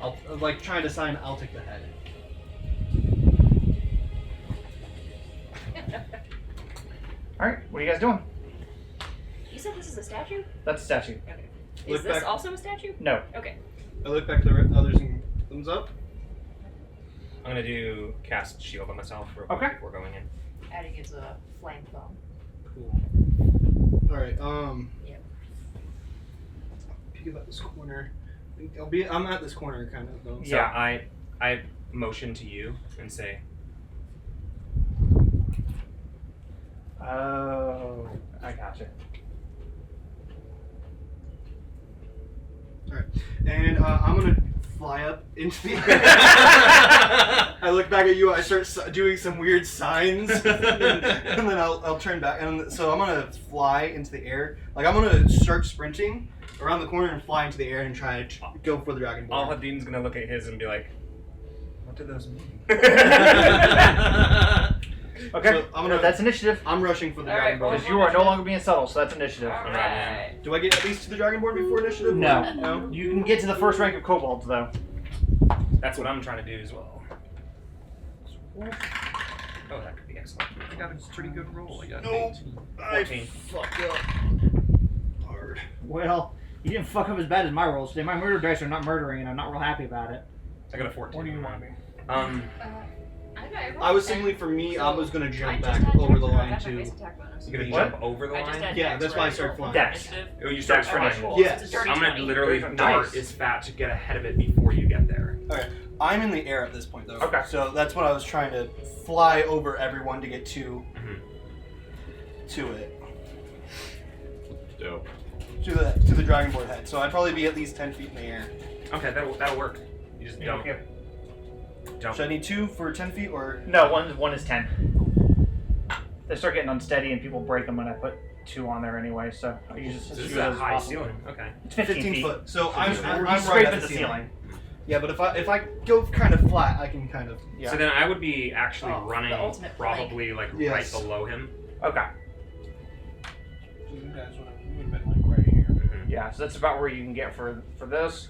I'll like trying to sign. I'll take the head. All right, what are you guys doing? You said this is a statue? That's a statue. Okay. Look Is this back. also a statue? No. Okay. I look back to the others and thumbs up. I'm gonna do cast shield on myself real quick Okay. before going in. Addie gives a flame phone. Cool. All right. Yep. Peek about this corner. I'm at this corner kind of though. So Yeah. I motion to you and say, Oh, I gotcha. All right. And I'm gonna fly up into the air. I look back at you. I start doing some weird signs, and then I'll turn back. And so I'm gonna fly into the air. Like I'm gonna start sprinting around the corner and fly into the air and try to go for the dragon all ball. Hadeen's gonna look at his and be like, what do those mean? Okay, So I'm gonna- that's initiative. I'm rushing for the All dragon right, ball. Because you are no longer being subtle, so that's initiative. Alright. Do I get at least to the dragon board before initiative? No. No. You can get to the first rank of kobolds though. That's what I'm trying to do as well. Oh, that could be excellent. I got a pretty good roll. I got Nope. 18. I 14. fucked up hard. Well, you didn't fuck up as bad as my rolls today. My murder dice are not murdering, and I'm not real happy about it. I got a 14. What do you want me? I was simply for me. I was gonna I jump just back had over the attack- I line had my too. base attack bonus. You gonna What? jump over the I just line? had Yeah, Dex, that's why I right? started flying. Dex. Initiative. Oh, you start I flying. rolled. Yes. It's a dirty I'm gonna 20. literally Nice. dart as fat to get ahead of it before you get there. I'm in the air at this point though. Okay. So that's what I was trying to fly over everyone to get to it. Dope. To the dragon board head. So I'd probably be at least 10 feet in the air. Okay, that'll work. You just jump. Yeah. Jump. Should I need 2 for 10 feet or? No, one is 10. They start getting unsteady and people break them when I put 2 on there anyway, so I use So as this is few a as high possible. ceiling. Okay. It's 15 feet. foot. So I'm You right scrape at at the the ceiling. ceiling. Yeah, but if I go kind of flat, I can kind of. Yeah. So then I would be actually Oh, running the ultimate probably like Yes. right below him. Okay. So you guys would have been like right here. Yeah, so that's about where you can get for this.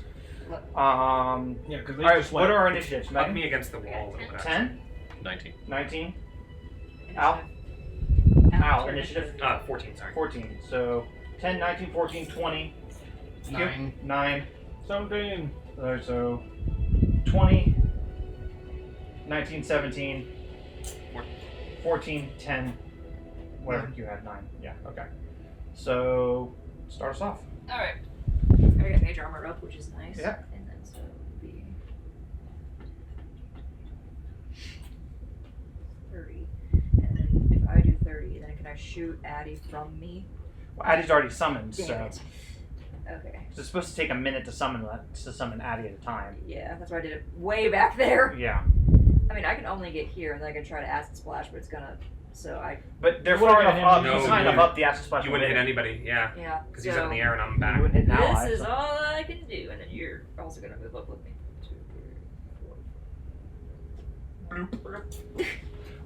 Yeah, because they Alright, just what went. are our initiatives? Up Megan? me against the wall. Okay, 10? 19. 19? Initiative. Al? Al, Your initiative? 14, sorry. 14. So 10, 19, 14, 20. 9. 9. 17. Alright, so 20, 19, 17, 14, 10, whatever you had, 9. Yeah, okay. So start us off. Alright. I got major armor up, which is nice. Yeah. And then so it would be 30. And then if I do 30, then can I shoot Addie from me? Well, Addie's already summoned, Damn so it. Okay. it's supposed to take a minute to summon Addie at a time. Yeah, that's why I did it way back there. Yeah, I mean, I can only get here, and then I can try to acid splash, but it's gonna. So I. but they're You would've far got enough him. up. No, he's high you enough wouldn't- up the acid splash. You wouldn't hit will anybody, yeah. Yeah. Because so he's up in the air and I'm You back. wouldn't hit an ally. This is so- all I can do, and then you're also gonna move up with me. 2, 3, 4.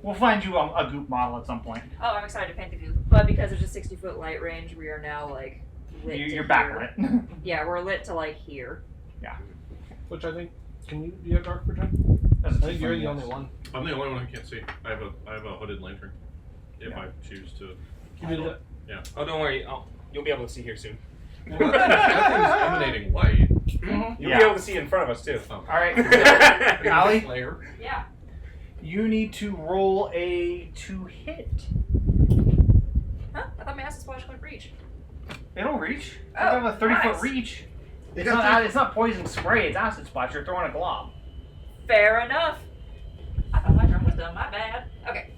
We'll find you a goop model at some point. Oh, I'm excited to paint the goop. But because there's a 60-foot light range, we are now like lit. You're to backlit. here. Yeah, we're lit to like here. Which I think, do you have dark vision? I think you're the only one. I'm the only one who can't see. I have a hooded lantern. If I choose to. Give me the, Oh, don't worry. You'll be able to see here soon. Well, that thing's emanating light. You'll Yeah. be able to see in front of us too. Oh. All right, Allie, Layer. Yeah. you need to roll a to hit. Huh? I thought my acid splash couldn't reach. It'll reach. Oh, You have a 30-foot nice. reach. They It's got not, it's not poison spray. It's acid splash. You're throwing a glob. Fair enough. I thought my turn was done. My bad. Okay.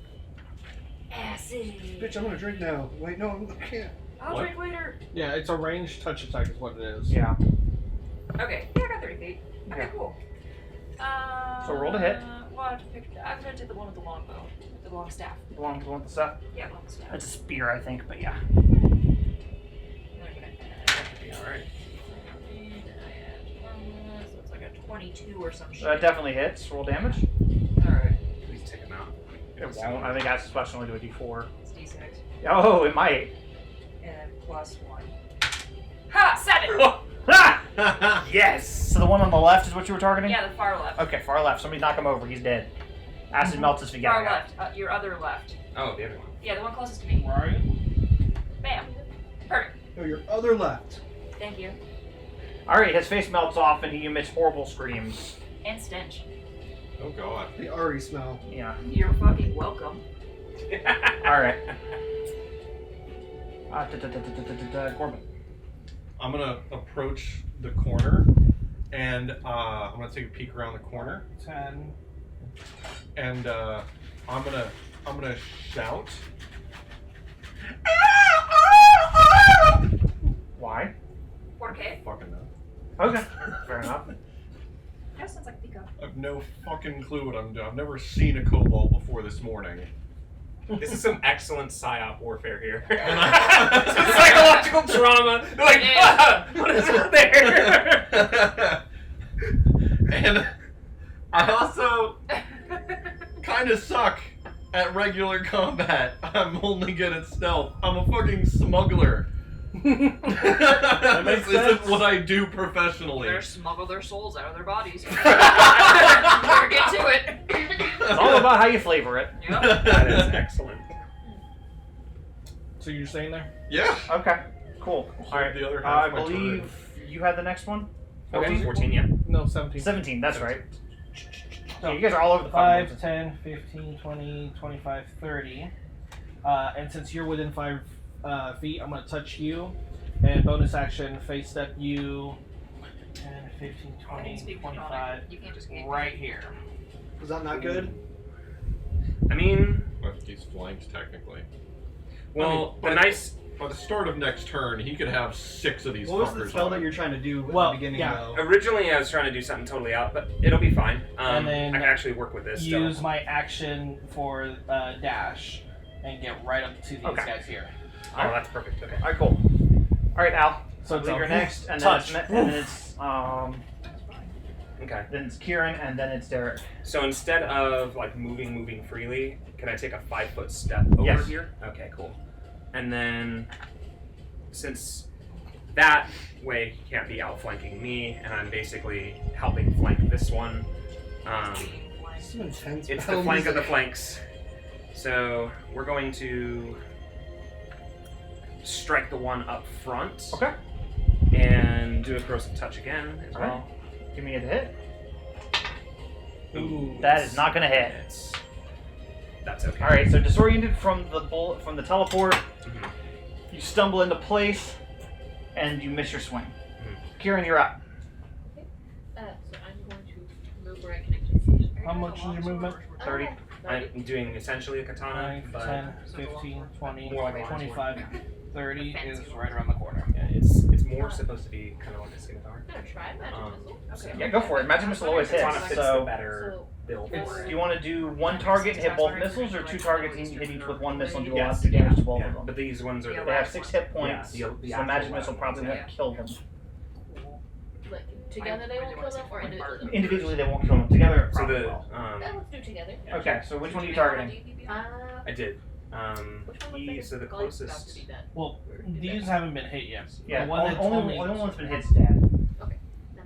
Acid. Bitch, I'm gonna drink now. Wait, no, I can't. I'll What? drink later. yeah, it's a ranged touch attack is what it is. Yeah. Okay. Yeah, I got 30 feet. Okay, Okay. cool. So roll to hit. Well, I have to pick. I'm gonna take the one with the long bow, the long staff. The one with the stuff. Yeah, long staff. It's a spear, I think, but yeah. Alright. So it's like a 22 or some shit. That definitely hits. Roll damage. Alright. Please take him out. It won't. I think acid splash only do a d4. It's D6. Oh, it might. And plus 1. Ha! 7! Ah! Yes. So the one on the left is what you were targeting. Yeah, the far left. Okay, far left. Somebody knock him over. He's dead. Acid melts his spaghetti. Far out. left. Your other left. Oh, the other one. Yeah, the one closest to me. Right? Bam. Perfect. No, your other left. Thank you. All right, his face melts off and he emits horrible screams. And stench. Oh god. They already smell. Yeah. You're fucking welcome. All right. Gorbin. I'm gonna approach the corner, and I'm gonna take a peek around the corner, 10. and I'm gonna shout. Why? 4K? Fucking no. Okay. Fair enough. That sounds like Pico. I have no fucking clue what I'm doing. I've never seen a kobold before this morning. This is some excellent psyop warfare here. I- Some psychological drama. They're like, ah, what is out there? And I also kind of suck at regular combat. I'm only good at stealth. I'm a fucking smuggler. makes This isn't sense. what I do professionally. They're smuggle their souls out of their bodies. Better get to it. It's all about how you flavor it. Yep. That is excellent. So you're staying there? Yeah. Okay. Cool. All right. The other I half of my believe you had the next one. 14, 14, yeah. No, 17. 17. That's right. So you guys are all over the 5, fucking 10, 15, 20, 25, 30. And since you're within 5 feet, I'm going to touch you. And bonus action, face step you. 10, 15, I didn't 20, speak 25. You can't just Right here. Was that not good? I mean, I think he's flanked technically. well, I mean, the nice. By the start of next turn, he could have 6 of these What was fuckers the spell on that him. you're trying to do at Well, the beginning, yeah. though? Originally, I was trying to do something totally out, but it'll be fine. And then I can actually work with this. Use Still. my action for dash and get right up to these Okay. guys here. Oh, that's perfect. Okay. All right, cool. All right, Al. So I it's believe a you're next, and touch. then it's Kieran, and then it's Derik. So instead of like moving freely, can I take a 5-foot step over Yes. here? Okay, cool. And then, since that way he can't be outflanking me, and I'm basically helping flank this one, Some intense it's the battle flank of the music. flanks. So we're going to strike the one up front. Okay. And do a corrosive touch again as All well. Give me a hit. Ooh, That is not gonna hit. That's okay. All right. So disoriented from the teleport, Mhm. you stumble into place, and you miss your swing. Kieran, you're up. So I'm going to move where I can actually see. How much is your movement? 30. I'm doing essentially a katana, 5, but 10, 15, 20, More like a 25, 30 is right around the corner. yeah, it's more supposed to be kind of like a scimitar. I'm gonna try magic missile. so- Yeah, go for it. Magic missile always hits. Katana fits the So, better So build it's, for do it. you want to do one target and hit both missiles, or 2 targets and hit each with one missile and do Yes. 2 damage to both Yeah, of them? but these ones are Yeah, They have 6 hit points, Yeah, the so magic actual missile probably weapons, won't kill them. like Together they won't kill them, or individually? Individually, they won't kill them. Together, it So probably the will. Let's do together. Okay, so which one are you targeting? I did. Which one looks like So the it's about to closest. be dead? Well, these haven't been hit yet. Yeah, The one that's only one that's been hit's dead. Then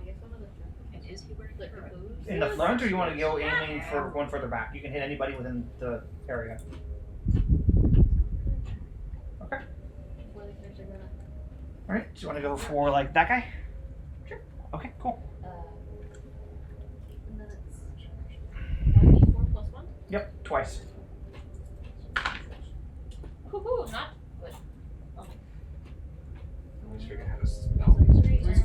I guess one of them. And is he wearing Like the the robe? booze? In the front, or you want to go aiming for one further back? You can hit anybody within the area. Okay. Before they finish their run. All right. So you want to go for like that guy? Sure. Okay. Cool. And then it's 1d4 plus 1. Yep. Twice. Woohoo! Not good. I just figured how to spell.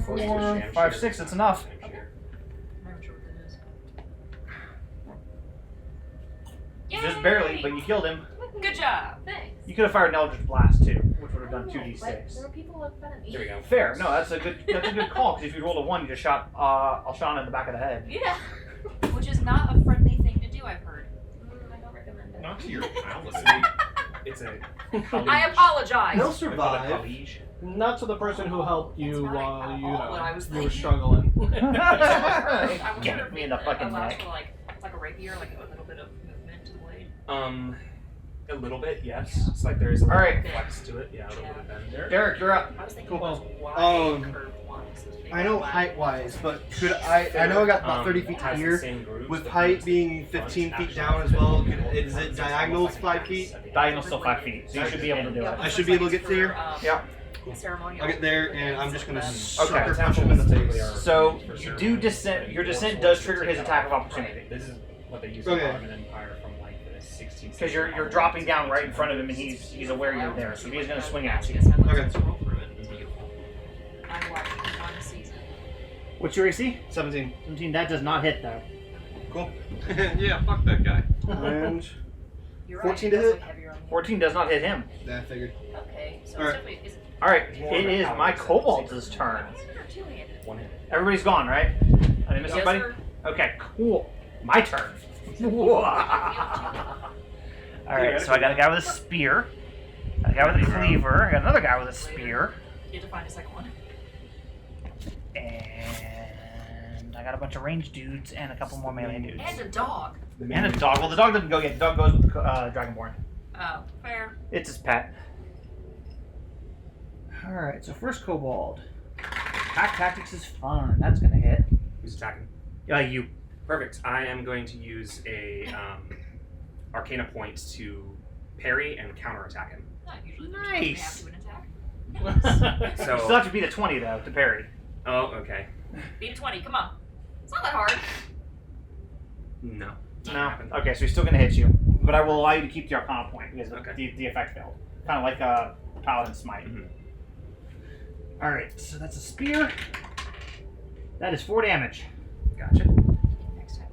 Four, 5, 6. That's enough. I'm not sure what that is. Just barely, but you killed him. Good job. Thanks. You could have fired an Eldritch Blast too, which would have done But there 2d6. were people in front of me. There we go. Fair. No, that's a good call. Because if you rolled a 1, you just shot Alshanna in the back of the head. Yeah. Which is not a friendly thing to do, I've heard. I don't recommend it. Not to your palace. It's a. I apologize. They'll They call it survive. Hallige. Not to the person who helped you That's not while at you, all what I was you were thinking. struggling. I wonder Get if me in the it fucking allows neck. for like a rapier, like a little bit of movement to the blade. A little bit, yes. It's like there's a All right. flex to it. Yeah, a little bit of bend. Derek, you're up. I was thinking Cool. those wide curved ones. those big I know wide- height-wise, but could I know I got about 30 feet has the here. same grooves, With but height the being front 15 feet actually down has as well, the- is it diagonals 5 feet? Diagonal's still 5 feet, so you should be able to do it. I should be able to get to here? Yeah. Ceremonial. I'll get there, and I'm just gonna Okay. sucker punch him in the face. So you do descent. Your descent does trigger his attack of opportunity This is what they use Okay. in Ottoman Empire from like the 16th. because you're dropping down right in front of him, and he's aware you're there, so he's gonna swing at you. Okay. I'm watching one season. What's your AC? 17. 17. That does not hit though. Cool. Yeah, fuck that guy. And You're 14 right, to that's, hit? like, heavier on you. 14 does not hit him. I figured. Okay, so Alright. it's definitely is it All right, it is my kobold's turn. one-handed or two-handed? One hit. Everybody's gone, right? I didn't miss Yes, anybody. sir. Okay, cool. My turn. All right, so I got a guy with a spear, a guy with a cleaver, I got another guy with a spear, You have to find a second one. and I got a bunch of ranged dudes and a couple more melee dudes. And a dog. And a dog. Well, the dog doesn't go yet. The dog goes with the Dragonborn. Oh, fair. It's his pet. Alright, so first kobold. Pack tactics is fun. That's gonna hit. Who's attacking? You. Perfect. I am going to use a Arcana point to parry and counterattack him. Not usually. Nice. They have to attack. You still have to beat a 20 though to parry. Oh, okay. Beat a 20. Come on. It's not that hard. No. No. Okay, so he's still gonna hit you, but I will allow you to keep the Arcana point because Okay. the effect failed. Kind of like a paladin smite. Mhm. All right, so that's a spear. That is 4 damage. Gotcha. Next time.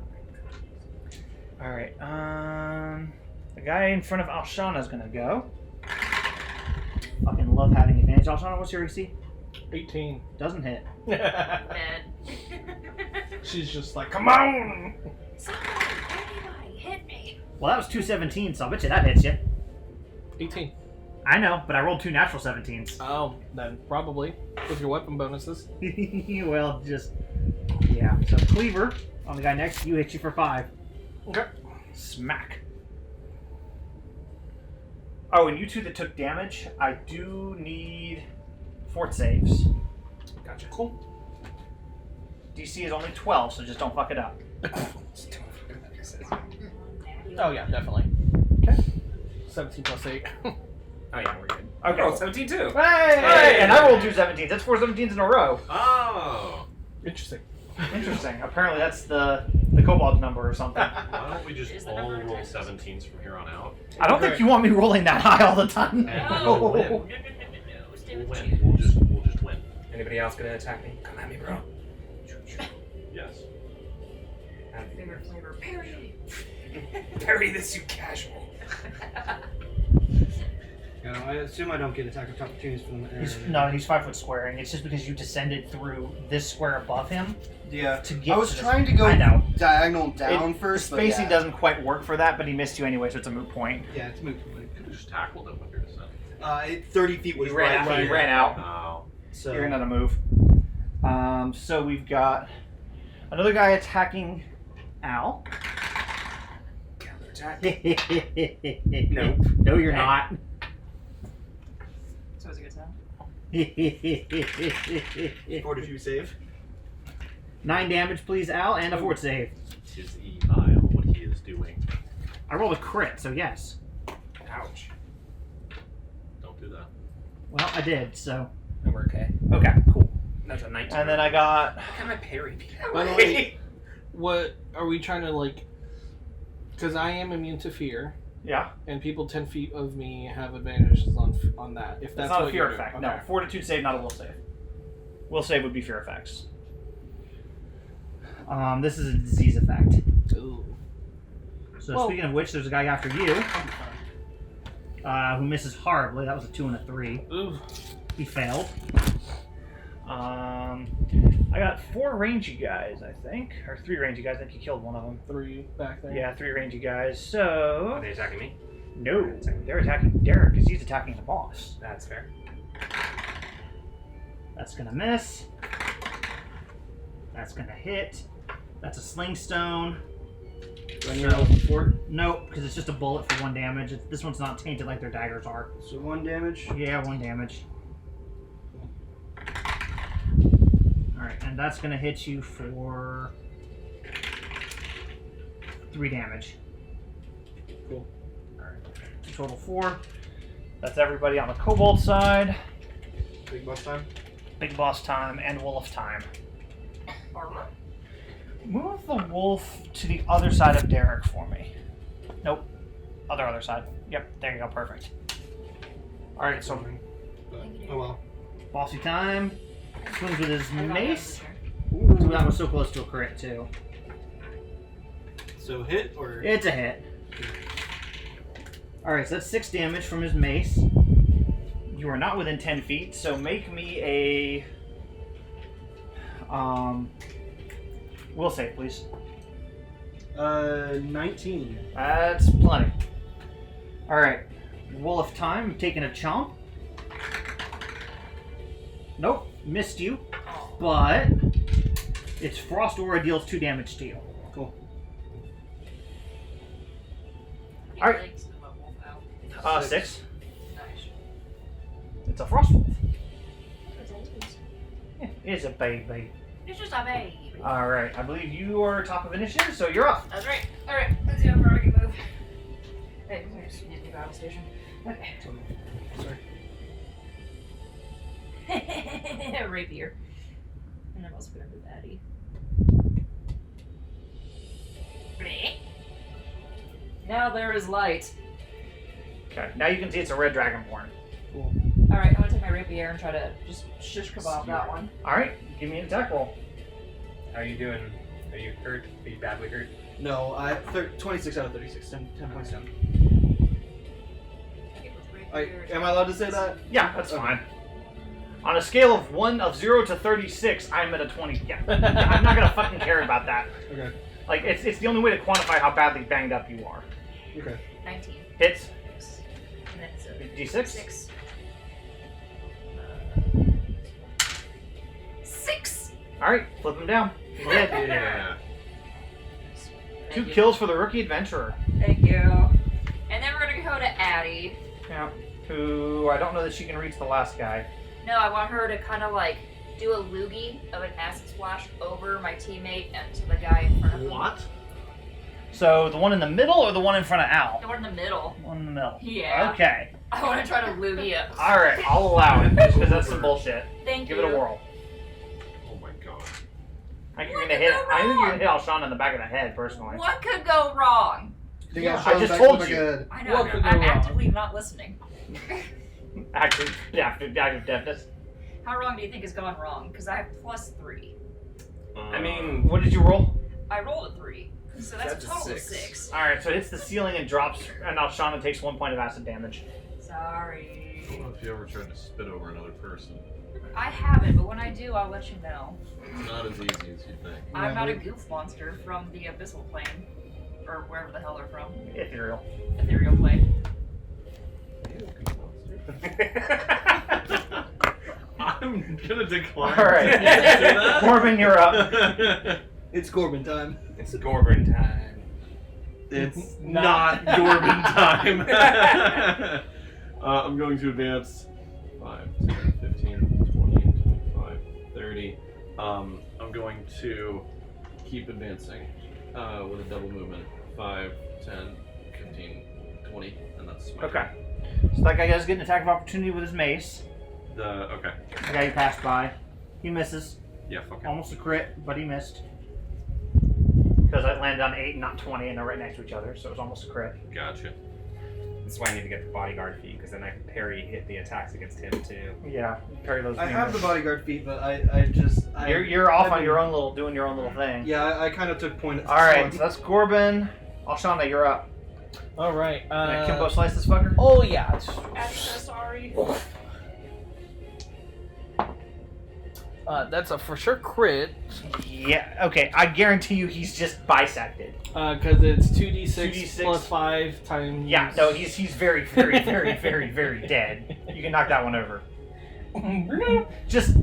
All right. The guy in front of Alshanna is gonna go. Fucking love having advantage. Alshanna, what's your AC? 18. Doesn't hit. Dead. She's just like, come on! Somebody, anybody, hit me. Well, that was 2 17s, so I bet you that hits you. 18. I know, but I rolled 2 natural 17s. Oh, then probably. With your weapon bonuses. Well, just yeah. So cleaver on the guy next to you hits you for 5. Okay. Smack. Oh, and you two that took damage, I do need fort saves. Gotcha. Cool. DC is only 12, so just don't fuck it up. Oh, yeah, definitely. Okay. 17 plus 8. Oh yeah, we're good. Okay. Oh, 17 too. Hey! And I rolled 2 17s. That's 4 17s in a row. Oh. Interesting. Interesting. Apparently that's the kobold number or something. Why don't we just Is the all number roll attack? 17s from here on out? I don't think you want me rolling that high all the time. And No. we'll win. No, stay We'll with win. you. We'll just win. Anybody else gonna attack me? Come at me, bro. Yes. Favorite flavor. Parry. Parry this, you casual. I assume I don't get attack of opportunities from the He's 5 foot squaring. It's just because you descended through this square above him Yeah. to get. I was to this- trying to go I know. diagonal down The first, but spacing yeah. doesn't quite work for that, but he missed you anyway, so it's a moot point. Yeah, it's moved. You could have just tackled him with your descent. 30 feet was He ran right. out. He ran out. Oh. So You're gonna move. So we've got another guy attacking Al. Counterattack. Nope. No, you're not. So it's a good sound. Fortitude save. 9 damage, please, Al, and a fort save. Is evil what he is doing. I rolled a crit, so yes. Ouch. Don't do that. Well, I did, so. And we're okay. Okay, cool. That's a 19. And then I got. How can I parry people? By the way, what are we trying to like? Because I am immune to fear, Yeah. and people 10 feet of me have advantages on that. If that's It's not what a fear you're effect. doing. No, Okay. fortitude save, not a will save. Will save would be fear effects. This is a disease effect. Ooh. So Well- speaking of which, there's a guy after you who misses horribly. That was a 2 and a 3. Ooh. He failed. I got 4 rangy guys, I think, or 3 rangy guys. I think you killed one of them. 3 back there. Yeah, 3 rangy guys. Are So they attacking me? no, they're attacking Derik because he's attacking the boss. That's fair. That's gonna miss. That's gonna hit. That's a sling stone. Do I need to roll for it? Nope, because it's just a bullet for 1 damage. This one's not tainted like their daggers are. So 1 damage. Yeah, 1 damage. Alright, and that's gonna hit you for 3 damage. Cool. Alright, total 4. That's everybody on the kobold side. Big boss time. Big boss time and wolf time. Move the wolf to the other side of Derik for me. Nope. Other side. Yep, there you go, perfect. Alright, so But, oh well. bossy time. Swings with his I got mace. that Ooh, that was so close to a crit too. So hit or It's a hit. Alright, so that's 6 damage from his mace. You are not within 10 feet, so make me a will save, please. 19. That's plenty. Alright. Wolf time, taking a chomp. Nope, missed you. But its frost aura deals 2 damage to you. Cool. He Alright. likes them a wolf out. 6. Nice. It's a frost wolf. That's all it is. Yeah, it's a baby. It's just a baby. Alright, I believe you are top of initiative, so you're up. That's right. Alright, let's see how far I can move. Hey, there's the battle station. Okay. Sorry. Rapier. And I'm also gonna move Addie. Now there is light. Okay, now you can see it's a red dragonborn. Cool. Alright, I'm gonna take my rapier and try to just shish kebab that one. Alright, give me an attack roll. How are you doing? Are you hurt? Are you badly hurt? No, I 26 out of 36. 10 points down. Am I allowed to say that? Yeah, that's Okay. fine. On a scale of 0 to 36, I'm at a 20. Yeah, I'm not gonna fucking care about that. Okay. Like, it's the only way to quantify how badly banged up you are. Okay. 19. Hits. And then it's a D6. 6. 6! Alright, flip him down. You did. Yeah. 2 Thank you. kills for the rookie adventurer. Thank you. And then we're gonna go to Addie. Yeah. Who, I don't know that she can reach the last guy. No, I want her to kind of like do a loogie of an acid splash over my teammate and to the guy in front of him. What? So, the one in the middle or the one in front of Al? The one in the middle. One in the middle. Yeah. Okay. I want to try to loogie it. Alright, I'll allow it, because that's some bullshit. Thank Give you. it a whirl. Oh my god. I think you're What gonna could hit. go I think you're gonna wrong? hit Alshanna in the back of the head, personally. What could go wrong? I just told you. I know. What could go I'm wrong? actively not listening. Actually, yeah, active deafness. How wrong do you think has gone wrong? Because I have +3. I mean, What did you roll? I rolled a 3, so that's That's a a total of 6. 6. All right, so it hits the ceiling and drops, and Alshanna takes 1 point of acid damage. Sorry. I don't know if you ever tried to spit over another person. I haven't, but when I do, I'll let you know. It's not as easy as you think. I'm not a goof monster from the abyssal plane, or wherever the hell they're from. Ethereal. Ethereal plane. I'm I'm gonna decline. All right. to do that. Gorbin, you're up. It's Gorbin time. It's Gorbin time. It's not Gorbin time. I'm going to advance 5, 10, 15, 20, 25, 30. I'm going to keep advancing with a double movement. 5, 10, 15, 20, and that's my Okay. turn. So that guy does get an attack of opportunity with his mace. Okay. The guy you passed by. He misses. Yeah, fuck it. Almost a crit, but he missed. Because I landed on 8 and not 20, and they're right next to each other, so it was almost a crit. Gotcha. That's why I need to get the bodyguard feat, because then I can parry hit the attacks against him too. Yeah, parry those. I have the fingers. bodyguard feat, but I just You're off on your own doing your own little thing. Yeah, I kind of took point at All right, so that's Gorbin. Alshanna, you're up. All right. Kimbo slice this fucker. Oh yeah. I'm so sorry. That's a for sure crit. Yeah. Okay, I guarantee you he's just bisected. Because it's 2d6 2d6 plus 5 times. Yeah. No, he's very, very, very, very, very dead. You can knock that one over. Just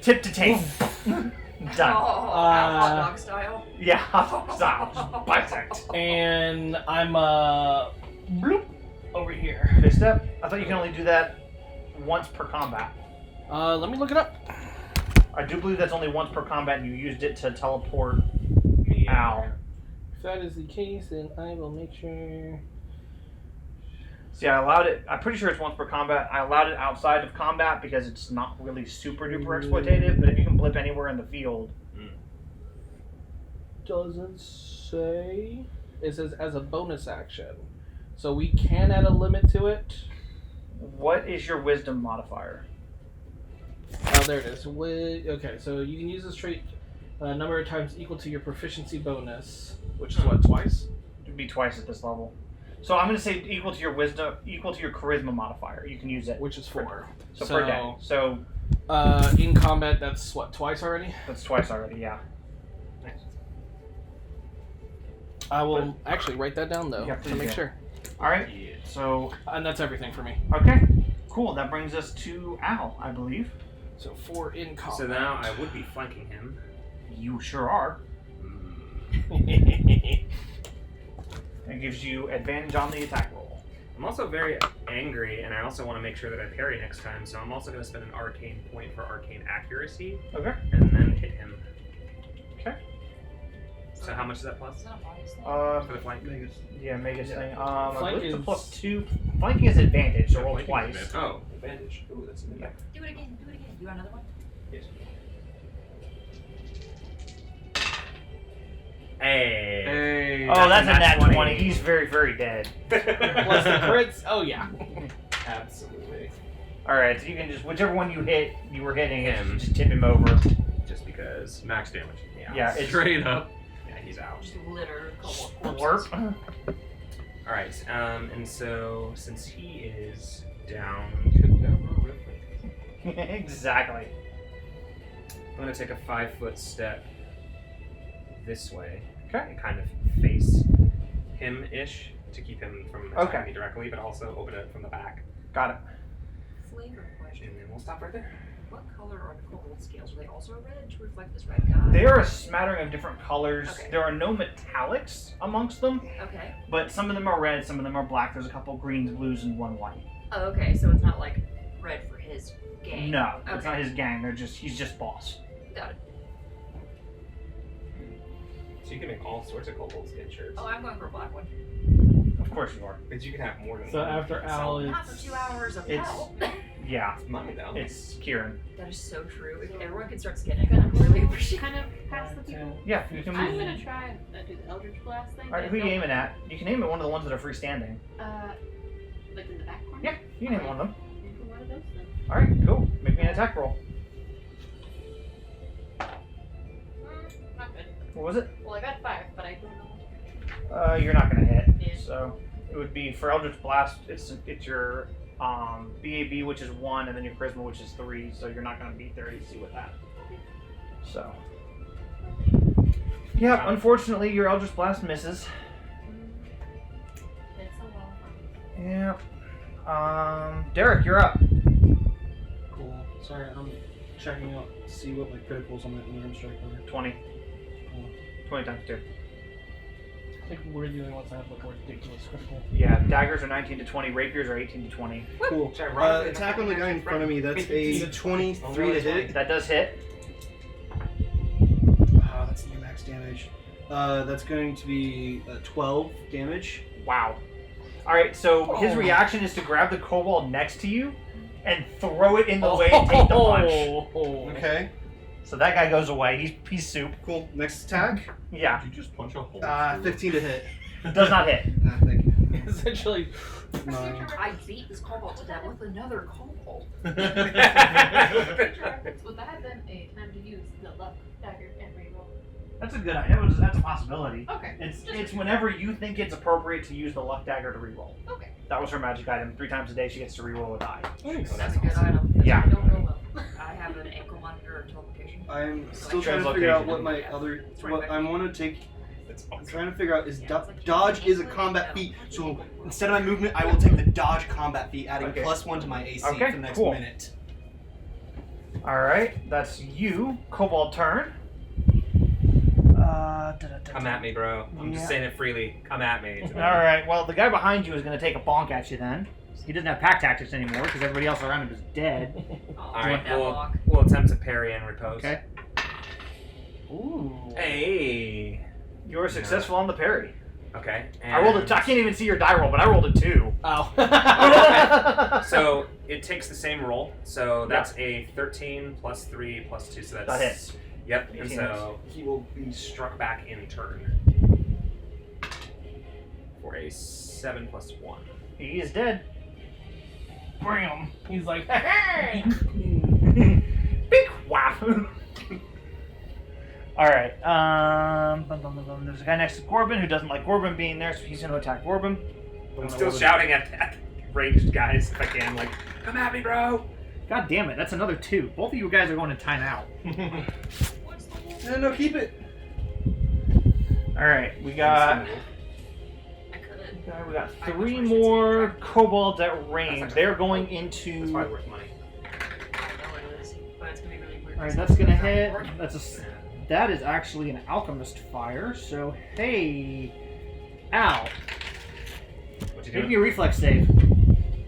tip to tape. Done. Hot dog style. Yeah, hot dog style. Just bisect. And I'm bloop over here. Big step. I thought you can only do that once per combat. Let me look it up. I do believe that's only once per combat, and you used it to teleport Me and- Al. If that is the case, then I will make sure. See, I allowed it. I'm pretty sure it's once per combat. I allowed it outside of combat because it's not really super duper exploitative. But if you can blip anywhere in the field, Doesn't say. It says as a bonus action, so we can add a limit to it. what is your wisdom modifier? Oh, there it is. Okay, so you can use this trait a number of times equal to your proficiency bonus, which is what, twice? It'd be twice at this level. So I'm going to say equal to your wisdom, equal to your charisma modifier. You can use it. Which is 4. So per day. So In combat, that's what, twice already? that's twice already. Yeah. I will actually write that down though Yeah, to please make do. sure. All right. So And that's everything for me. okay, cool. That brings us to Al, I believe. So 4 in combat. So now I would be flanking him. You sure are. It gives you advantage on the attack roll. I'm also very angry, and I also want to make sure that I parry next time, so I'm also going to spend an arcane point for arcane accuracy, Okay. and then hit him. Okay. So how much is that plus? Is that a bonus thing? For the flank? Yeah, Magus thing. I Flank believe it's a is- +2. Flanking is advantage, so Yeah, roll flanking is twice. advantage. Oh, advantage. Ooh, that's good. Yeah. Do it again. Do it again. You want another one? Yes. Hey. Hey. Oh, that's a nat 20. 20. He's very, very dead. Plus the crits? Oh yeah. Absolutely. All right, so you can just whichever one you were hitting Him. just tip him over. Just because. Max damage. Yeah, it's Straight up. Yeah, he's out. Just litter a couple of corpses. Slurp. Alright, and so since he is down, Exactly. I'm going to take a 5-foot step this way. Okay. And kind of face him-ish to keep him from attacking Okay. me directly, but also open it from the back. Got it. Flavor question. And then we'll stop right there. What color are the kobold scales? Are they also red to reflect this red guy? They are a smattering of different colors. Okay. There are no metallics amongst them, Okay. but some of them are red, some of them are black. There's a couple greens, blues, and one white. Oh, okay. So it's not like red for his gang. No, it's Okay. not his gang. He's just boss. Got it. So you can make all sorts of kobold skin shirts. Oh, I'm going for a black one. Of course you are. But you can have more than So one. after You can Al sell is- them. Not for 2 hours of It's- hell. Yeah, It's money though. it's Kieran. That is so true. If everyone can start skinning, I really appreciate Kind of past the people. Yeah, you can I'm move. gonna try and do the Eldritch Blast thing. All right, who are you aiming at? You can aim at one of the ones that are freestanding. Like in the back corner? Yeah, you can aim one of them. Maybe one of those then. All right, cool. Make me an attack roll. Not good. What was it? Well, I got 5, but I don't know. You're not gonna hit. Yeah. So it would be for Eldritch Blast. It's your BAB, which is 1, and then your Charisma, which is 3. So you're not gonna beat 30C with that. So yeah, unfortunately, your Eldritch Blast misses. It's a long one. Yeah. Derik, you're up. Sorry, I'm checking out to see what my criticals on my unarmed strike are. 20. 20 times 2. I think we're the only ones that have like ridiculous critical. Yeah, daggers are 19 to 20, rapiers are 18 to 20. Cool. Attack on the guy in front of me. That's a 23 to hit. That does hit. That's the max damage. That's going to be 12 damage. Wow. Alright, so his reaction is to grab the kobold next to you and throw it in the way and take the punch. Okay. So that guy goes away. He's soup. Cool. Next attack. Yeah. Did you just punch a hole? 15 to hit. Does not hit. Thank you. Essentially. 9. I beat this kobold to death with another kobold. Would that have been a time to use the luck dagger and reroll? That's a good idea. That's a possibility. Okay. It's whenever you think it's appropriate to use the luck dagger to reroll. Okay. That was her magic item. 3 times a day she gets to reroll a die. That's a good item. Yeah. I don't know well. I have an ankle monitor or teleportation. I'm still trying to figure out what my other. What I want to take. I'm trying to figure out is dodge is a combat feat. So instead of my movement, I will take the dodge combat feat, adding Okay. +1 to my AC Okay, for the next cool. minute. Alright, that's you. Kobold turn. Come at me, bro. I'm just saying it freely. Come at me. Alright, well, the guy behind you is going to take a bonk at you then. He doesn't have pack tactics anymore because everybody else around him is dead. Alright, we'll attempt to parry and repose. Okay. Ooh. Hey. You're successful on the parry. Okay. I rolled a. I can't even see your die roll, but I rolled a 2. Oh. So it takes the same roll. So that's a 13 plus 3 plus 2. So that's That hits. Yep. And 18 so he will be struck back in turn for a 7 plus 1. He is dead. Bam. He's like, hey! Big whap. Alright, there's a guy next to Gorbin who doesn't like Gorbin being there, so he's going to attack Gorbin. I'm still shouting at ranged guys if I can, like, come at me, bro! God damn it, that's another 2. Both of you guys are going to time out. No, keep it. Alright, we got 3 more kobolds at range. They're going It's into... probably worth money. I know it is, but it's gonna be really weird. Alright, that's going to hit. That is actually an alchemist fire, so hey... Ow. What you Give doing? me a reflex save.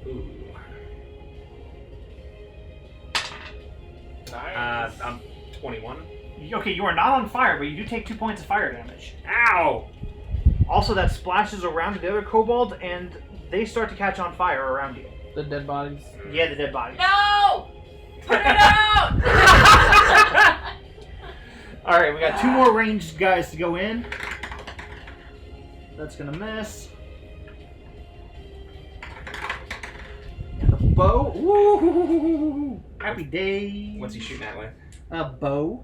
Ooh. Nice. I'm 21. Okay, you are not on fire, but you do take 2 points of fire damage. Ow! Also, that splashes around the other kobold, and they start to catch on fire around you. The dead bodies. Yeah, the dead bodies. No! Put it out! Alright, we got 2 more ranged guys to go in. That's gonna miss. And the bow. Woo! Happy days. What's he shooting at with? A bow.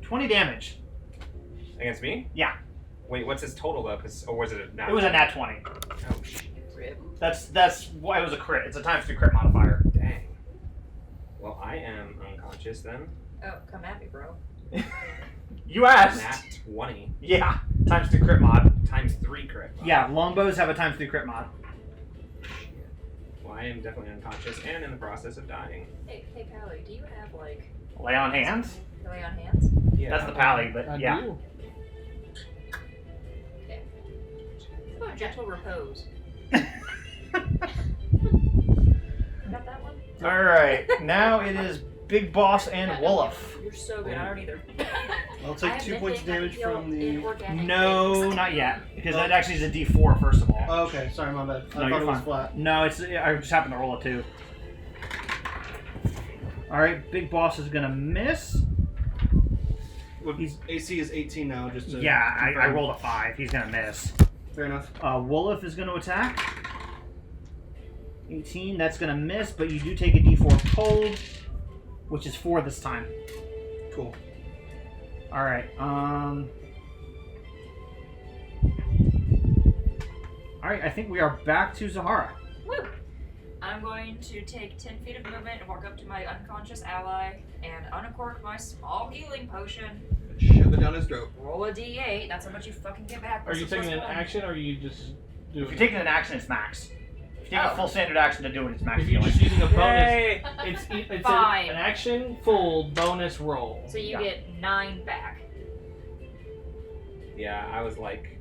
$20 damage. Against me? Yeah. Wait, what's his total though? Or was it a nat? It was a nat 20. Oh shit. That's why it was a crit. It's a ×3 crit modifier. Dang. Well, I am unconscious then. Oh, come at me, bro. You asked. Nat 20 Yeah, ×3 crit mod. times 3 crit. Yeah, longbows have a ×3 crit mod. Well, I am definitely unconscious and in the process of dying. Hey, Pally, do you have, like, Lay on hands. lay on hands? Yeah. That's the pally, but I yeah. do. How about gentle repose? Got that one? All right, now it is Big Boss and Wolof. You're so good. I don't either. I'll take 2 points of damage from the. No, not yet, because that actually is a D4 first of all. Oh, okay, sorry, my bad. I No, thought you're it was fine. flat. No, it's I just happened to roll a 2. All right, Big Boss is gonna miss. Well, AC is 18 now, just to Yeah, I confirm. rolled a 5. He's gonna miss. Fair enough. Wolof is gonna attack. 18. That's gonna miss, but you do take a D4 cold, which is 4 this time. Cool. All right. All right. I think we are back to Zahara. Woo! I'm going to take 10 feet of movement and walk up to my unconscious ally and uncork my small healing potion. Shove it down his throat. Roll a d8. That's how much you fucking get back. Are you This is taking an +1. action or are you just do If it. you're taking an action, it's max. If you take a full standard action to do it, it's max If you're healing. just using a bonus, Yay! it's Fine. an action full bonus roll. So you Yeah. get 9 back. Yeah, I was like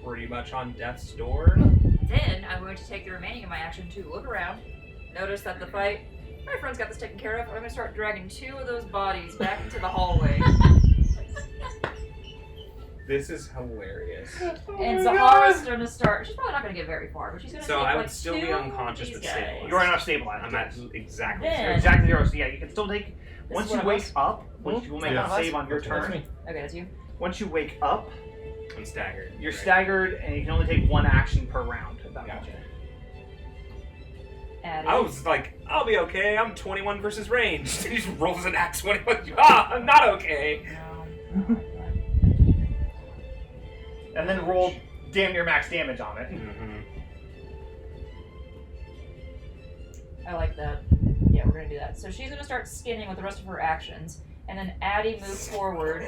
pretty much on death's door. Then I'm going to take the remaining of my action to look around, notice that the fight, my friend's got this taken care of. I'm going to start dragging 2 of those bodies back into the hallway. This is hilarious. And Zahara's going to start. She's probably not going to get very far, but she's going to So take I like would still 2 be unconscious of but these guys. stabilized. You are not stabilized. I'm at exactly Then- You're zero. exactly 0. So yeah, you can still take. This Once is you what it wake was? up, which you will make Yeah. a save on your That's turn. me. Okay, that's you. Once you wake up, I'm staggered. you're right? staggered, and you can only take 1 action per round. If that Gotcha. makes sense. Addie. I was like, I'll be okay. I'm 21 versus range. He just rolls an axe 21. Ah, I'm not okay. No. And then roll damn near max damage on it. Mm-hmm. I like that. Yeah, we're gonna do that. So she's gonna start skinning with the rest of her actions, and then Addie moves forward,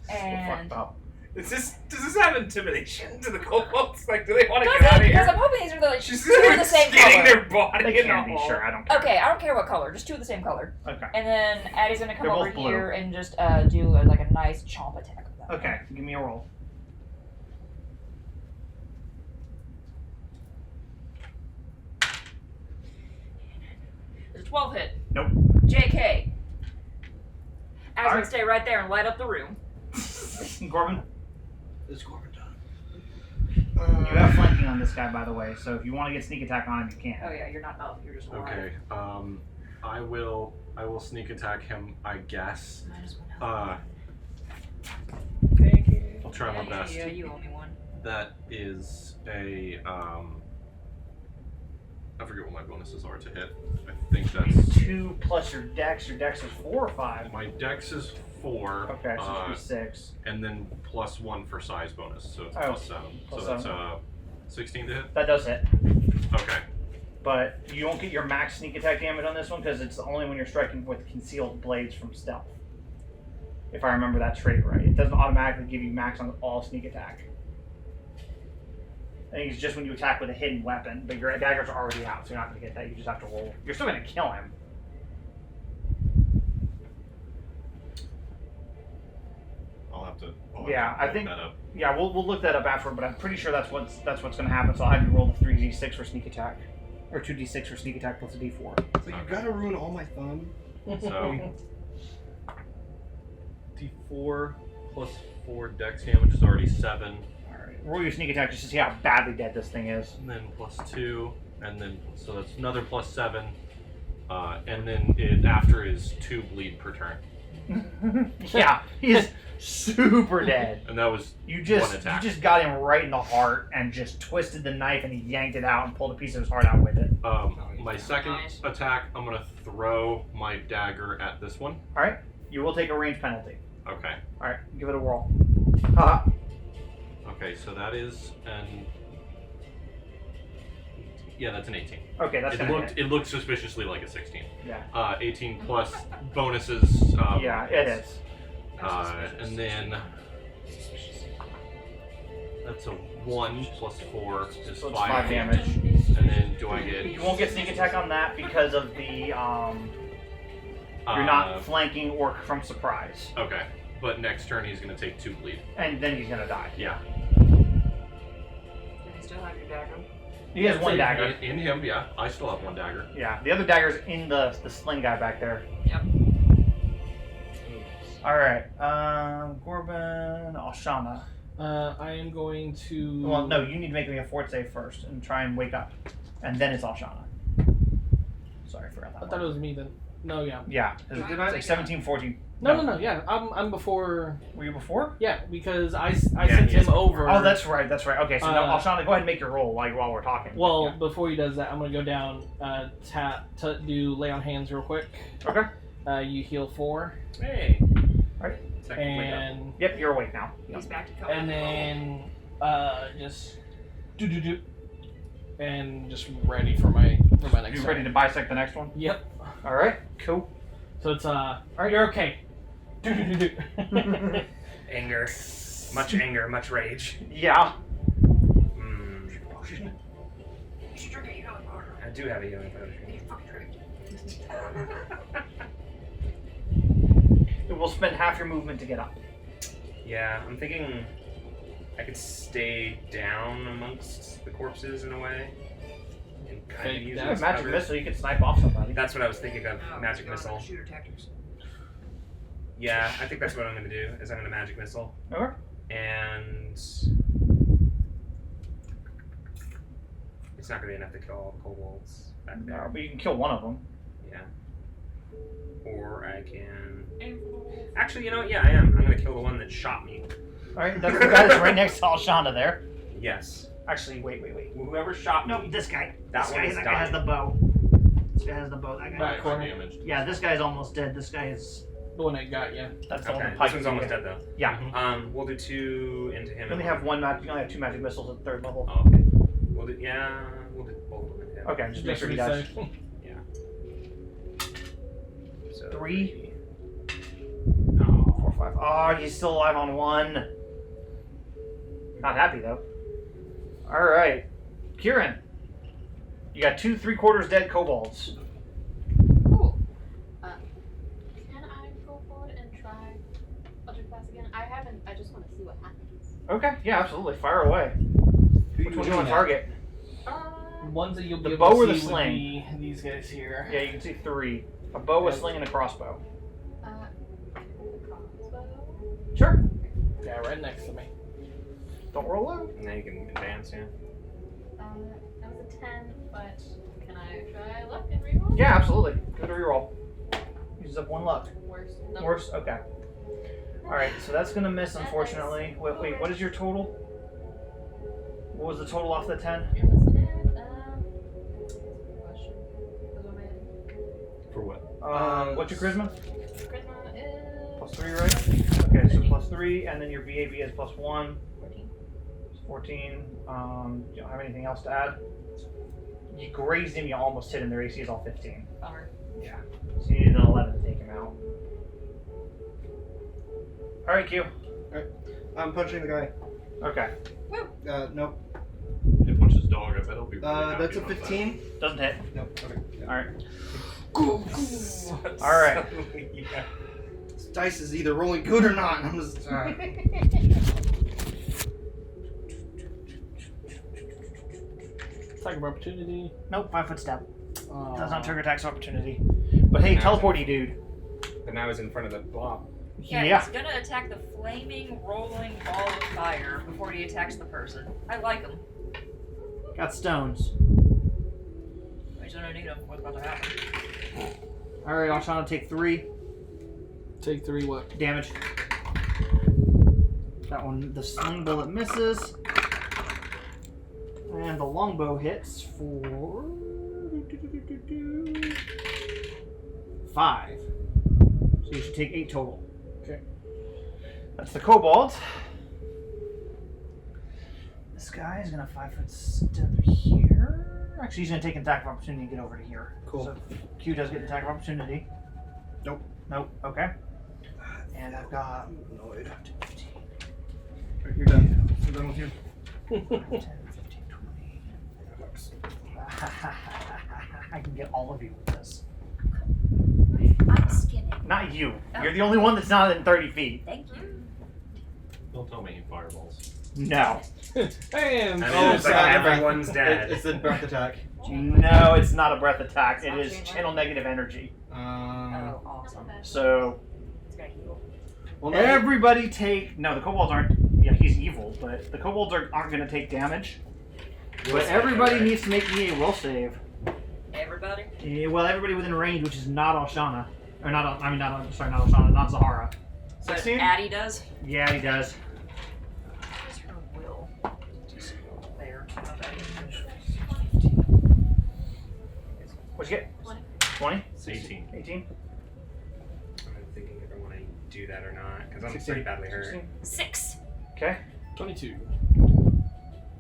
and Fucked up. Does this have intimidation to the kobolds? Like, do they want to does get out of it? Because here? I'm hoping these are the like She's 2 of the same skinning color. their body They in can the be, hole. sure. I don't care. Okay, I don't care what color, just 2 of the same color. Okay. And then Addie's gonna come They're over both blue. here and just do like a nice chomp attack. With that. Okay. Give me a roll. There's a 12 hit. Nope. JK. I was Alright. gonna stay right there and light up the room. Gorbin, Is Gorbin done? you have flanking on this guy, by the way. So if you want to get sneak attack on him, you can. Oh yeah, you're not up. You're just Okay. I will sneak attack him, I guess. Thank you. I'll try my best. Yeah, you owe me one. That is a I forget what my bonuses are to hit. I think that's 2 plus your dex. Your dex is 4 or 5. my dex is 4. Okay, so it should be 6. and then plus 1 for size bonus, so it's Oh, plus 7. plus So that's 7. 16 to hit. That does hit. Okay. But you won't get your max sneak attack damage on this one because it's only when you're striking with concealed blades from stealth. If I remember that trait right. It doesn't automatically give you max on all sneak attack. I think it's just when you attack with a hidden weapon, but your daggers are already out, so you're not going to get that. You just have to roll. You're still going to kill him. I'll have to Yeah, I look think- that up. Yeah, we'll look that up afterward, but I'm pretty sure that's what's going to happen. So I'll have you roll the 3d6 for sneak attack, or 2d6 for sneak attack plus a d4. So you gotta ruin all my fun. So D4 plus 4 dex damage is already 7. All right, roll your sneak attack just to see how badly dead this thing is. And then plus 2, and then so that's another plus 7. And then it after is 2 bleed per turn. Yeah, he's super dead. And that was You one just attack. got him right in the heart and just twisted the knife and he yanked it out and pulled a piece of his heart out with it. My second Nice. attack, I'm gonna throw my dagger at this one. All right, you will take a range penalty. Okay. All right, give it a whirl. Okay, so that is an. Yeah, that's an 18. Okay, that's gonna hit. It looked suspiciously like a 16. Yeah, 18 plus bonuses. yeah, it is. And then that's a 1 plus 4 is So it's 5 5 damage. And then do I get? You won't get sneak attack on that because of the you're not flanking or from surprise, Okay, but next turn he's gonna take 2 bleed. and then he's gonna die. Yeah. Do you still have your dagger? He has one dagger. In him, yeah. I still have 1 dagger. Yeah, the other dagger's in the sling guy back there. Yep. All right, Gorbin, Alshanna. I am going to. Well, no, you need to make me a fort save first and try and wake up, and then it's Alshanna. Sorry, I forgot that. I thought it was me then. No, yeah. Yeah, Did I- it's like 17, 14. No. Yeah, I'm before. Were you before? Yeah, because I Yeah, sent he is him over. Oh, that's right. Okay, so now Uh, Alshanna, go ahead and make your roll while we're talking. Well, Yeah. before he does that, I'm gonna go down, do lay on hands real quick. Okay. You heal 4, Hey. Alright. Second wake up. and Yep, you're awake now. He's back to cover. and then just do, and just ready for my next. You ready to bisect the next one? Yep. All right. Cool. So it's alright, you're okay. Do. Anger. Much anger, much rage. Yeah. do have a healing potion. It will spend half your movement to get up. Yeah, I'm thinking I could stay down amongst the corpses in a way. And kind of Fake use You it have as magic cover. missile, you can snipe off somebody. That's what I was thinking of, Oh, magic God, missile. Shooter tactics. Yeah, I think that's what I'm going to do, is I'm going to magic missile. Okay. And it's not going to be enough to kill all the kobolds back No, there. but you can kill one of them. Yeah. Or I can... Aim for the wolf. Actually, you know what? Yeah, I am. I'm going to kill the one that shot me. Alright, that's the guy that's right next to Alshanna there. Yes. Actually, wait. Whoever shot me. No, this guy. That This one guy, is that guy has the dying. bow. This guy has the bow. That guy. Back corner. damaged. Yeah, this guy's almost dead. This guy is. The one that got you. That's the one Okay, that piked this one's you. almost dead though. Yeah. We'll do 2 into him. You only have one magic. You only have 2 magic missiles at 3rd level. Oh, okay. We'll do both of them into him. Okay, just make sure he to be does. safe. So 3. Oh. 4, 5. Oh, he's still alive on 1. Not happy though. All right, Kieran. You got 2 3/4 dead kobolds. Cool. Can I go forward and try Eldritch Blast again? I haven't. I just want to see what happens. Okay. Yeah, absolutely. Fire away. Which one do you want to target? The ones that you'll be The able bow to or the see would sling? be these guys here. Yeah, you can see 3. A bow, a sling, and a crossbow. The crossbow. Sure. Yeah, right next to me. Don't roll low. Now you can advance, yeah. That was a 10, but can I try luck and reroll? Yeah, absolutely. Go to reroll. Uses up 1 luck. Worse. No. Worse? Okay. Alright, so that's going to miss, unfortunately. Wait, what is your total? What was the total off the 10? It was 10. Question. Goes on my head. For what? What's your charisma? Charisma is Plus 3, right? Okay, so plus 3, and then your VAB is plus 1. 14. 14. You don't have anything else to add? You grazed him, you almost hit him. Their AC is all 15. Bummer. Yeah. So you need an 11 to take him out. Alright, Q. I'm punching the guy. Okay. Nope. It punches dog. I bet he'll be really happy That's a about that. 15. Doesn't hit. Nope. Okay. Yeah. Alright. Alright. Yeah. This dice is either rolling good or not. I'm just. Attack of opportunity. Nope, 5-foot step. Does not Uh, trigger attacks of opportunity. But hey, Now- teleport you, dude. But now he's in front of the blob. Yeah, he's gonna attack the flaming, rolling ball of fire before he attacks the person. I like him. Got stones. I just don't need him. What's about to happen? Alright, Alshanna, take 3 Take 3 what? damage. That one, the sling bullet misses. And the longbow hits for 5. So you should take 8 total. Okay. That's the kobold. This guy is gonna 5-foot step here. Actually, he's gonna take an attack of opportunity and get over to here. Cool. So Q does get an attack of opportunity. Nope. Nope. Okay. And I've got Annoyed. You're done. I'm done with you. 10, 15, 20. I can get all of you with this. I'm skinning. Not you. You're the only one that's not in 30 feet. Thank you. Don't tell me he fireballs. No. And I mean, Oh, it's like sorry. everyone's dead. It's a breath attack. No, it's not a breath attack. It is channel negative energy. Oh, awesome. So It's gonna heal. Well, no, everybody take. No, the kobolds aren't. Yeah, he's evil, but the kobolds aren't going to take damage. But everybody needs to make me a will save. Everybody? Yeah, well, everybody within range, which is not Alshanna. Or not, I mean, not Alshanna, not Zahara. But 16? Addie does? Yeah, he does. Where's her will? Just there. Okay. What'd you get? 20. 20? 18. 18? I'm thinking if I want to do that or not, because I'm 16. pretty badly hurt. 16? 6. Okay. 22.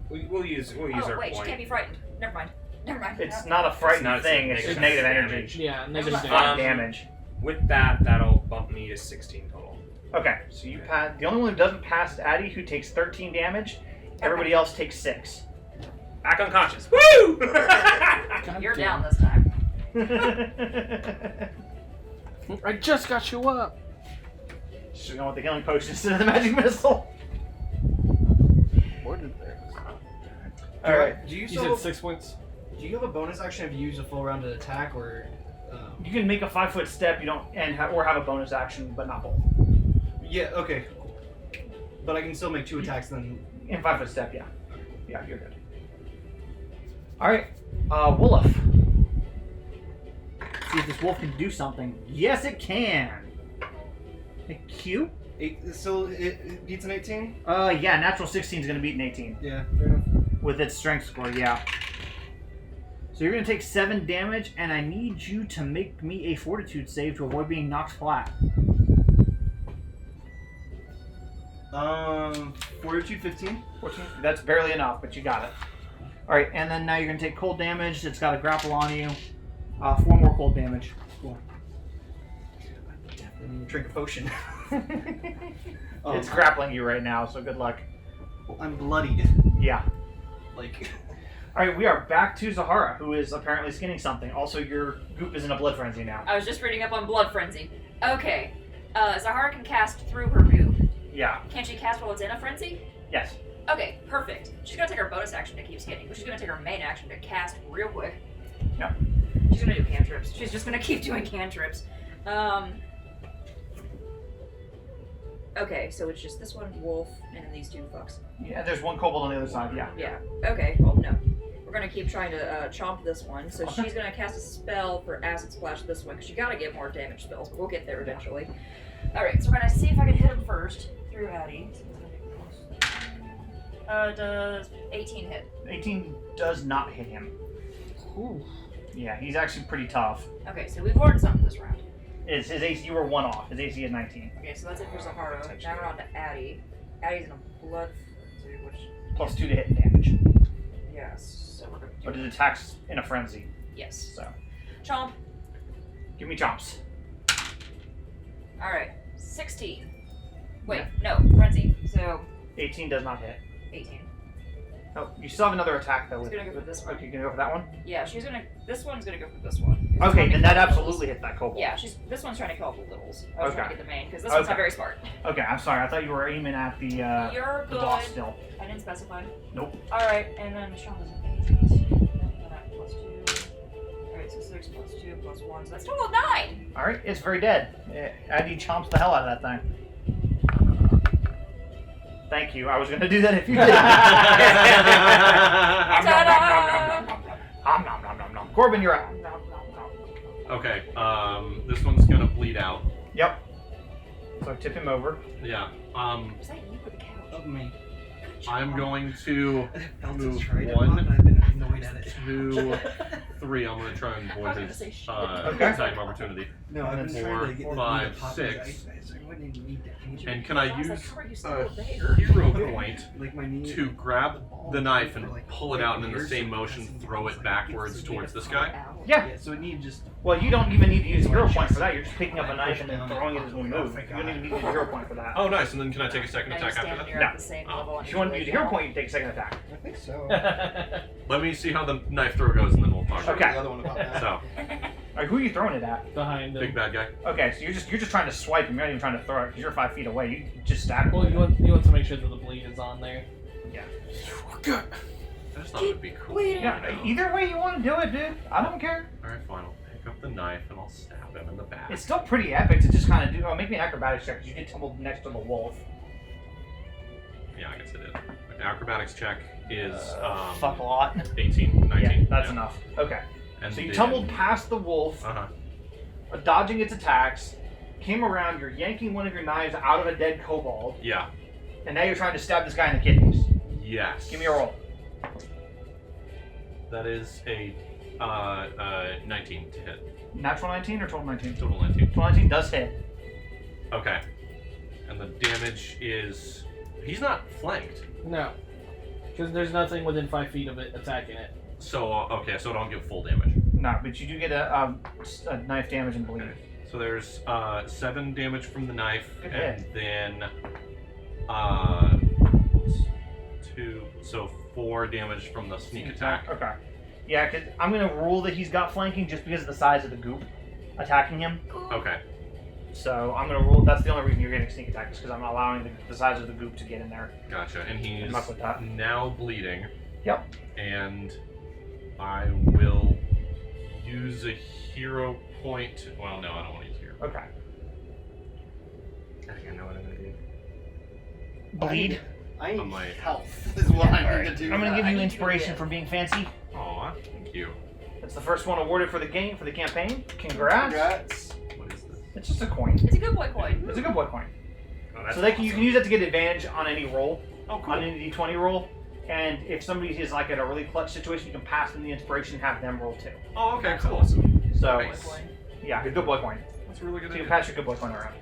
We'll use Oh, our wait, she point. can't be frightened. Never mind. Never mind. It's not a frightening not- thing, it's just negative negative energy. Yeah, negative That's damage. Damage. With that, that'll bump me to 16 total. Okay, so you pass. The only one who doesn't pass is Addie, who takes 13 damage. Everybody else takes 6. Back unconscious. Woo! You're down this time. I just got you up. She's going with the healing potion instead of the magic missile. What is there? All right. Do you You still said 6 points. do you have a bonus action if you use a full round to attack or? You can make a 5-foot step. You don't or have a bonus action, but not both. Yeah. Okay. Cool. But I can still make 2 attacks then. In 5-foot step, yeah. Yeah, you're good. All right, Wolof. See if this wolf can do something. Yes, it can. A Q? So it beats an 18. Yeah, natural 16 is going to beat an 18 Yeah. Fair enough. with its strength score. Yeah. So you're going to take 7 damage, and I need you to make me a Fortitude save to avoid being knocked flat. Fortitude 15. 14. That's barely enough, but you got it. All right, and then now you're going to take cold damage. It's got a grapple on you. 4 more cold damage. Cool. Definitely drink a potion. It's grappling you right now, so good luck. I'm bloodied. Yeah. Like. All right, we are back to Zahara, who is apparently skinning something. Also, your goop is in a blood frenzy now. I was just reading up on blood frenzy. Okay. Zahara can cast through her goop. Yeah. Can't she cast while it's in a frenzy? Yes. Okay, perfect. She's gonna take her bonus action to keep skinning, but she's gonna take her main action to cast real quick. Yeah. She's gonna do cantrips. She's just gonna keep doing cantrips. Okay, so it's just this one, wolf, and then these 2 fucks. Yeah, there's one kobold on the other side, yeah. Yeah. Okay, well, no. We're gonna keep trying to chomp this one, so Okay. she's gonna cast a spell for Acid Splash this one, because you gotta get more damage spells, but we'll get there eventually. Alright, so we're gonna see if I can hit him first through Addie. Does 18 hit? 18 does not hit him. Ooh. Yeah, he's actually pretty tough. Okay, so we've learned something this round. His AC, you were 1 off. His AC is 19. Okay, so that's it for Zahara. Now we're on to Addie. Addie's in a blood frenzy, which... Plus 2 to hit damage. Yes, so we're gonna do... But it attacks in a frenzy. Yes. So, Chomp. give me chomps. Alright, 16. Wait, no, frenzy. So, 18 does not hit. 18. Oh, you still have another attack though. She's gonna go for this one. Okay, you can go for that one? Yeah, she's gonna... This one's gonna go for this one. This Okay, one's then trying that to kill the absolutely hit that kobold. Yeah, this one's trying to kill the littles. I was trying to Okay. get the main, because this one's not Okay. very smart. Okay, I'm sorry. I thought you were aiming at the You're the good. boss still. I didn't specify. Nope. Alright, and then Sean was an 8. Then that plus 2. Alright, so 6 plus 2 plus 1. So that's total of 9! All right, it's very dead. Addy chomps the hell out of that thing. Thank you. I was going to do that if you did. Ta-da! Gorbin, you're out. Okay, this one's gonna bleed out. Yep. So tip him over. Yeah. Was that you or the couch? Of me. I'm going to Felt move it's tried it, 1, but I've been annoyed at it. 2, 3. I'm gonna try and I avoid was gonna his say shit. Okay. attack of opportunity. No, I've been Four, trying to get the 5, pop 6. I wouldn't even need that. And can I I was use like, how are you still a there? hero point Like my knee. to grab the knife and pull it out, and in the same motion throw it backwards towards this guy? Yeah. Yeah, so it need just. Well, you don't even need to use a hero point for that. You're just picking up a knife and then throwing it as we move. You don't even need to use a hero point for that. Oh, nice. And then can I take a second Now you attack stand after when that? you're No. at the same level. and If you want to use a hero fall. point, you take a second attack. I think so. Let me see how the knife throw goes, and then we'll talk. Okay. The other one about that. So, Alright, who are you throwing it at? Behind big him. bad guy. Okay, so you're just trying to swipe him. You're not even trying to throw it because you're 5 feet away. You can just stab him. Well, you want to make sure that the bleed is on there. I just thought it would be cool. Yeah, either way you want to do it, dude. I don't care. Alright, fine. I'll pick up the knife and I'll stab him in the back. It's still pretty epic to just kind of do. Oh, make me an acrobatics check because you get tumbled next to the wolf. Yeah, I guess it is. Okay, acrobatics check is Fuck a lot. 18, 19. Yeah, that's enough. Okay. And So you then- tumbled past the wolf, Uh-huh. dodging its attacks, came around, you're yanking one of your knives out of a dead kobold, Yeah. and now you're trying to stab this guy in the kidneys. Yes. Give me a roll. That is a 19 to hit. Natural 19 or total 19? Total 19. Total 19 does hit. Okay. And the damage is... He's not flanked. No. Because there's nothing within 5 feet of it attacking it. So, okay, so I don't get full damage. No, but you do get a knife damage and bleed. Okay. So there's 7 damage from the knife, Good and hit. then 2, so 4 damage from the sneak attack. Okay. Yeah, because I'm going to rule that he's got flanking just because of the size of the goop attacking him. Okay. So I'm going to rule that's the only reason you're getting sneak attack is because I'm allowing the size of the goop to get in there. Gotcha. And he's Muck with that. now bleeding. Yep. And I will use a hero point. Well, no, I don't want to use hero. Okay. I think I know what I'm gonna do. Bleed. I need On my- health is what I need to do. I'm going to give I you need to inspiration do for being fancy. Aw, thank you. That's the first one awarded for the game, for the campaign. Congrats. Congrats. What is this? It's just a coin. It's a good boy coin. It's a good boy coin. Oh, that's So you can awesome. use it to get advantage on any roll, Oh, cool. on any d20 roll. And if somebody is like in a really clutch situation, you can pass them the inspiration, have them roll too. Oh, okay, That's cool. awesome. So, Nice. yeah, good boy coin. That's a really good So you idea. can pass your good boy coin around.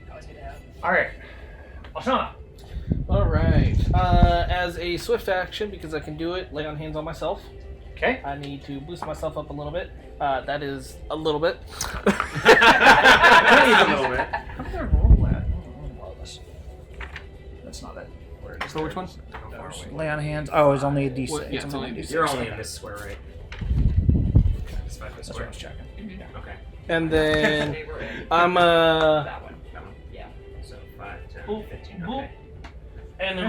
Always good to have. All right, Alshanna. All right. As a swift action, because I can do it, lay on hands on myself. Okay. I need to boost myself up a little bit. That is a little bit. a little bit. How did I roll that? That's not it. Where it is. So which one? How far away? Lay on hands. Oh, it's only a d6. What- yeah, it's only a D6. You're only in this square, right? This That's what I square. was checking. Okay. And then They were in I'm that one. That one. Yeah. So 5, 10, Boop, 15. boop. Okay. and then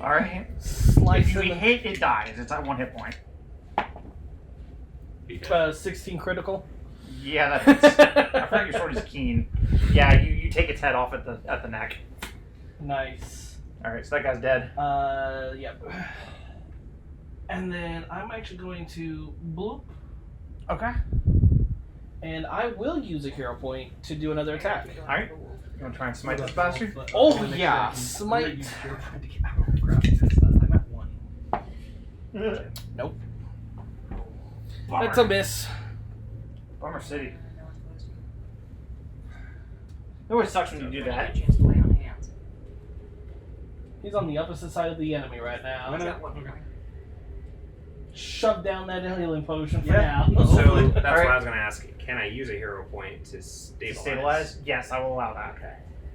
All right. slice If you in hit, it dies. It's at 1 hit point. 16 critical. Yeah, that's. I thought your sword is keen. Yeah, you take its head off at the neck. Nice. All right, so that guy's dead. Yep. And then I'm actually going to bloop, Okay. and I will use a hero point to do another attack. All right. You want to try and smite this bastard? Oh yeah, smite. I'm at 1. Nope. Bummer. That's a miss. Bummer City. It always sucks when you do that. A chance to lay on hands. He's on the opposite side of the enemy right now. He's got 1 point. Shove down that healing potion for Yeah. now. So that's Alright. what I was going to ask. Can I use a hero point to To stabilize? stabilize? Yes, I will allow that. Okay.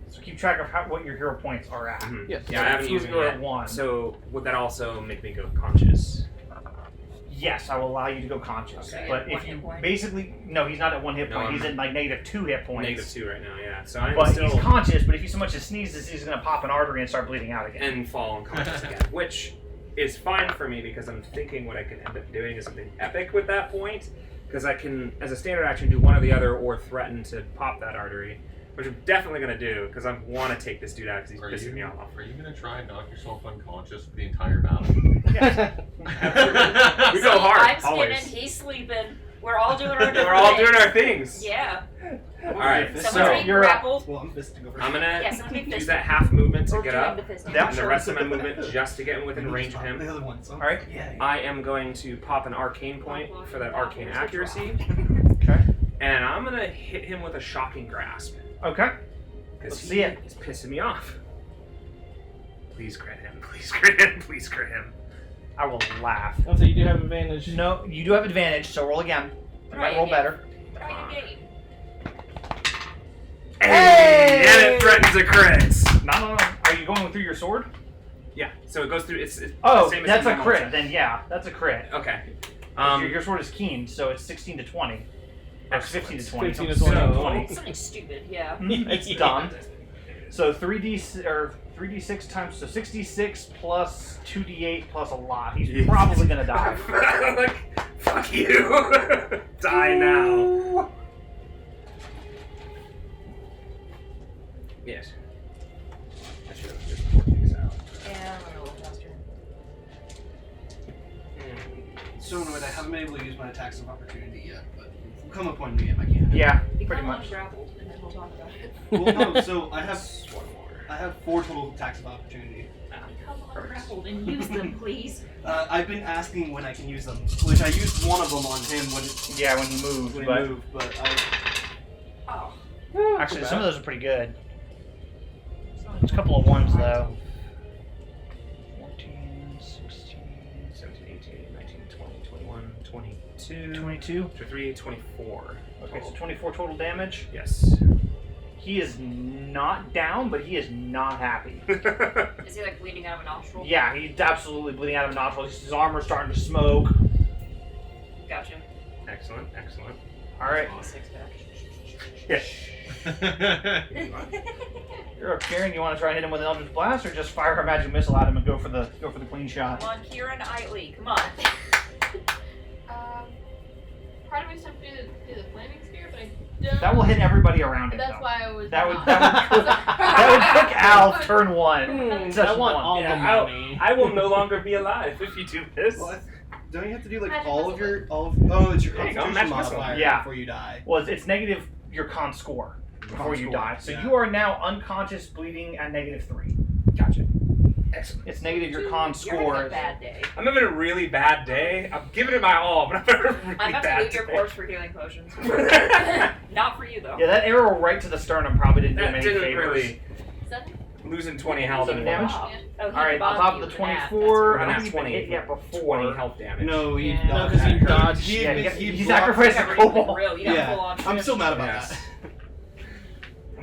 So keep track of what your hero points are at. Mhm. Yeah. Yeah, I haven't So used if it you're yet. at 1. So would that also make me go conscious? Yes, I will allow you to go conscious. Okay. But One if you hit point? basically no, he's not at 1 hit No, point. I'm- He's at like -2 hit points. -2 right now, yeah. So I'm But still he's conscious. But if he so much as sneezes, he's gonna pop an artery and start bleeding out again. and fall unconscious again, which is fine for me because I'm thinking what I can end up doing is something epic with that point, because I can, as a standard action, do one or the other or threaten to pop that artery, which I'm definitely going to do because I want to take this dude out because he's pissing me off. Are you gonna try and knock yourself unconscious for the entire battle? We go hard, I'm skinning, always. he's sleeping. We're all doing our different We're all doing things. our things. Yeah. Alright, Someone's so being you're up. grappled. Well, I'm fisting over. I'm going Yeah, someone to being use fisted. that half movement to Or get doing up, the fisting. Yeah. and the rest of my movement just to get within range of him. The other one. So. All right. Yeah. I am going to pop an arcane point for that arcane accuracy, Okay. and I'm going to hit him with a shocking grasp. Okay. Because Let's see it. He's pissing me off. Please crit him. Please crit him. Please crit him. I will laugh. Oh, so you do have advantage. No, you do have advantage, so roll again. You might Try roll again. better. Try again. Hey! And it threatens a crit. No. Are you going through your sword? Yeah, so it goes through. It's the Oh, same as that's the a normal crit. attack. Then yeah, that's a crit. Okay. Your sword is keen, so it's 16 to 20. Or it's 15 to 20. 15 to so 20. 20. Something stupid, yeah. It's done. So 3d6 times, so 66 plus 2d8 plus a lot. He's probably gonna die. Like, fuck you. Die now. Yes. I should have just worked these out. Yeah, I'm a little faster. So annoyed, I haven't been able to use my attacks of opportunity yet, but will come upon me if I can. Yeah, Become pretty much. ungrappled, and then we'll talk about it. Well, no. So I have One more. 4 total attacks of opportunity. Become ungrappled and use them, please. I've been asking when I can use them, which I used one of them on him when Yeah, when he moved, he but moved, but I. Oh. actually some of those are pretty good. There's a couple of ones though. 14, 16, 17, 18, 19, 20, 21, 22, 22. 23, 24. Okay, so 24 total damage. Yes. He is not down, but he is not happy. Is he like bleeding out of a nostril? Yeah, he's absolutely bleeding out of a nostril. His armor's starting to smoke. Gotcha. Excellent. All right. Six pack. You're up, Kieran. You want to try and hit him with an Eldritch Blast, or just fire a magic missile at him and go for the clean shot? Come on, Kieran Itley. Come on. Part of me stuff do the flaming spear, but I don't. That will hit everybody around it. That's though. why I was. That would not. that would cook Al turn 1. I want all Yeah, the money. I will no longer be alive if you do this. Well, don't you have to do like Magic all of missile. your oh, it's your There you go, Constitution magic missile. modifier Yeah. before you die. Well, it's negative your con score before you score, die. So yeah. you are now unconscious, bleeding at -3. Gotcha. Excellent. It's negative your con You're having score. a bad day. I'm having a really bad day. I'm giving it my all, but I'm having a really I'm about to bad loot your day. corpse for healing potions. Not for you though. Yeah, that arrow right to the sternum probably didn't do him That any didn't favors. really. 7? Losing 20 health. 7 and damage? Oh, All right, on top of the 24, I don't think you've been hit yet before. 20 health damage. No, he Yeah. No, because he dodged. He, Yeah, he he blocked- sacrificed a kobold. Yeah, I'm still mad about Yes. that.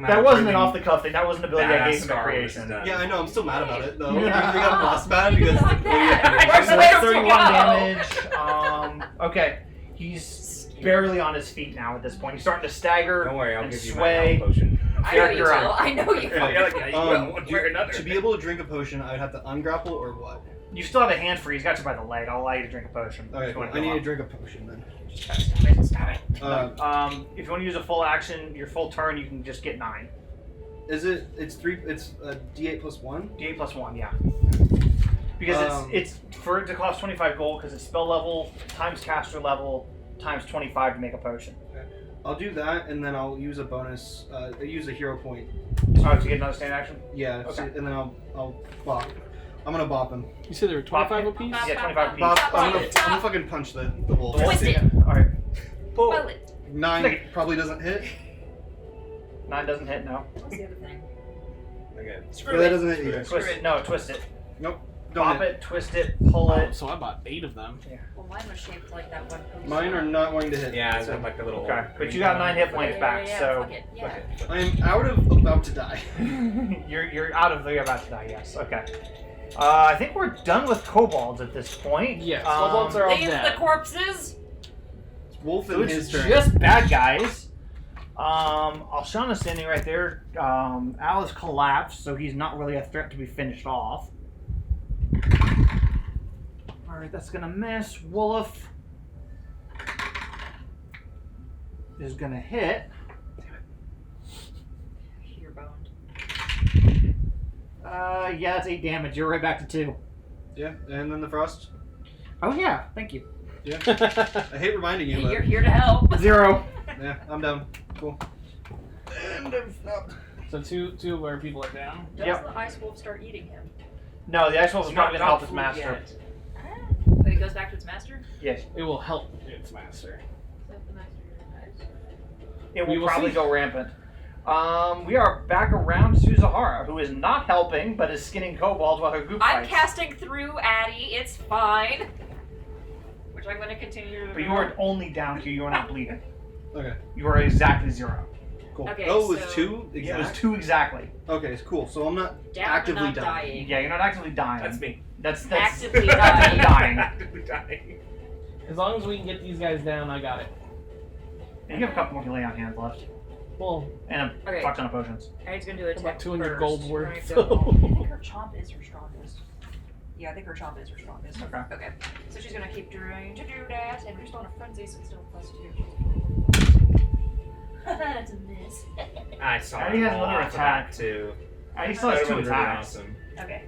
That wasn't an off-the-cuff thing. That was an ability I gave him at creation. Yeah, I know. I'm still mad about it though. Yeah. We got lost bad because Like that. So Where's the that's way to 31 go? damage. Okay, he's barely on his feet now at this point. He's starting to stagger Don't worry, I'll and give you my sway. health potion. I know you You're will. up. I know you will. Yeah, like, yeah, you will, one way or another. to be able to drink a potion, I would have to ungrapple or what? You still have a hand free. He's got you by the leg. I'll allow you to drink a potion. Okay, if you want I to need go to up. drink a potion then. Stop it. If you want to use a full action, your full turn, you can just get 9. Is it? It's 3. It's D8 plus 1. D8 plus 1, yeah. Because it's for it to cost 25 gold because it's spell level times caster level times 25 to make a potion. I'll do that and then I'll use a bonus. I'll use a hero point. Oh, to get another stand action? Yeah. Okay. So, and then I'll bop. I'm gonna bop him. You said there were 25 apiece? Yeah, 25 apiece. Bop. Top, I'm top, gonna top. fucking punch the wolf. Twist it. Alright. Pull. Well, it. 9 probably doesn't hit. 9 doesn't hit, no. What's the other thing? Okay. Yeah, that doesn't hit either. Twist it. No, twist it. Don't Pop hit. it, twist it, pull Oh, it. so I bought 8 of them. Well, mine was shaped like that one post. Mine are not going to hit. Yeah, it's like a little. Okay, but you got 9 hit points back, so Fuck it. Yeah. I am out of about to die. you're out of the about to die. Yes. Okay. I think we're done with kobolds at this point. Yes, kobolds are all Leave the dead. corpses. Wolf So in his it's turn. just bad guys. Alshanna's standing right there. Al is collapsed, so he's not really a threat to be finished off. Alright, that's gonna miss. Wolf is gonna hit. You're boned. Yeah, that's 8 damage. You're right back to 2. Yeah, and then the frost. Oh yeah, thank you. Yeah. I hate reminding you, You're but here to help. 0. yeah, I'm down. Cool. And I'm stopped. So two of our people are down. Does Yep. the ice wolf start eating him? No, the ice wolf is It's probably gonna help his food master. yet. But he goes back to its master? Yes. It will help its master. So the master dies. It We will will probably see. go rampant. We are back around to Zahara, who is not helping, but is skinning kobolds while her group I'm fights. casting through Addie. It's fine. Which I'm going to continue to But you are only down 2. You are not bleeding. Okay, You are exactly 0. cool. Okay, oh, it was so- 2 It exact? was 2 exactly. Okay, it's cool. So I'm not down actively and not dying. dying. Yeah, you're not actively dying. That's me. That's Actively dying. dying. Actively dying. As long as we can get these guys down, I got it. And you have a couple more lay on hands left. Well, And a Okay. fuck ton of potions. Addie's going to do a about attack 200 first. gold We're worth. gonna go- I think her chomp is her strongest. Yeah, I think her chomp is her strongest. Okay. Okay. So she's going to keep trying to do that, and we're just on a frenzy, so it's still +2. That's a miss. I saw Addie has it all another off of attack. that, too. He still has That 2 would've been attacks. Awesome. Okay.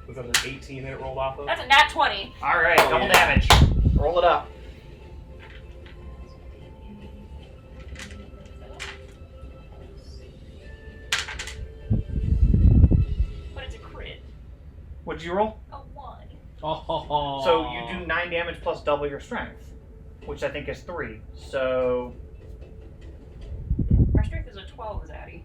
Was that an 18 that it rolled off of? That's a nat 20. Alright, Oh, double yeah. damage. Roll it up. But it's a crit. What'd you roll? A 1. oh. So you do 9 damage plus double your strength, which I think is 3. So Our strength is a 12, is Addie.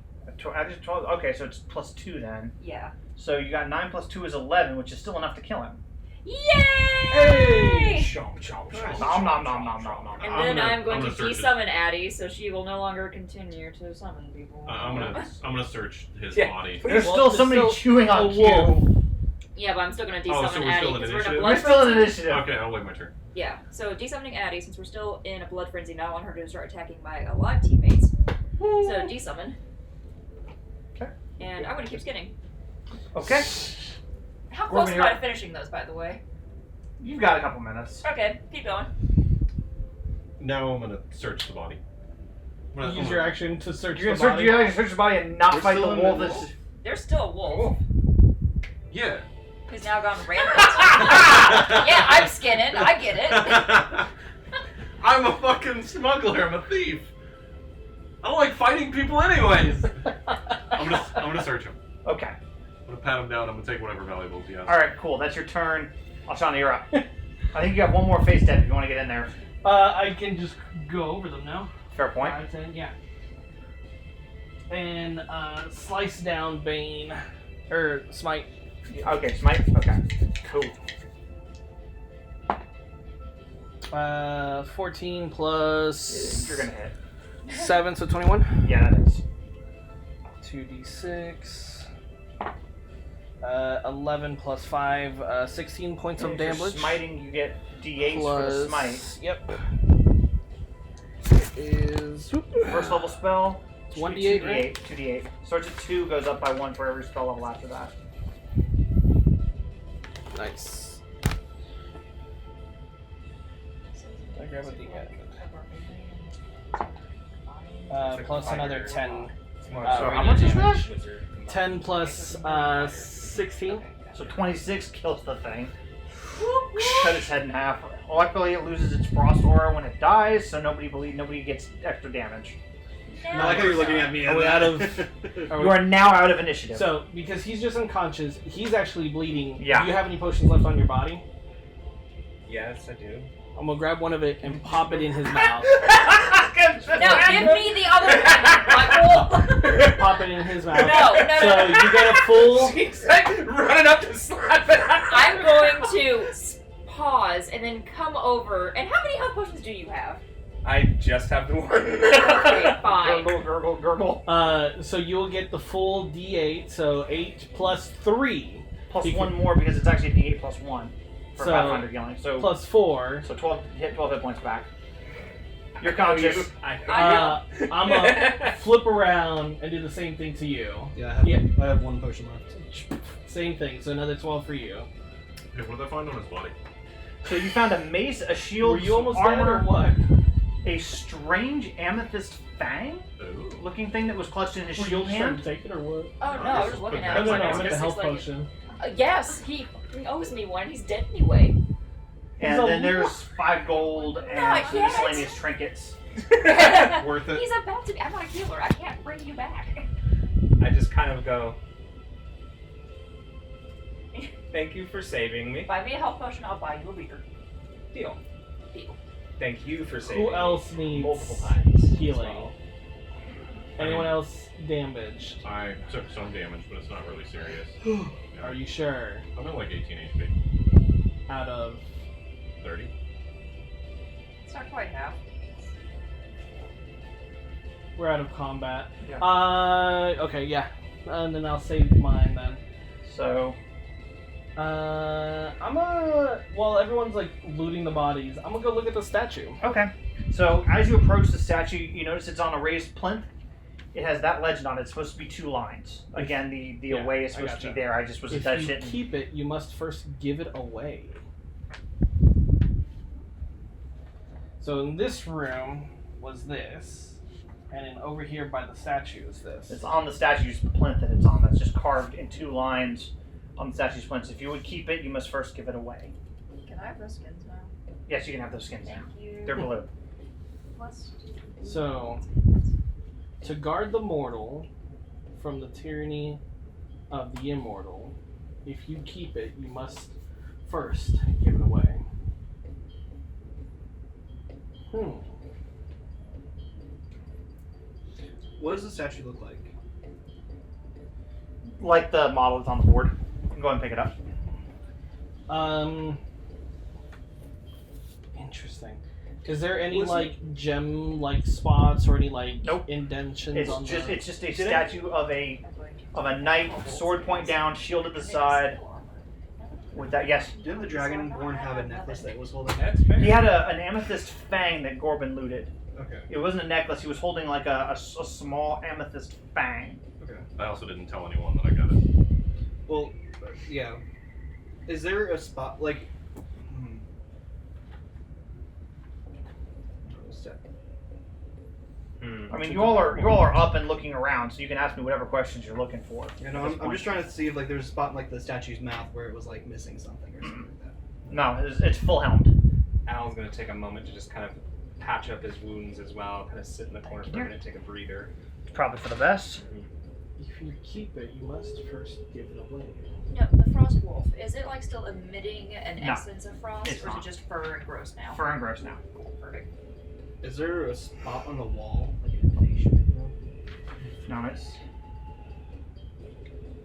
I just 12. Okay, so it's plus 2 then. Yeah. So you got 9 plus 2 is 11, which is still enough to kill him. Yay! Chomp, chomp, chomp. Nom, nom, nom, nom, nom, nom. And I'm then gonna- I'm going I'm to gonna search it. de-summon Addie, so she will no longer continue to summon people. I'm gonna search his Yeah. body. There's Well, still there's somebody still chewing on a wolf. Q. Yeah, but I'm still going to Oh, de-summon so we're Addie still in because we're in a initiative? blood We're still in frenzy. initiative. Okay, I'll wait my turn. Yeah, so de-summoning Addie, since we're still in a blood frenzy, now I want her to start attacking my alive teammates. So de-summon. Okay. And I'm going to keep skinning. Okay. How close Gorbin, am I you're- to finishing those, by the way? You've got a couple minutes. Okay, keep going. Now I'm gonna search the body. Use your action to search You're the gonna body. search your body and not We're fight the still in wolf. the That's wolf? There's still a wolf Yeah. who's now gone rampant. Yeah, I'm skinning. I get it. I'm a fucking smuggler. I'm a thief. I don't like fighting people anyways. I'm gonna search him. Okay. I'm gonna pat him down. I'm gonna take whatever valuables he has. All right. Cool. That's your turn. Alshanna, you're up. I think you have one more face step if you want to get in there. I can just go over them now. Fair point. 5, 10, yeah. And slice down Bane. Or Smite. Okay. Smite. Okay. Cool. 14 plus You're gonna hit. 7, so 21. Yeah, that is. 2d6. 11 plus 5, 16 points of If you're damage. smiting, you get D8s for the smite. Yep. It is. First level spell. It's 1d8, 2d8. right? 2d8. Starts at 2, goes up by 1 for every spell level after that. Nice. I grab a d8. Plus another 10. It's more So how much is that? Wizard. 10 plus 16. So 26 kills the thing. Cut its head in half. Luckily, it loses its frost aura when it dies, so nobody gets extra damage. I like how you're looking at me. Are we out of? Are You are now out of initiative. So, because he's just unconscious, he's actually bleeding. Yeah. Do you have any potions left on your body? Yes, I do. I'm gonna grab one of it and pop it in his mouth. Now give me the other one, Pop it in his mouth. No. So you get a full. She's like running up to slap it. I'm going to pause and then come over. And how many health potions do you have? I just have the one. Okay, fine. Gurgle, gurgle, gurgle. So you'll get the full D8. So 8 plus 3 Plus You 1 can- more because it's actually D8 plus 1 for So- Pathfinder healing. So plus 4. so 12 hit points back. You're conscious. I know. I'm gonna flip around and do the same thing to you. Yeah, Yeah. I have one potion left. Same thing. So another 12 for you. Hey, what did I find on his body? So you found a mace, a shield, Were you almost armor, dead or what? a strange amethyst fang Ooh. looking thing that was clutched in his Were you shield trying hand. to take it or what? Oh no, I was just looking at No, it. no, It's no. like I meant it's the health like- potion. Yes, he owes me one. He's dead anyway. And He's then a- there's 5 gold and Not some yet. miscellaneous trinkets. Worth it. He's about to be. I'm not a healer. I can't bring you back. I just kind of go, thank you for saving me. Buy me a health potion. I'll buy you a beaker. Deal. Deal. Thank you for saving Who else me needs multiple times. as healing? well. Anyone else damaged? I took some damage, but it's not really serious. Are you sure? I'm at like 18 HP. Out of 30. It's not quite half. we're out of combat. Yeah. Okay, yeah. And then I'll save mine then. So while everyone's like looting the bodies, I'm gonna go look at the statue. okay. So as you approach the statue, you notice it's on a raised plinth. It has that legend on it. It's supposed to be 2 lines. Again, the Yeah, away is I supposed to gotcha. be there. I just was If touched you it. and- keep it, you must first give it away. So in this room was this, and then over here by the statue is this. It's on the statue's plinth that it's on. That's just carved in 2 lines on the statue's plinth. If you would keep it, you must first give it away. Can I have those skins now? Yes, you can have those skins now. Thank you. They're blue. Plus 2. So, to guard the mortal from the tyranny of the immortal, if you keep it, you must first give it away. What does the statue look like? Like the model that's on the board. You can go ahead and pick it up. Interesting. Is there any Was gem spots or any Nope. indentions It's on just the... it's just a statue of a knight, sword point down, shield at the side. With that, yes, Didn't the Dragonborn have a necklace that was holding? That's fair. he had an amethyst fang that Gorbin looted. Okay. It wasn't a necklace. He was holding like a small amethyst fang. Okay. I also didn't tell anyone that I got it. Well, yeah. Is there a spot like? I mean, you all are up and looking around, so you can ask me whatever questions you're looking for. You know, I'm just trying to see if there's a spot in the statue's mouth where it was missing something or something like that. No, it's full helmed. Al's going to take a moment to just kind of patch up his wounds as well, kind of sit in the corner for a minute, take a breather. It's probably for the best. If you keep it, you must first give it away. No, the frost wolf, is it still emitting an No. essence of frost, It's or is not. it just fur and gross now? Fur and gross now. Perfect. Is there a spot on the wall, like an indentation? No, it's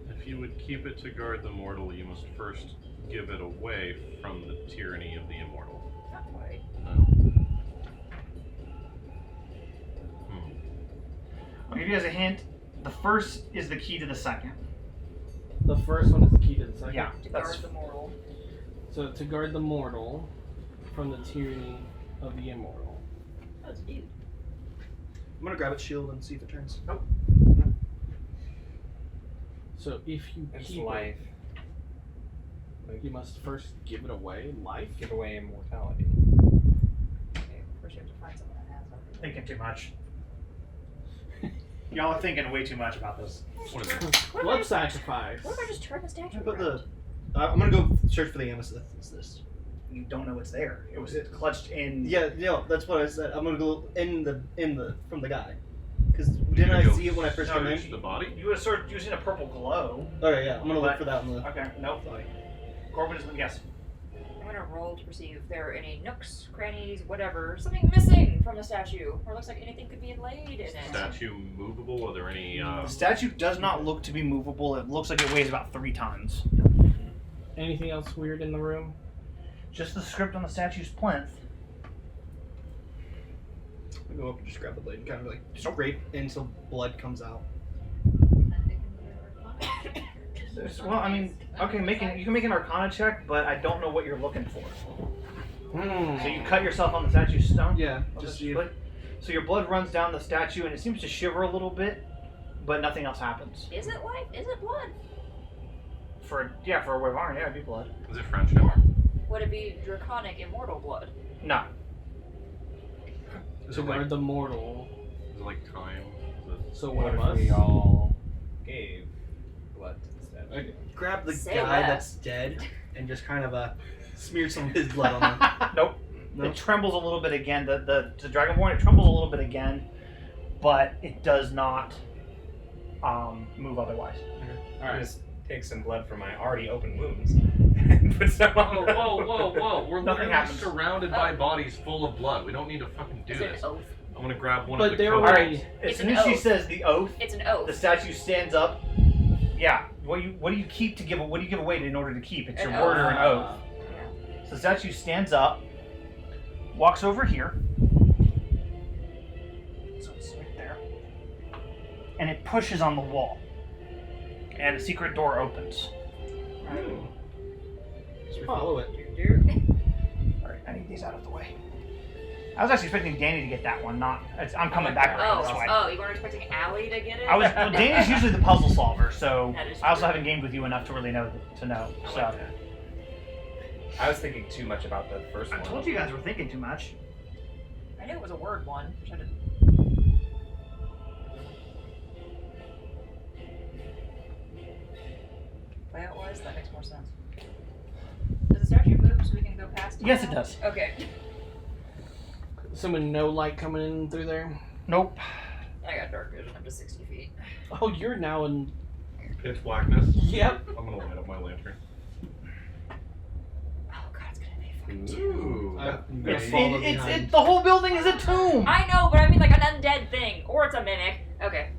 If you would keep it to guard the mortal, you must first give it away from the tyranny of the immortal. Not quite. I'll give you guys a hint. The first is the key to the second. The first one is the key to the second. Yeah, To that's guard the mortal. So to guard the mortal from the tyranny of the immortal. That's deep. I'm gonna grab its shield and see if it turns. Nope. So if you It's keep life. it, you must first give it away. Life? Give away immortality. Okay, first you have to find someone that has something. thinking too much. Y'all are thinking way too much about this. What is it? Blood sacrifice. What if I just turn the statue But around? I'm gonna go search for the amethyst. You don't know it's there. It was clutched in. Yeah, that's what I said. I'm gonna go in the from the guy. Because didn't I Go see it when I first came search in? the body? You would start using a purple glow. Okay, yeah, I'm gonna look But- for that in the. Okay, nope. Sorry. Corbin is yes. I'm gonna roll to perceive if there are any nooks, crannies, whatever, something missing from the statue, or looks like anything could be laid in it. Statue movable? Are there any? The statue does not look to be movable. It looks like it weighs about 3 tons. Anything else weird in the room? Just the script on the statue's plinth. I go up and just grab the blade and kind of scrape until blood comes out. Well, I mean, okay, you can make an Arcana check, but I don't know what you're looking for. So you cut yourself on the statue's stone. Yeah, On just the see. split. So your blood runs down the statue, and it seems to shiver a little bit, but nothing else happens. Is it life? Is it blood? For a Wyvern, yeah, it'd be blood. Is it friendship? Would it be draconic immortal blood? No. Is To it guard like the mortal. time? Is So What one of if us. we all gave blood to the statue? I grab the Say guy less. that's dead and just kind of smear some of his blood on him. Nope. No? It trembles a little bit again. The Dragonborn, it trembles a little bit again, but it does not move otherwise. Alright. Just take some blood from my already open wounds and put some on. Whoa! We're Nothing literally happens. surrounded by bodies full of blood. We don't need to fucking do Is it an this. oath? I'm gonna grab one But of the they're coats. All already- right. It's As soon an as she oath. says the oath, It's an the oath. statue stands up. Yeah. What do you keep to give? What do you give away in order to keep? It's your An word or an oath. Yeah. So the statue stands up, walks over here. So it's right there. And it pushes on the wall. And a secret door opens. Just follow it. Alright, I need these out of the way. I was actually expecting Danny to get that one, I'm coming back around this way. Oh, you weren't expecting Allie to get it? Danny's usually the puzzle solver, so That is I also true. haven't gamed with you enough to really know. I like So that. I was thinking too much about the first I one. told you guys were thinking too much. I knew it was a word one. Which I didn't. Layout-wise, that makes more sense. Does the statue move so we can go past it? Yes, it now? does. Okay. Someone no light coming in through there. Nope. I got dark vision up to 60 feet. Oh, you're now in. Pitch blackness. Yep. I'm gonna light up my lantern. Oh god, it's gonna be fucking Ooh. I'm gonna It's, follow it, it's, behind. it, the whole building is a tomb. I know, but I mean like an undead thing. Or it's a mimic. Okay.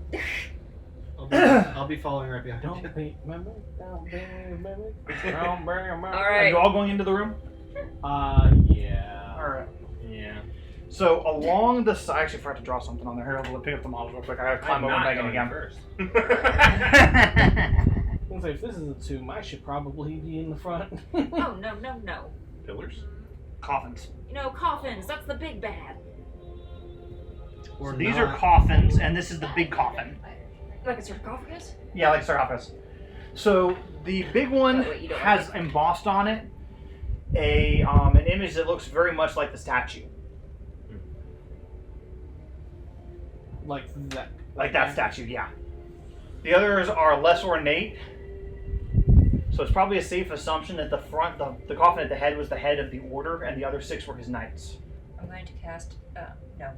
I'll be following right behind you. Are right. you all going into the room? Yeah. All right. Yeah. So along the side, I actually forgot to draw something on there. Here, I'll pick up the models real quick. I gotta climb over Megan again. first. If this is a tomb, I should probably be in the front. Oh, no. Pillars? Coffins. You know, coffins, that's the big bad. So these are coffins, and this is the big coffin. Like a sarcophagus? Yeah, like sarcophagus. So the big one Oh, wait, you don't has embossed on it an image that looks very much like the statue, Like that. like that statue. Yeah. The others are less ornate, so it's probably a safe assumption that the coffin at the head was the head of the order, and the other 6 were his knights. I'm going to cast.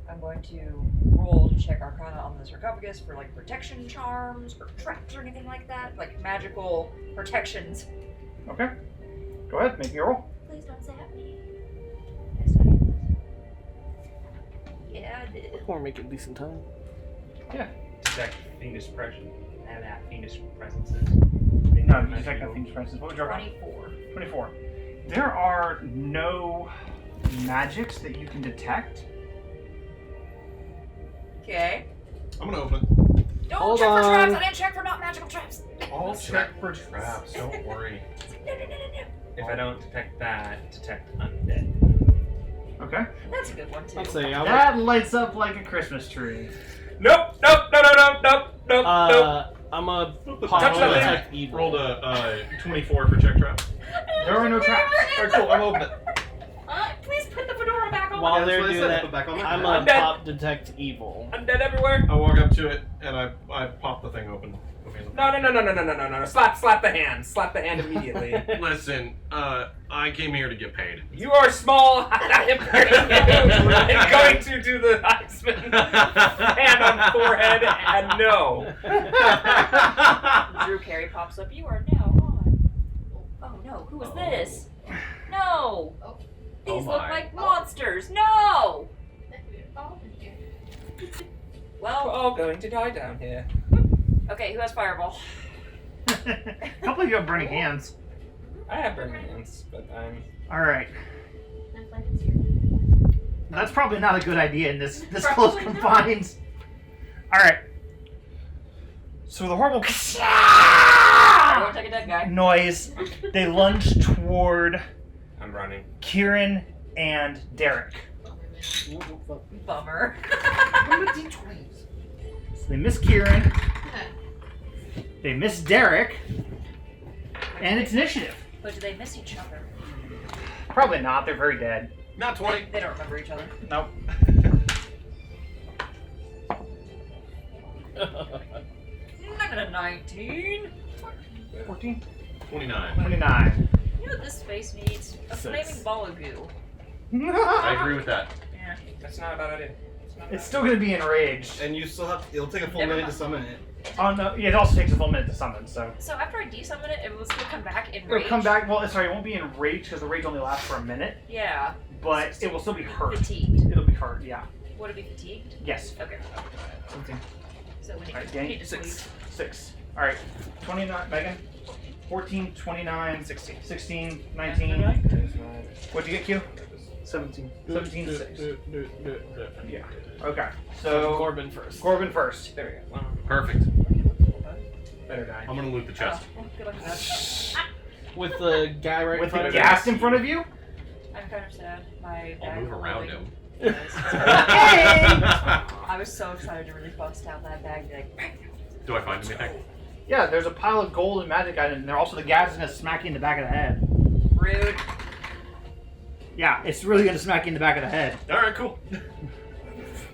I'm going to roll to check Arcana on the sarcophagus for like protection charms or traps or anything like that, like magical protections. Okay. Go ahead, make me a roll. Please don't zap me. Yeah, I did. We're making decent time. Detect fiendish presence. Fiendish presences. No, you detect nothing's presence. What would you roll? 24. 24. There are no magics that you can detect. Okay. I'm gonna open it. Don't Hold check for traps. on. I didn't check for not magical traps. I'll check for traps, don't worry. No. If I don't detect that, detect undead. Okay. That's a good one too. I'd say That lights up like a Christmas tree. Nope. I'm a Touch pop that detect evil. Rolled a 24 for check trap. There are no traps. Alright, cool, I'm opening it. Please put the fedora back on. While That's they're what I doing said, that, put back on there. I'm I'm a dead. pop detect evil. Undead everywhere. I walk up to it and I pop the thing open. No. Slap the hand. Slap the hand immediately. Listen, I came here to get paid. You are small. I am going to do the Heisman hand on forehead and no. Drew Carey pops up. You are now on. Oh no, who is this? No! These look my. like monsters. No! We're Well, all going to die down here. okay, who has fireball? A couple of you have burning hands. I have burning hands, but I'm. Alright. That's like it's here. That's probably not a good idea in this Probably close not. confines. Alright. So the horrible I won't take a dead guy. noise, they lunge toward I'm running. Kieran and Derik. Bummer. So they miss Kieran, they miss Derik, and it's initiative. But do they miss each other? Probably not, they're very dead. Not 20. They don't remember each other. Nope. Not gonna 19. 14? 29. 29. You know what this space needs? A flaming ball of goo. I agree with that. Yeah. That's not a bad idea. It's still gonna be enraged. And you still have. It'll take a full Never minute to mind. summon it. Oh no, yeah, it also takes a full minute to summon, so. So after I desummon it, it will still come back in It'll rage. come back, well, sorry, it won't be enraged because the rage only lasts for a minute, Yeah. but it will still be hurt. Fatigued. It'll be hurt, yeah. Would it be fatigued? Yes. Okay. Okay. So we need, Alright, we gang, need to sleep. 6. Alright, 29, Megan? 14, 29, 16. 16, 19. What'd you get, Q? 17. 17, 6. Yeah. Okay, So so Gorbin first. Corbin first. There we go. Perfect. Better die. I'm gonna loot the chest. Oh, good luck with that. With the guy right With in front the of ghast in front of you? I'm kind of sad. My I'll bag move around holding- him. I was so excited to really bust out that bag. Be like, Do I find anything? Yeah, there's a pile of gold and magic items, and also the gas is gonna smack you in the back of the head. rude. Yeah, it's really gonna smack you in the back of the head. Alright, cool.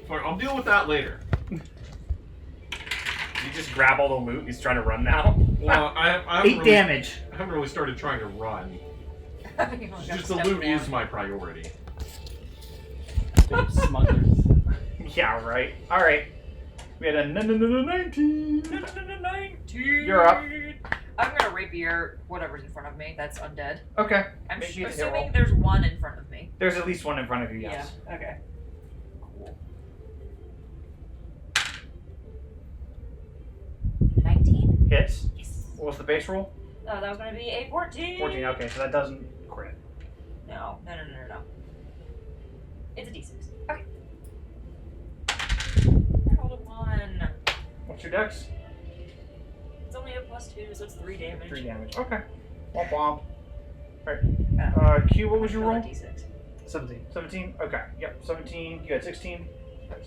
Fine, I'll deal with that later. You just grab all the loot. He's trying to run now. Well, I haven't 8 really, damage. I haven't really started trying to run. It's just the Step loot one. is my priority. Big smugglers. Yeah, right. Alright. We had a 19. 19. You're up. I'm gonna rapier whatever's in front of me. That's undead. Okay. I'm Make you hit assuming roll. there's one in front of me. There's at least one in front of you, yes. Yeah. Okay. Cool. Hits. Yes. What was the base roll? That was going to be a 14. 14. Okay, so that doesn't crit. No. It's a d6. Okay. I rolled a 1. What's your dex? It's only a +2, so it's 3 damage. 3 damage. Okay. Womp womp. Alright. Q, what was your roll? D6. 17. 17? Okay. Yep, 17. You had 16?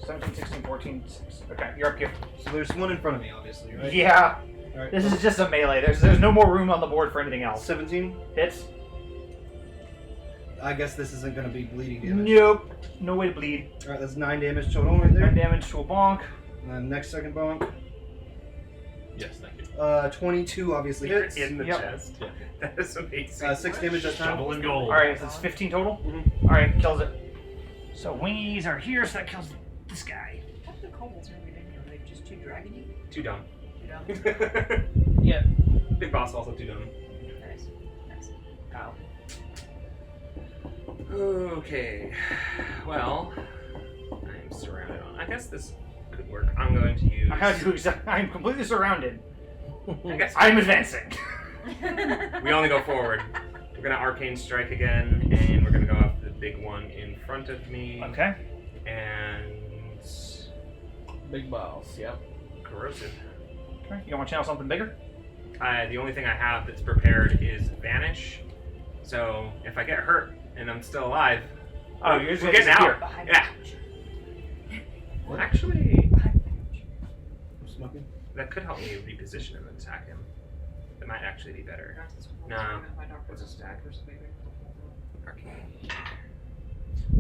17, 16, 14, 6. Okay, you're up, Q. So there's one in front of me, obviously, right? Yeah. Alright. This is just a melee. There's no more room on the board for anything else. 17. Hits? I guess this isn't going to be bleeding damage. Nope. No way to bleed. Alright, that's 9 damage total right there. 9 damage to a bonk. And then next second bonk. Yes, thank you. 22 obviously You're hits. in the Yep. chest. That is amazing. 6 damage this time. Double and gold. Alright, so it's 15 total? Mhm. Alright, kills it. So wingies are here, so that kills this guy. How do the kobolds really been here? Are they just too dragony? Too dumb. Too dumb? Yeah. Big boss also too dumb. Nice. Nice. Kyle. Okay. Well, I'm surrounded. I guess this could work. I'm going to use. I'm completely surrounded. I guess I'm advancing. we only go forward. We're gonna arcane strike again, and we're gonna go after the big one in front of me. Okay. And Big balls. Yep. corrosive. Okay. You want to channel something bigger? The only thing I have that's prepared is vanish. So if I get hurt and I'm still alive, Oh, you're just we're gonna getting disappear. out. Behind Yeah. What? Actually, I'm smoking. that could help me reposition him and attack him. That might actually be better. No. What's a stack? Arcane.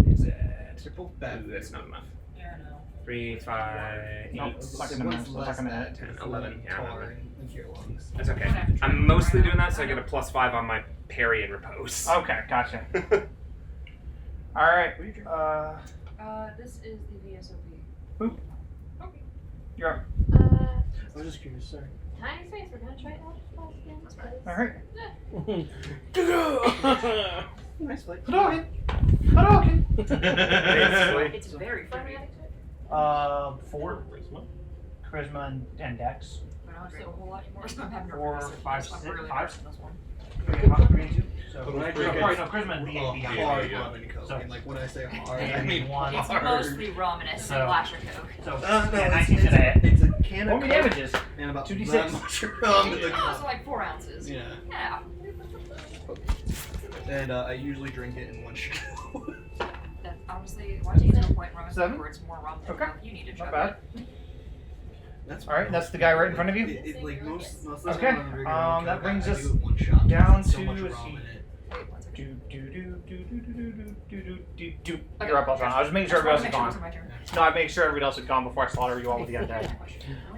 Is it? They're both bad. Ooh, that's not enough. Yeah, no. 3, 5, No, 8. it's not gonna match. It's not gonna hit. 10, 11, yeah, I know. And your lungs. That's okay. I'm mostly doing that so I get a +5 on my parry and repose. Okay, gotcha. Alright. This is the VSOP. You're up. I was just curious, sorry. Tiny space, we're gonna try Eldritch Blast again. That's right. Alright. Nice fight. Hadouken! Hadouken! It's very friendly. 4 charisma and dex. But honestly, a whole lot more. I'm having to 4, reverse it. 5, I'm 6, really 5. impressed in this one. So, But when I no, drink sorry, it- no, charisma and Oh, D8. hard yeah. rum and coke. So- And like when I say hard, I And mean one. It's hard. mostly rum and a So- splash of Coke. So, No, yeah, it's, 19 to hit. it's a can What of many Coke damages? and about 2d6. that much rum in the Oh, so cup. like 4 ounces. Yeah. Yeah. And I usually drink it in one shot. That, honestly, watching it to a point rum is 7? where it's more rum than Okay. Coke. You need to Not try bad. it. That's Alright, that's the guy right in front of you? Like most of the Okay, time when I'm drinking rum that Coke, brings I us do it one shot. down It's so to, much let's rum see. in it. Wait, one second. You're up, Alshanna. I was making sure everybody else had gone. My turn. No, I made sure everybody else had gone before I slaughter you all with the undead.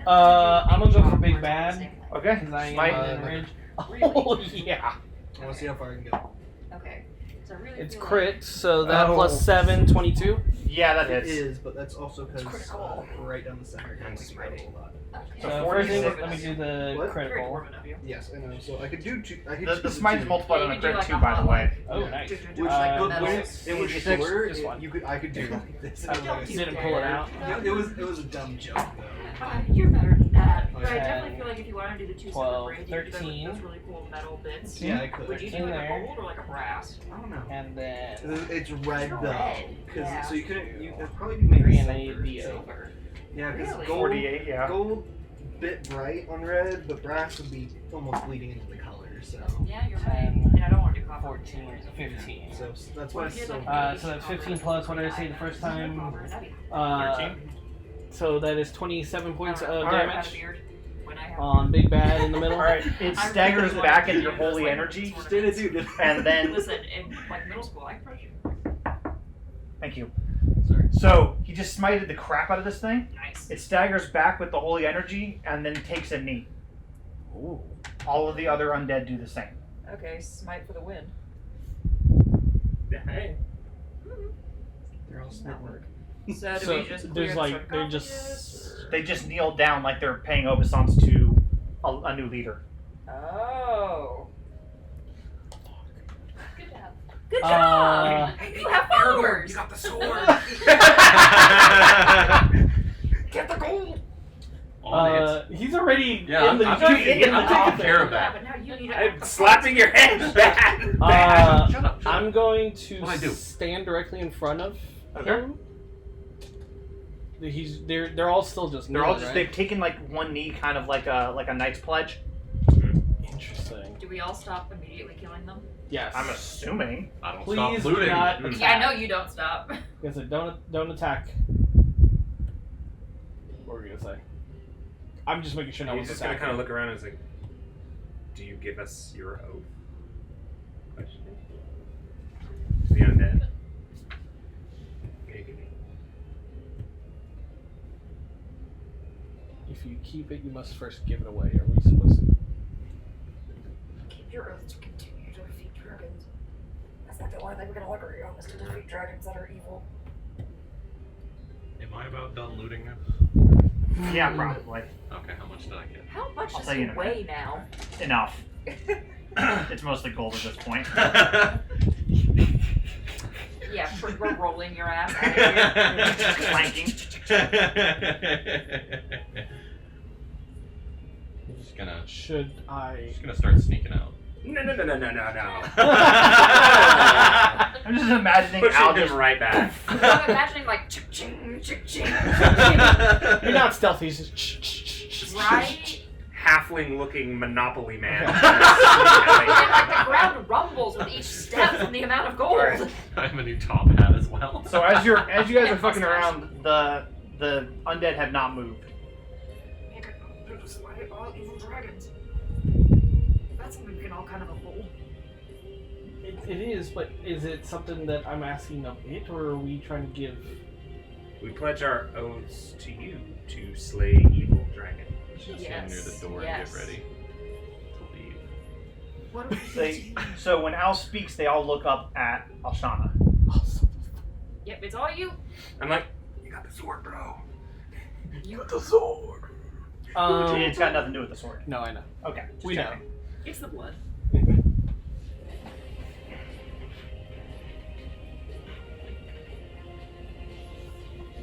I'm gonna go for Big Bad. Okay. Because I Smite. am ridge. Really? Oh, yeah. I want to see how far I can go. Okay. So I really It's feel crit, so that Oh. plus 7, 22. Yeah, that It hits. is, but that's also because critical. right down the center. I'm I can roll smiting. a lot. Like, So okay. four First d6. thing, let me do the What? Very critical. dwarven of you. Yes, I know. So I could do two. I could The choose smite is two. multiplied on Yeah, a you can do crit like too, a by the way. Oh, nice. Which Uh, like, when it was 86, short, just one. I could do like this. I don't You didn't pull it out. It was a dumb joke though. You're better than that. But I Okay. definitely feel like if you want to do the 2 12, separate braids, you could do like 13. those really cool metal bits. Yeah, I could. Would you do In like there. a gold or like a brass? I don't know. And then It's red though, Red, because yeah. so you couldn't. You it'd probably be maybe 3 and silver. 8 DO. Silver. Yeah, because Really? gold, 48, yeah. gold, bit bright on red, but brass would be almost bleeding into the color. So, Yeah, you're 10, right. And I don't want to do copper. 14, 15. so that's why. What if you had, So, like, So that's 15 plus what did I say the first time? That'd be- 13. So that is 27 points I don't know. of I have a damage beard when I have on Big Bad in the middle. Alright, it I staggers really back wanna into do your those, holy like, energy, tournaments. did it, dude? and then. Listen, in like middle school, I crushed you. Thank you. Sorry. So, he just smited the crap out of this thing. Nice. It staggers back with the holy energy, and then takes a knee. Ooh. All of the other undead do the same. Okay, smite for the win. Hey. They're all smart work. So do So we just there's clear like the they're sarcophagus, just or- They just kneel down like they're paying obeisance to a new leader. Oh. Good job. Good job! You have followers! You got the sword. Get the gold! on it. He's already Yeah, in the I'm taking care of Yeah, that. but now you need to. I'm slapping your head back. Shut up. I'm going to What'd I do? stand directly in front of Okay. him. They're all still just They're all kneeling, just right? they've taken like one knee, kind of like a knight's pledge. Interesting. Do we all stop immediately killing them? Yes. I'm assuming. I don't Please stop do looting. not Mm. attack. Yeah, I know you don't stop. I said don't attack. What were you gonna say? I'm just making sure no He's one's just gonna attacking. kind of look around and say, "Do you give us your oath?" Question. The undead. Okay, give me. If you keep it, you must first give it away. Are we supposed to? Keep your oath to continue to defeat dragons. That's not the only thing we're gonna agree on is to defeat dragons that are evil. Am I about done looting now? Yeah, probably. Okay, how much did I get? How much I'll does tell you he in a weigh now? Enough. It's mostly gold at this point. Yeah, we're rolling your ass out of here. Clanking. I'm just gonna Should start sneaking out. No. I'm just imagining Pushing Al him just right back. I'm imagining like ching ching. You're not stealthy. He's just Right? Halfling-looking Monopoly man. And like the ground rumbles with each step from the amount of gold. Alright. I have a new top hat as well. So as you guys are fucking around, the undead have not moved. They're just like all evil dragons. That's something we can all kind of uphold. It is, but is it something that I'm asking of it, or are we trying to give? We pledge our oaths to you to slay evil dragons. Just stand near the door Yes. and get ready to leave. What do we do? So when Al speaks, they all look up at Alshanna. Yep, it's all you. I'm like, you got the sword, bro. You the sword. It's got nothing to do with the sword. No, I know. Okay, just We know. checking. It's the blood.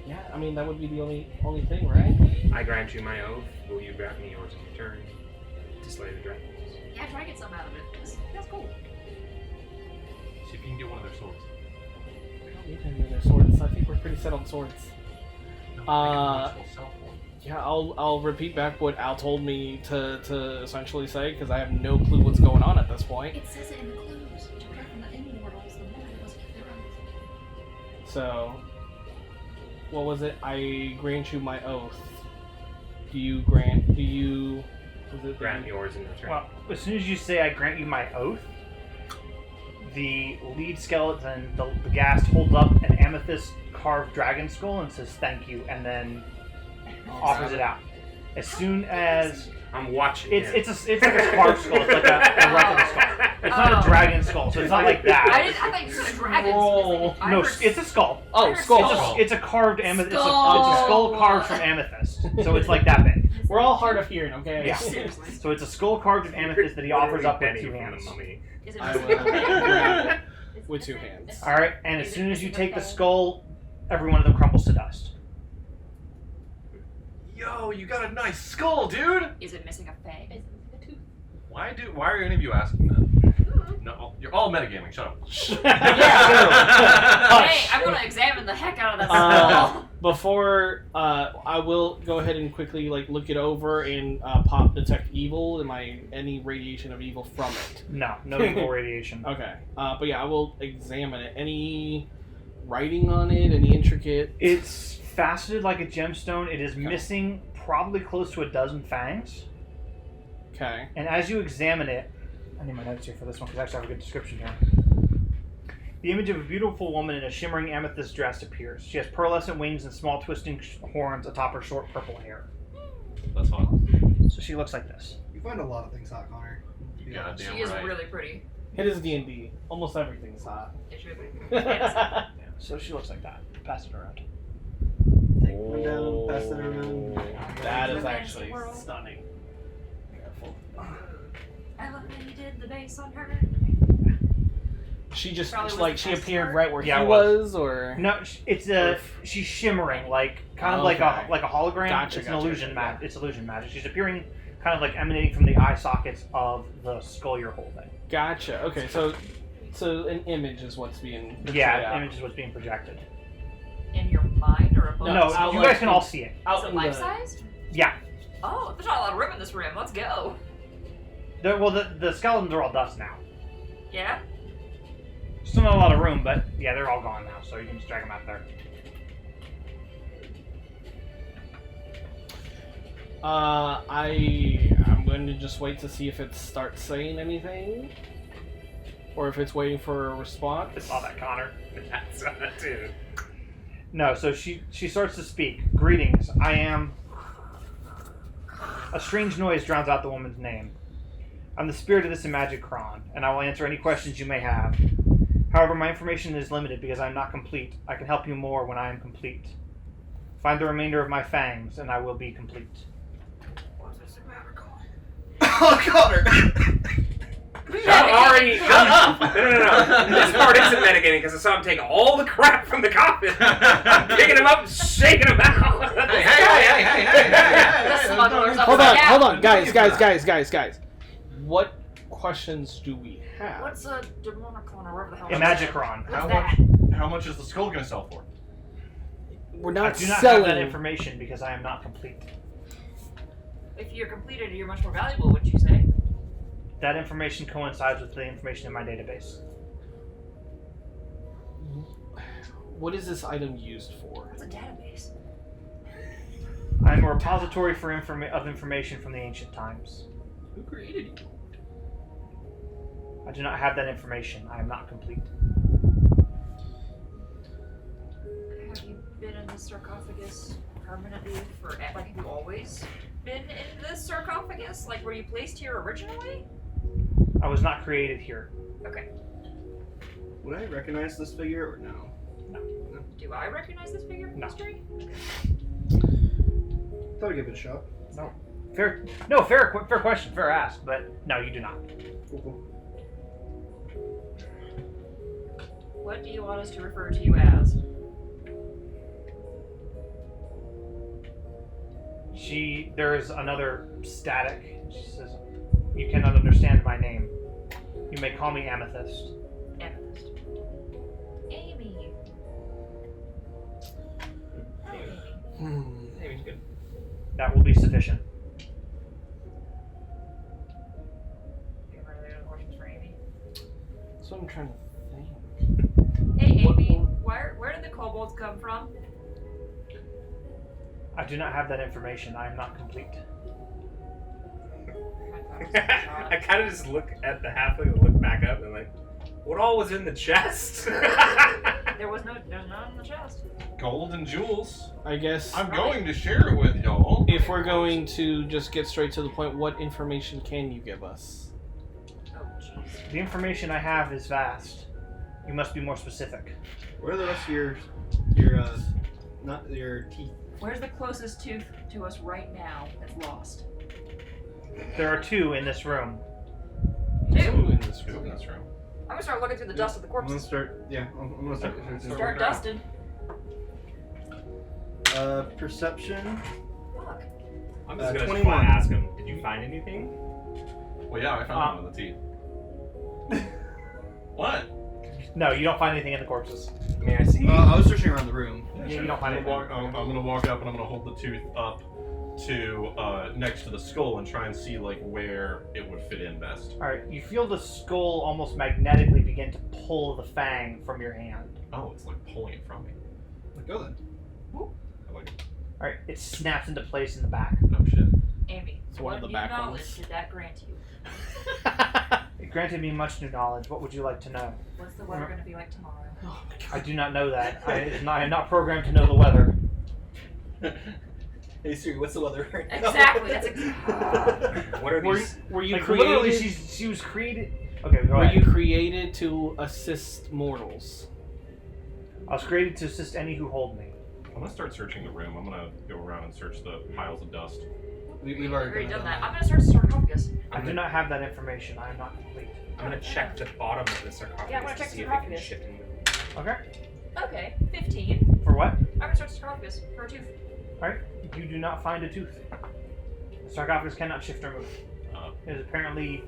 Yeah, I mean that would be the only thing, right? I grant you my oath. Will you grant me yours in return to slay the dragons? Yeah, try to get some out of it. That's cool. See if you can get one of their swords. We can do their swords. I think we're pretty set on swords. No, I can sell one. Yeah, I'll repeat back what Al told me to essentially say because I have no clue what's going on at this point. It says it in the clues. To protect from the immortals, the mortal must keep their oath. So, what was it? I grant you my oath. Was it Grant yours in return. Well, as soon as you say I grant you my oath, the lead skeleton, the ghast, holds up an amethyst carved dragon skull and says thank you, and then offers it out. As soon as I'm watching him. it's like a carved skull, it's like a replica skull. It's not a dragon skull, so it's not like I that. thought you said dragons. Roll. I No, heard it's a skull. Oh, skull. It's a carved amethyst. It's a Skull. skull carved from amethyst, so it's like that big. We're all hard of hearing, okay? Yeah. Seriously. So it's a skull carved of amethyst that he offers up with Benny 2 from the hands. Mummy. Is it I will grab it with 2 hands. All right, and as soon as you take the skull, every one of them crumbles to dust. Yo, you got a nice skull, dude. Is it missing a fang? It's a tooth. Why are any of you asking that? No, you're all metagaming. Shut up. Hey, I want to examine the heck out of that skull. Before I will go ahead and quickly look it over and pop detect evil. Am I any radiation of evil from it? No evil radiation. Okay, but yeah, I will examine it. Any writing on it? Any intricate? It's faceted like a gemstone. It is Okay. missing probably close to a dozen fangs. Okay. And as you examine it, I need my notes here for this one because I actually have a good description here. The image of a beautiful woman in a shimmering amethyst dress appears. She has pearlescent wings and small twisting horns atop her short purple hair. That's hot. So she looks like this. You find a lot of things hot, Connor. You goddamn She is right. really pretty. It is D&D. Almost everything's hot. It's really Yeah, so she looks like that. Pass it around. Take one down, pass it around. That is Romantic actually world. stunning. Careful. I love that you did the base on her. She just Probably like was she the best appeared part. right where Yeah, he it was. was, or No, she's shimmering, like kind of like Okay. a hologram. Gotcha, It's an gotcha, illusion yeah. It's illusion magic. She's appearing kind of like emanating from the eye sockets of the skull you're holding. Gotcha. Okay, so an image is what's being portrayed Yeah, out. image is what's being projected. In your mind or a book? No, out you like guys can all see it. out Is it in the- life-sized? Yeah. Oh, there's not a lot of room in this room. Let's go. The skeletons are all dust now. Yeah? Still not a lot of room, but yeah, they're all gone now, so you can just drag them out there. I'm going to just wait to see if it starts saying anything, or if it's waiting for a response. I saw that, Connor. I saw that too. No, so she starts to speak. Greetings, I am... A strange noise drowns out the woman's name. I'm the spirit of this Imagicron, and I will answer any questions you may have. However, my information is limited because I am not complete. I can help you more when I am complete. Find the remainder of my fangs, and I will be complete. Oh, Connor! I'm already. Shut up! No. This part isn't metagaming because I saw him take all the crap from the coffin, picking him up and shaking him out. Hey. The smugglers Hold upside down. on, guys. What questions do we have? What's a Demonicon or whatever the hell? Imagicron. What's that? How much is the skull gonna sell for? We're I not do not selling. have that information because I am not complete. If you're completed, you're much more valuable, wouldn't you say? That information coincides with the information in my database. What is this item used for? It's a database. I am a repository for of information from the ancient times. Who created you? I do not have that information. I am not complete. Have you been in this sarcophagus permanently for, like, have you always been in this sarcophagus? Like, were you placed here originally? I was not created here. Okay. Would I recognize this figure or no? Do I recognize this figure from No. history? Thought I'd give it a shot. Fair question, fair ask, but no, you do not. Cool. What do you want us to refer to you as? There is another static. She says, "You cannot understand my name. You may call me Amethyst." Amethyst. Amy. Hi, Amy. Amy's good. That will be sufficient. You have any other questions for Amy? That's what I'm trying to think. Hey, What- Amy. Where did the kobolds come from? I do not have that information. I am not complete. I kind of just look at the halfling and look back up and like, what all was in the chest? There's none in the chest. Gold and jewels. I guess I'm going to share it with y'all. if we're going to just get straight to the point, what information can you give us? Oh, jeez. The information I have is vast. You must be more specific. Where are the rest of your teeth? Where's the closest tooth to us right now that's lost? There are two in this room. Two Two. in this Two room. in this room. I'm gonna start looking through the dust of the I'm gonna corpses. start. Yeah, I'm gonna start. Start dusting. Perception. Fuck. I'm just gonna 21. ask him, did you find anything? Well, yeah, I found one of the teeth. What? No, you don't find anything in the corpses. May I see? I was searching around the room. Yeah, you don't find I'm gonna walk up and I'm gonna hold the tooth up to next to the skull and try and see like where it would fit in best. Alright, you feel the skull almost magnetically begin to pull the fang from your hand. Oh, it's like pulling it from me. Go then. I like it. Alright, it snaps into place in the back. Oh shit. Amy, It's one of what the new back knowledge ones. did that grant you? It granted me much new knowledge. What would you like to know? What's the weather gonna be like tomorrow? Oh my I do not know that. I am not programmed to know the weather. Hey Siri, what's the weather right now? Exactly, that's exactly. What are these? Were you Like, created? literally, she was created... Okay, go Were ahead. you created to assist mortals? I was created to assist any who hold me. I'm gonna start searching the room. I'm gonna go around and search the piles of dust. We've already done that. I'm gonna search the sarcophagus. I do not have that information. I am not complete. I'm gonna check the bottom of the sarcophagus Yeah, I'm gonna to check see the if it can sarcophagus. shift and move. Okay. Okay, 15. For what? I'm gonna search the sarcophagus for a tooth. Alright, you do not find a tooth. The sarcophagus cannot shift or move. It is apparently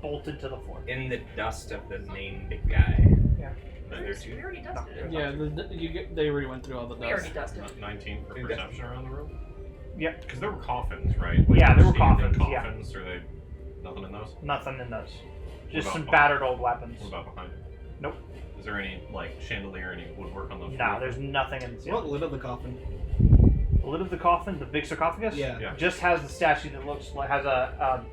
bolted to the floor. In the dust of the main big guy. Yeah. We already dusted it. Yeah, they already went through all the We already dust. dusted it. 19 for Okay. perception around the room? Yep. Because there were coffins, right? Yeah, there were standing coffins, yeah. coffins. Are they nothing in those? Nothing in those. Just about some behind? battered old weapons. What about behind it? Nope. Is there any like chandelier, any woodwork on the floor? No, there's nothing in the What ceiling. lid of the coffin? The lid of the coffin, the big sarcophagus, Yeah. Yeah. just has the statue that looks like has a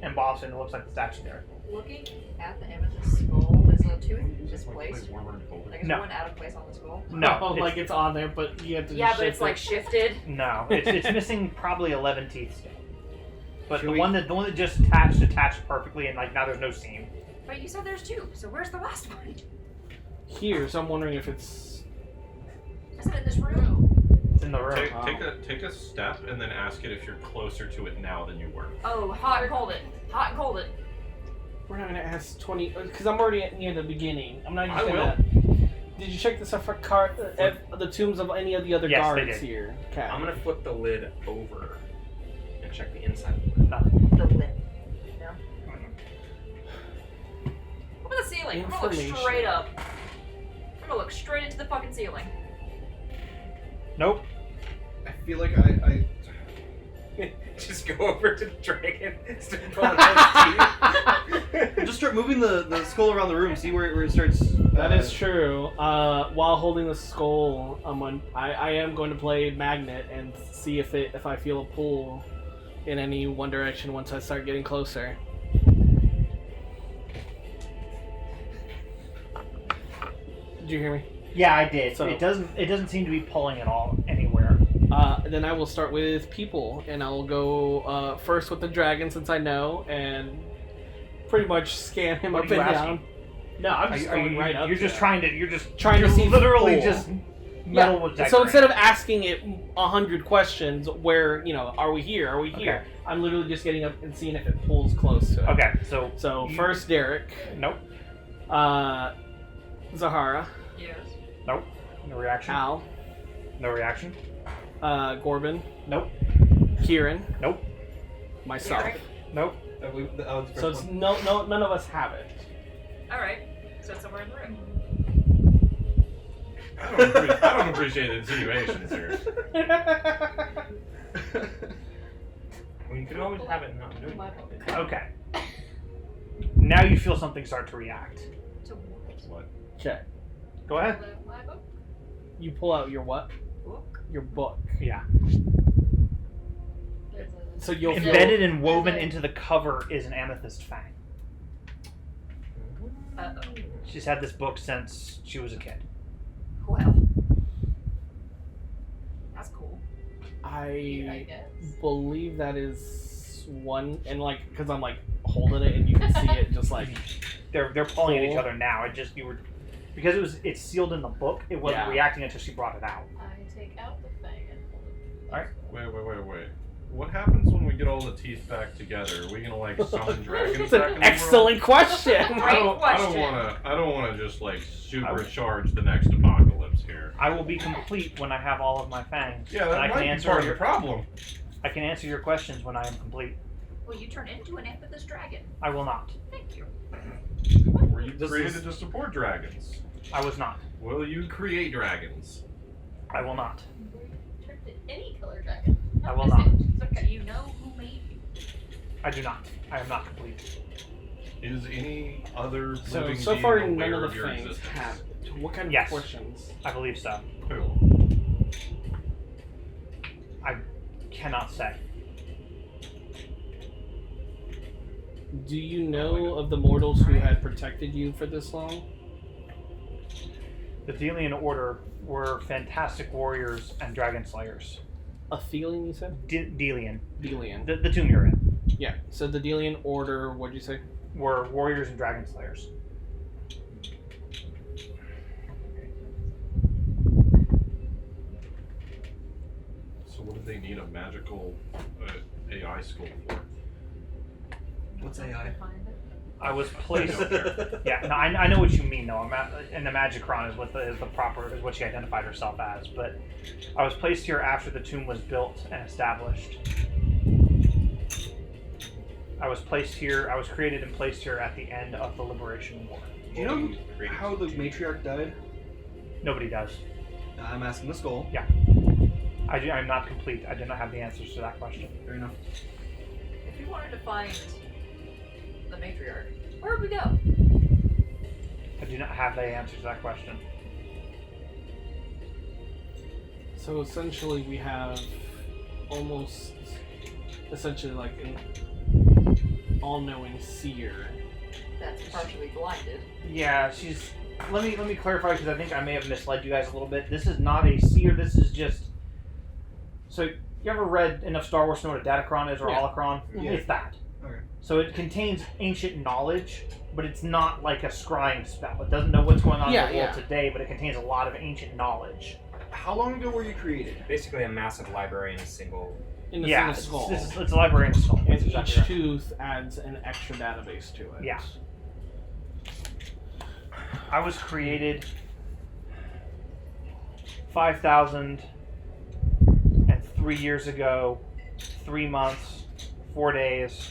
embossing that looks like the statue there. Looking at the amethyst skull, is a tooth displaced? Warmer and colder. Like, is No. one out of place on the skull? No, like it's on there, but you have to. Yeah, just but it's shift like it. shifted. no, it's missing probably 11 teeth still. But Should the we- one that just attached perfectly, and like now there's no seam. But you said there's two, so where's the last one? Here, so I'm wondering if it's. Is it in this room? It's in the room. Take a step and then ask it if you're closer to it now than you were. Oh, hot and cold it. Hot and cold it. We're not gonna ask 20 because I'm already near the beginning. I'm not even I gonna. Did you check the tombs of any of the other Yes, they guards did. here? Okay. I'm gonna flip the lid over and check the inside of the lid. Nothing. The lip. No. What about the ceiling? I'm gonna look Information. straight up. I'm gonna look straight into the fucking ceiling. Nope. I feel like I Just go over to the dragon, start pulling out his teeth. just start moving the skull around the room. See where it starts. That is true. While holding the skull, I am going to play magnet and see if I feel a pull in any one direction once I start getting closer. Did you hear me? Yeah, I did. So- It doesn't seem to be pulling at all anywhere. Then I will start with people, and I'll go first with the dragon since I know, and pretty much scan him What up are you and asking? down. No, I'm just going right up. You're to just it. trying to Trying to see if literally it's full. just metal Yeah. with So decorating. instead of asking it 100 questions, where are we here? Are we here? Okay. I'm literally just getting up and seeing if it pulls close to it. Okay, so So you- first Derik, Nope. Zahara, Yes. Nope. No reaction. Al, No reaction. Gorbin, Nope. Kieran, Nope. myself. Derik? Nope. So it's none of us have it. Alright. So it's somewhere in the room. I don't appreciate the insinuations here. Well, you could always have it not doing My it. book. Okay. Now you feel something start to react. To what? What? Okay. Go ahead. My book. You pull out your what? Book? Your book. Yeah. There's a So you'll Embedded and woven into the cover is an amethyst fang. Uh-oh. She's had this book since she was a kid. Well. That's cool. I guess. believe that is one, and like because I'm like holding it and you can see it just like They're pulling at each Cool. other now. Because it's sealed in the book. It wasn't Yeah. reacting until she brought it out. I take out the thing and hold it. Alright. Wait. What happens when we get all the teeth back together? Are we gonna like summon dragons It's back an in the world? excellent question. I don't wanna just like supercharge the next apocalypse here. I will be complete when I have all of my fangs. Yeah, and that I might can be answer part of the your problem. I can answer your questions when I am complete. Well, you turn into an amethyst dragon. I will not. Thank you. Were you This created is- to support dragons? I was not. Will you create dragons? I will not. Turn to any color dragon. I will not. Do you know who made you? I do not. I am not complete. Is any other So living so being far aware none of of the your things existence? have. What kind of Yes. questions? I believe so. Who? I cannot say. Do you know of the mortals who had protected you for this long? The Delian Order were fantastic warriors and dragon slayers. Athelian, you said? Delian. Delian. The tomb you're in. Yeah. So the Delian Order, what'd you say? Were warriors and dragon slayers. So what did they need a magical AI skull for? What's AI? Find it. I was placed. Yeah, no, I know what you mean though. And the Magicron is what she identified herself as. But I was placed here after the tomb was built and established. I was created and placed here at the end of the Liberation War. Do you know how the matriarch died? Nobody does. I'm asking the skull. Yeah. I'm not complete. I do not have the answers to that question. Fair enough. If you wanted to find the matriarch, where would we go? I do not have the answer to that question. So essentially, we have almost essentially like an all-knowing seer. That's partially blinded. Yeah, she's. Let me clarify because I think I may have misled you guys a little bit. This is not a seer. This is just. So you ever read enough Star Wars to know what a datacron is or holocron? Yeah. It's that. Okay. So it contains ancient knowledge, but it's not like a scrying spell. It doesn't know what's going on in the world today, but it contains a lot of ancient knowledge. How long ago were you created? Basically, a massive library in a single. In the Yeah, single skull. it's a library in a skull. And That's each exactly right. tooth adds an extra database to it. Yeah. I was created 5,003 years ago, 3 months, 4 days,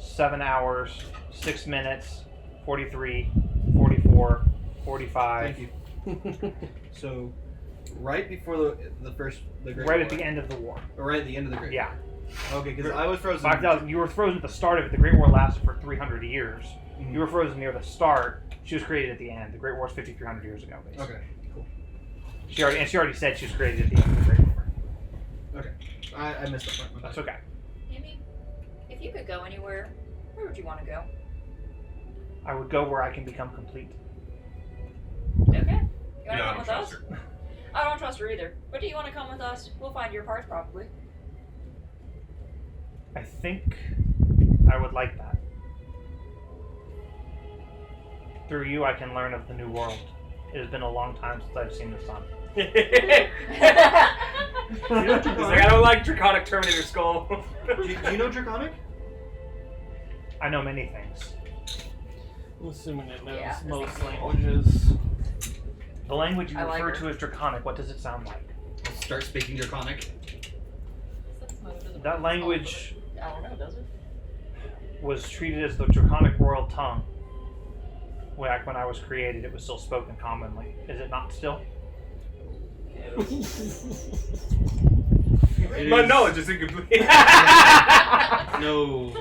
7 hours, 6 minutes, 43, 44, 45. Thank you. So, right before the Great Right War. at the end of the war. Or right at the end of the Great Yeah. War. Okay, because I was frozen. 5,000. You were frozen at the start of it. The Great War lasted for 300 years. Mhm. You were frozen near the start. She was created at the end. The Great War is 5,300 years ago, basically. Okay, cool. She already said she was created at the end of the Great War. Okay. I missed that part. That's okay. Amy, if you could go anywhere, where would you want to go? I would go where I can become complete. Okay. You want to Yeah, I come don't with trust us? her. I don't trust her either. But do you want to come with us? We'll find your parts probably. I think I would like that. Through you, I can learn of the new world. It has been a long time since I've seen the sun. He's like, I don't like Draconic Terminator Skull. Do you know Draconic? I know many things. I'm assuming it knows Yeah, most that's languages. The language you I like refer her. to as Draconic, what does it sound like? Start speaking Draconic. That language I don't know, does it? was treated as the Draconic royal tongue. Back when I was created, it was still spoken commonly. Is it not still? My knowledge is incomplete. No,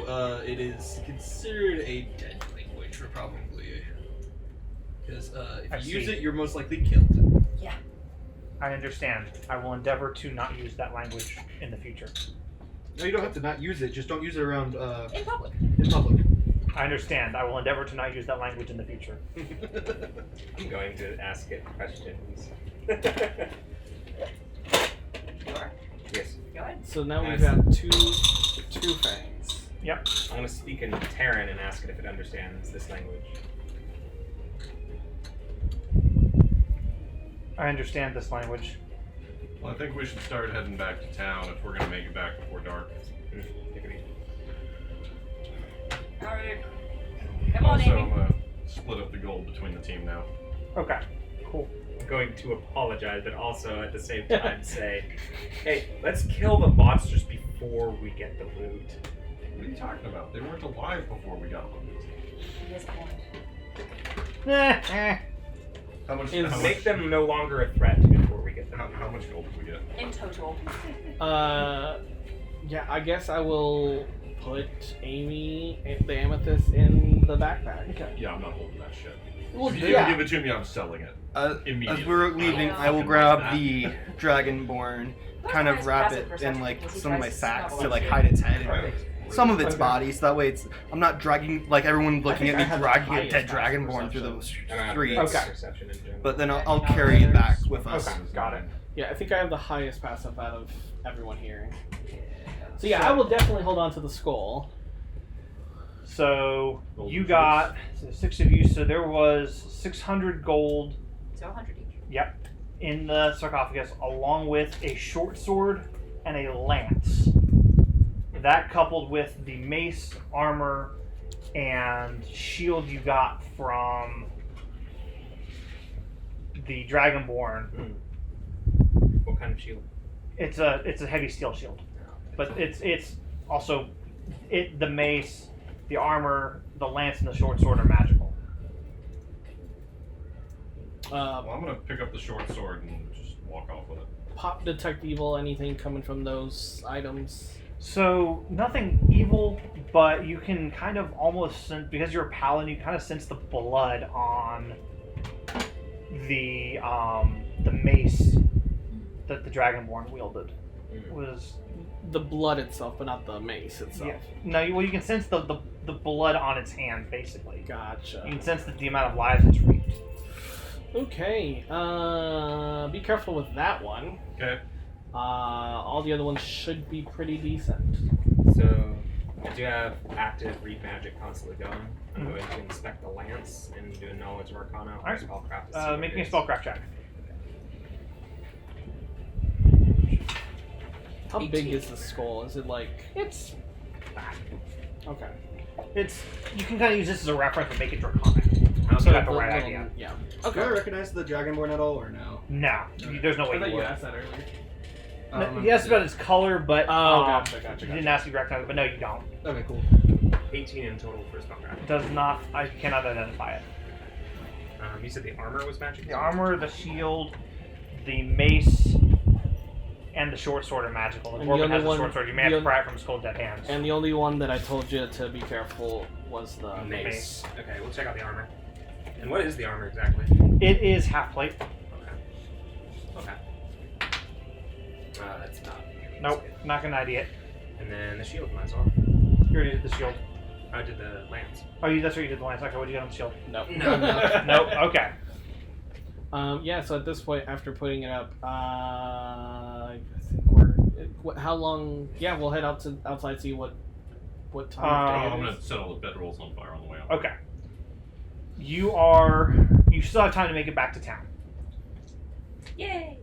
it is considered a dead language, probably. Because I if you use see. it, you're most likely killed. I understand. I will endeavor to not use that language in the future. No, you don't have to not use it. Just don't use it around In public. in public. I understand. I will endeavor to not use that language in the future. I'm going to ask it questions. Yes. Go ahead. So now we've Nice. got two fangs. Yep. I'm going to speak in Terran and ask it if it understands this language. I understand this language. Well, I think we should start heading back to town if we're gonna make it back before dark. Take it easy. Alright. Come on, Also, Amy. I'm gonna split up the gold between the team now. Okay. Cool. I'm going to apologize, but also at the same time say, hey, let's kill the monsters before we get the loot. What are you talking about? They weren't alive before we got them. Yes, come on. How much? Is- How Make much, them no longer a threat before we get them. how much gold did we get? In total. Yeah, I guess I will put Amy and the amethyst in the backpack. Okay. Yeah, I'm not holding that shit. Well, If you yeah. give it to me, I'm selling it immediately. As we're leaving, I will Fucking grab like the dragonborn, kind of Nice wrap passive it perception in like because he some of my tries to sacks smuggle to like shit. hide its head Right. and some of its Okay. body, so that way it's I'm not dragging like everyone looking think at I me have the dragging a highest dead passive dragonborn through the perception. I don't have streets. great Okay. perception in general. But then I'll carry it back with us. Okay. Got it. Yeah, I think I have the highest passive out of everyone here. So yeah, I will definitely hold on to the skull. So Gold you and got so 6 of you. So there was 600 gold. So 100 each. Yep. In the sarcophagus, along with a short sword and a lance. That coupled with the mace, armor, and shield you got from the Dragonborn. What kind of shield? It's a heavy steel shield, but it's also the mace, the armor, the lance, and the short sword are magical. Well, I'm gonna pick up the short sword and just walk off with it. Pop detect evil. Anything coming from those items? So nothing evil, but you can kind of almost sense, because you're a paladin, you kind of sense the blood on the mace that the Dragonborn wielded. Was The blood itself, but not the mace itself. yeah. No, you can sense the blood on its hand, basically. Gotcha. You can sense the amount of lives it's reaped. Okay. Be careful with that one. Okay. All the other ones should be pretty decent. So I do have active read magic constantly going. I'm going to inspect the lance and do a knowledge of arcana or Alright. spellcraft. To see what Make it me a is. spellcraft check. How big is the skull? Is it like... It's Okay. you can kind of use this as a reference and make it draconic. How So you big? got the right idea. Yeah. Do I recognize the Dragonborn at all, or no? No, there's no way I thought you you would. asked that earlier. He asked about its color, but Gotcha. you didn't ask if you recognize it, but no, you don't. Okay, cool. 18 in total for spellcraft. It does not. I cannot identify it. You said the armor was magic? The armor, the shield, the mace, and the short sword are magical. The And Gorbin the has other a short one- sword. You may have the to pry it from his cold dead hands. And the only one that I told you to be careful was the Mace. mace. Okay, we'll check out the armor. And what is the armor exactly? It is half plate. Okay. That's not. Nope, not gonna ID it. And then the shield might as well. You already did the shield. I did the lance. Oh, that's what you did the lance. Okay, what did you get on the shield? Nope. No. Nope. Okay. Yeah, so at this point, after putting it up, I think we're... How long... Yeah, we'll head out to outside, see what time I'm of day gonna it is. set all the bedrolls on fire on the way out. Okay. You still have time to make it back to town. Yay!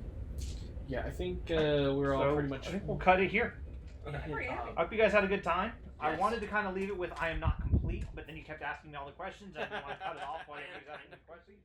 Yeah, I think we're all So, pretty much... I think we'll cut it here. Pretty happy. I hope you guys had a good time. I Yes. wanted to kind of leave it with I am not complete, but then you kept asking me all the questions and you want to cut it off while you guys have any questions.